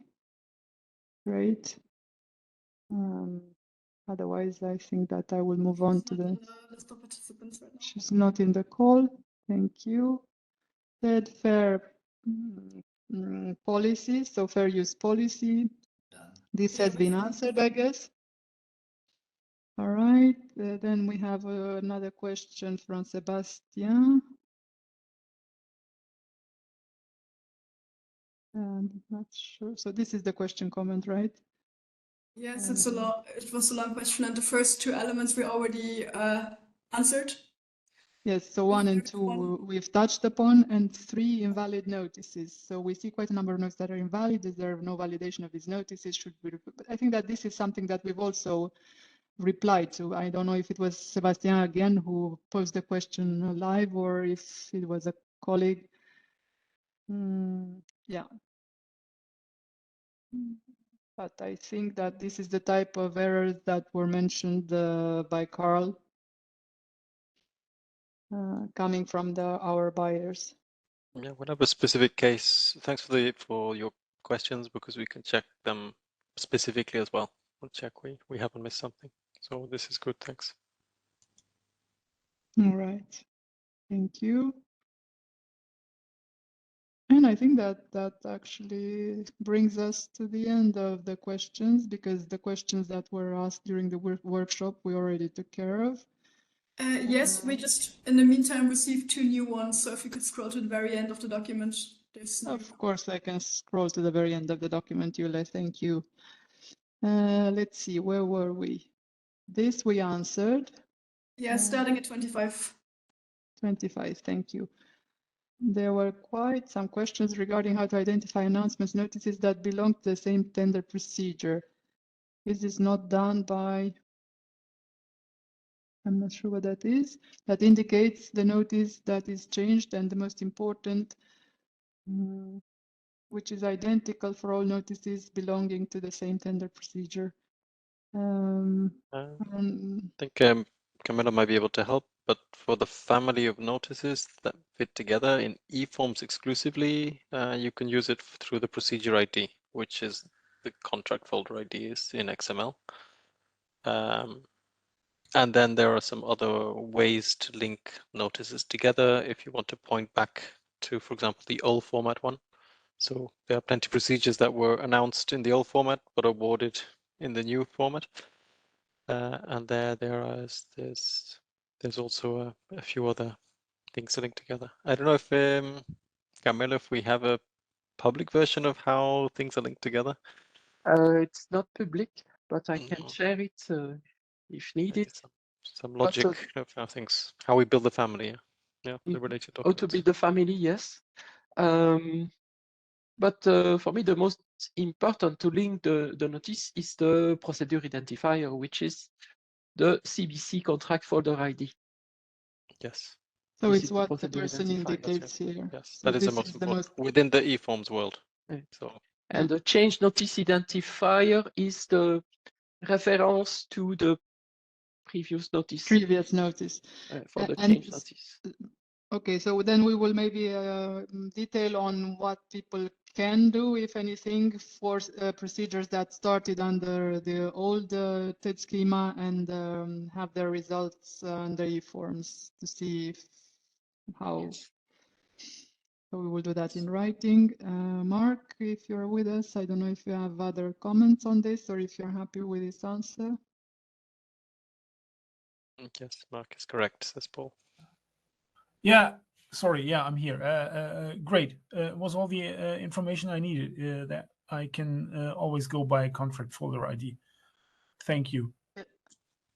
great. Otherwise, I think that I will move on to the. She's not in the call. Thank you. Said fair policy, so fair use policy. This has been answered, I guess. All right. Then we have another question from Sebastian. I'm not sure. So this is the question comment, right? Yes, it's a long. It was a long question, and the first two elements we already answered. Yes, so 1 and 2 we've touched upon, and 3 invalid notices. So we see quite a number of notes that are invalid. Is there no validation of these notices? Should we? But I think that this is something that we've also replied to. I don't know if it was Sebastian again who posed the question live, or if it was a colleague. Yeah. But I think that this is the type of errors that were mentioned by Carl, coming from our buyers. Yeah, we'll have a specific case. Thanks for your questions, because we can check them specifically as well. We'll check we haven't missed something. So this is good. Thanks. All right. Thank you. And I think that actually brings us to the end of the questions, because the questions that were asked during the workshop we already took care of. Yes, we just, in the meantime, received 2 new ones. So if you could scroll to the very end of the document, there's Of course, I can scroll to the very end of the document, Yule. Thank you. Let's see, where were we? This we answered. Yeah, starting at 25. 25, thank you. There were quite some questions regarding how to identify announcements notices that belong to the same tender procedure. Is this not done by, I'm not sure what that is, that indicates the notice that is changed, and the most important, which is identical for all notices belonging to the same tender procedure. I think Camilla might be able to help, but for the family of notices that fit together in eForms exclusively, you can use it through the procedure ID, which is the contract folder ID is in XML. And then there are some other ways to link notices together if you want to point back to, for example, the old format one. So there are plenty of procedures that were announced in the old format but awarded in the new format. And there's also a few other things to link together. I don't know if Camilla, if we have a public version of how things are linked together. It's not public, but I can share it if needed. Some logic of how things, how we build the family. Yeah, the related How to documents. build a family, yes. But for me, the most important to link the notice is the procedure identifier, which is the CBC contract folder ID. Yes. So This it's is the what the procedure person identifier. indicates here. Yes, So that is the this most is the important most within the eForms world. So. And the change notice identifier is the reference to the previous notice. Previous notice. For the And change notice. okay, so then we will maybe detail on what people can do, if anything, for procedures that started under the old TED schema and have their results under eForms to see how. So we will do that in writing. Mark, if you're with us, I don't know if you have other comments on this or if you're happy with this answer. Yes, Mark is correct, says Paul. Yeah, sorry. Yeah, I'm here. Great. Was all the information I needed that I can always go by contract folder ID. Thank you.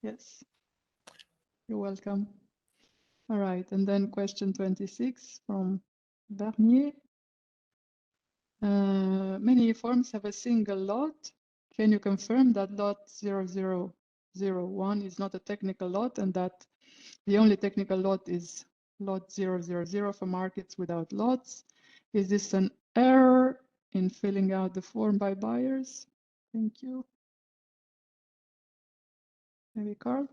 Yes, you're welcome. All right, and then question 26 from Bernier. Many forms have a single lot. Can you confirm that lot 0001 is not a technical lot and that the only technical lot is lot 000 for markets without lots? Is this an error in filling out the form by buyers? Thank you. Maybe Carl?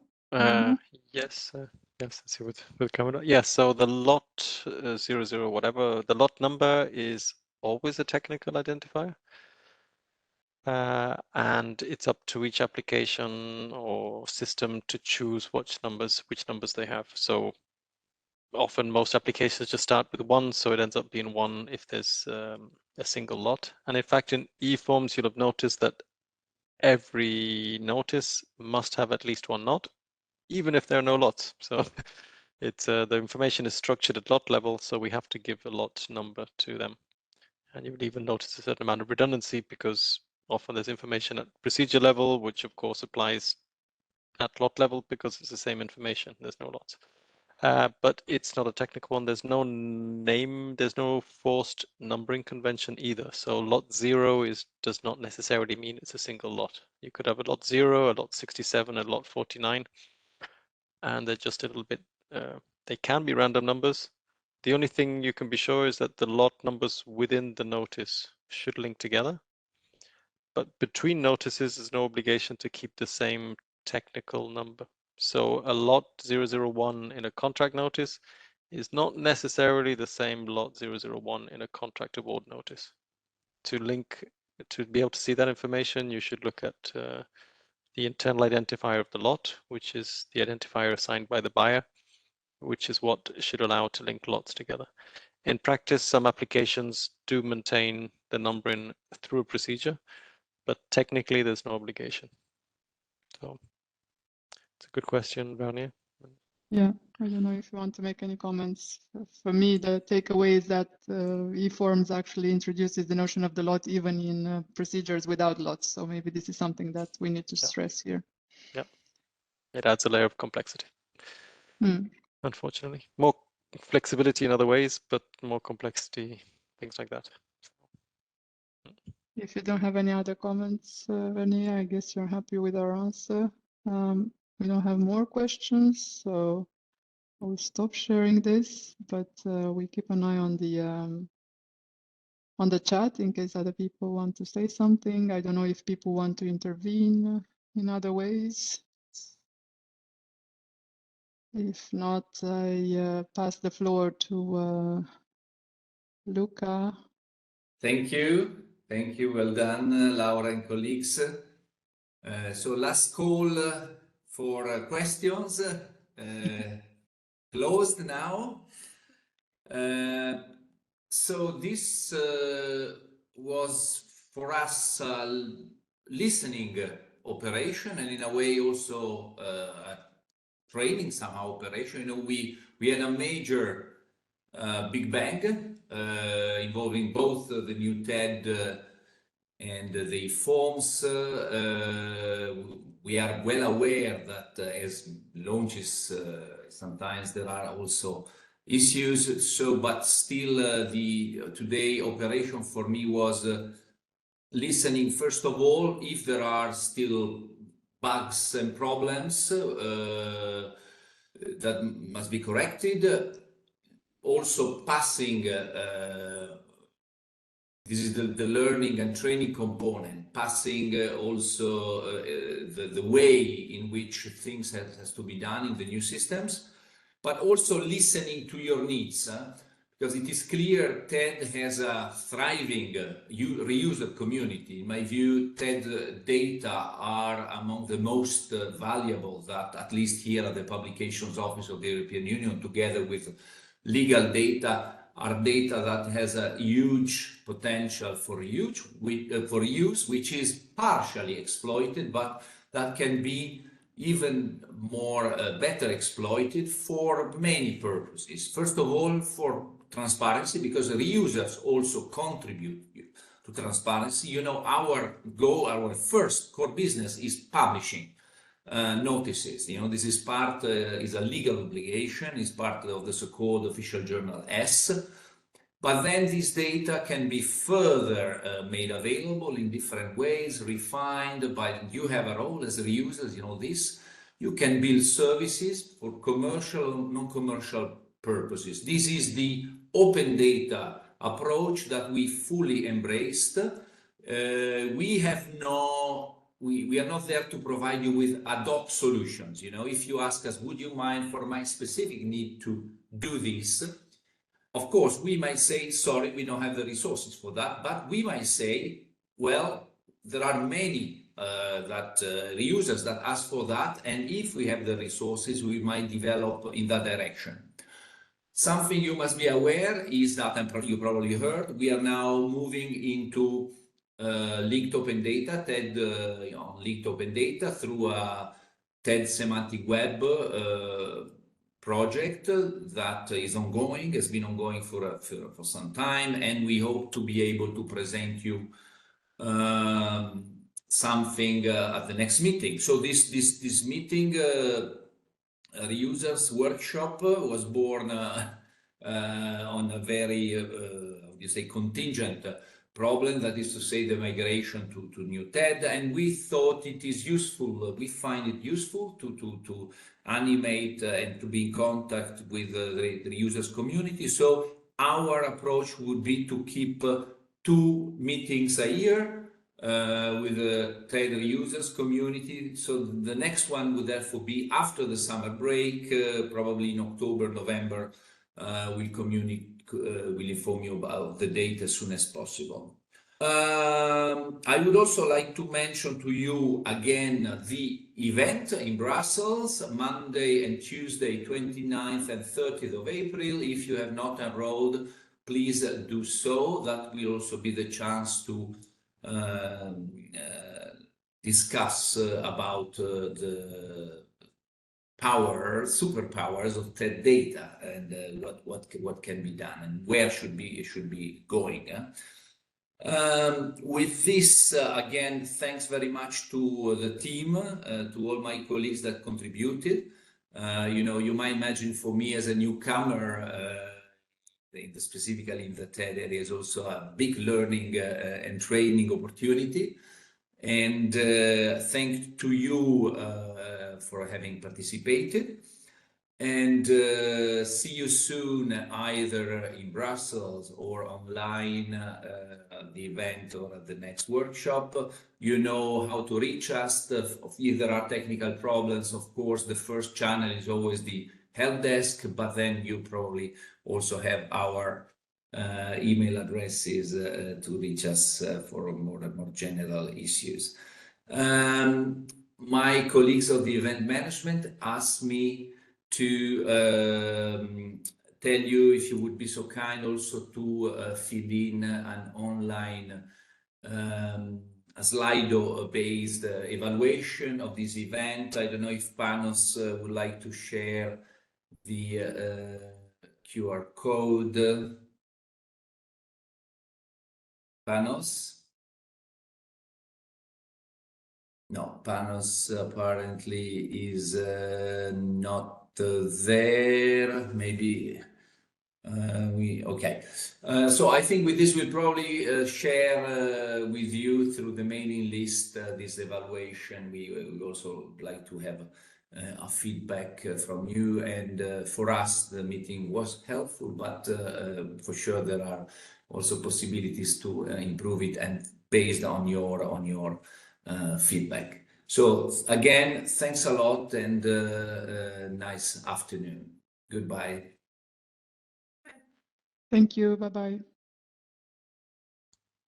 Yes, yes, I see with camera. Yes, so the lot 00 whatever, the lot number is always a technical identifier. And it's up to each application or system to choose which numbers they have. So often most applications just start with 1, so it ends up being 1 if there's a single lot. And in fact, in eForms, you'll have noticed that every notice must have at least 1 lot, even if there are no lots. So it's the information is structured at lot level, so we have to give a lot number to them. And you would even notice a certain amount of redundancy because often there's information at procedure level, which of course applies at lot level because it's the same information. There's no lots. But it's not a technical one. There's no name, there's no forced numbering convention either. So lot 0 does not necessarily mean it's a single lot. You could have a lot 0, a lot 67, a lot 49, and they're just a little bit, they can be random numbers. The only thing you can be sure is that the lot numbers within the notice should link together. But between notices, there's no obligation to keep the same technical number. So a lot 001 in a contract notice is not necessarily the same lot 001 in a contract award notice. To be able to see that information, you should look at the internal identifier of the lot, which is the identifier assigned by the buyer, which is what should allow to link lots together. In practice, some applications do maintain the numbering through a procedure, but technically there's no obligation. So it's a good question, Bernier. Yeah, I don't know if you want to make any comments. For me, the takeaway is that eForms actually introduces the notion of the lot even in procedures without lots. So maybe this is something that we need to stress here. Yeah, it adds a layer of complexity. Unfortunately, more flexibility in other ways, but more complexity, things like that. If you don't have any other comments, Bernier, I guess you're happy with our answer. We don't have more questions, so I'll stop sharing this, but we keep an eye on the chat in case other people want to say something. I don't know if people want to intervene in other ways. If not, I pass the floor to Luca. Thank you. Well done, Laura and colleagues. So last call for questions. Closed now. So this was for us listening operation, and in a way also training somehow operation. You know, we had a major Big Bang involving both the new TED and the forms. We are well aware that as launches, sometimes there are also issues. So, but still, the today operation for me was listening first of all if there are still bugs and problems that must be corrected. Also passing, this is the learning and training component, passing also the way in which things has to be done in the new systems, but also listening to your needs. Because it is clear TED has a thriving reuser community. In my view, TED data are among the most valuable that, at least here at the Publications Office of the European Union, together with legal data, are data that has a huge potential for use, which is partially exploited, but that can be even more better exploited for many purposes. First of all, for transparency, because reusers also contribute to transparency. You know, our goal, our first core business is publishing notices. You know, this is part, is a legal obligation, is part of the so-called official journal S. But then this data can be further made available in different ways, refined by, you have a role as reusers, you know this. You can build services for commercial and non-commercial purposes. This is the open data approach that we fully embraced. We are not there to provide you with ad hoc solutions. You know, if you ask us, would you mind for my specific need to do this? Of course, we might say, sorry, we don't have the resources for that, but we might say, well, there are many reusers that ask for that, and if we have the resources, we might develop in that direction. Something you must be aware is that, and you probably heard, we are now moving into linked open data, TED linked open data through a TED semantic web project that is ongoing, has been ongoing for some time, and we hope to be able to present you something at the next meeting. So this meeting, reusers workshop, was born on a very, how do you say, contingent problem, that is to say the migration to new TED, and we thought it is useful, we find it useful to animate and to be in contact with the users community. So our approach would be to keep 2 meetings a year with the TED users community. So the next one would therefore be after the summer break, probably in October, November. We'll inform you about the date as soon as possible. I would also like to mention to you again the event in Brussels, Monday and Tuesday, 29th and 30th of April. If you have not enrolled, please do so. That will also be the chance to discuss about the superpowers of TED data, and what can be done and where should be going. With this, again, thanks very much to the team, to all my colleagues that contributed. You know, you might imagine for me as a newcomer, specifically in the TED area, is also a big learning and training opportunity. And thanks to you for having participated. And see you soon, either in Brussels or online at the event or at the next workshop. You know how to reach us. If there are technical problems, of course, the first channel is always the help desk, but then you probably also have our email addresses to reach us for more general issues. my colleagues of the event management asked me to tell you, if you would be so kind, also to fill in an online a Slido-based evaluation of this event. I don't know if Panos would like to share the QR code. Panos? No, Panos apparently is not there. Maybe okay. So I think with this we'll probably share with you through the mailing list this evaluation. We would also like to have a feedback from you, and for us the meeting was helpful, but for sure there are also possibilities to improve it, and based on your feedback. So again, thanks a lot, and nice afternoon. Goodbye. Thank you. Bye-bye.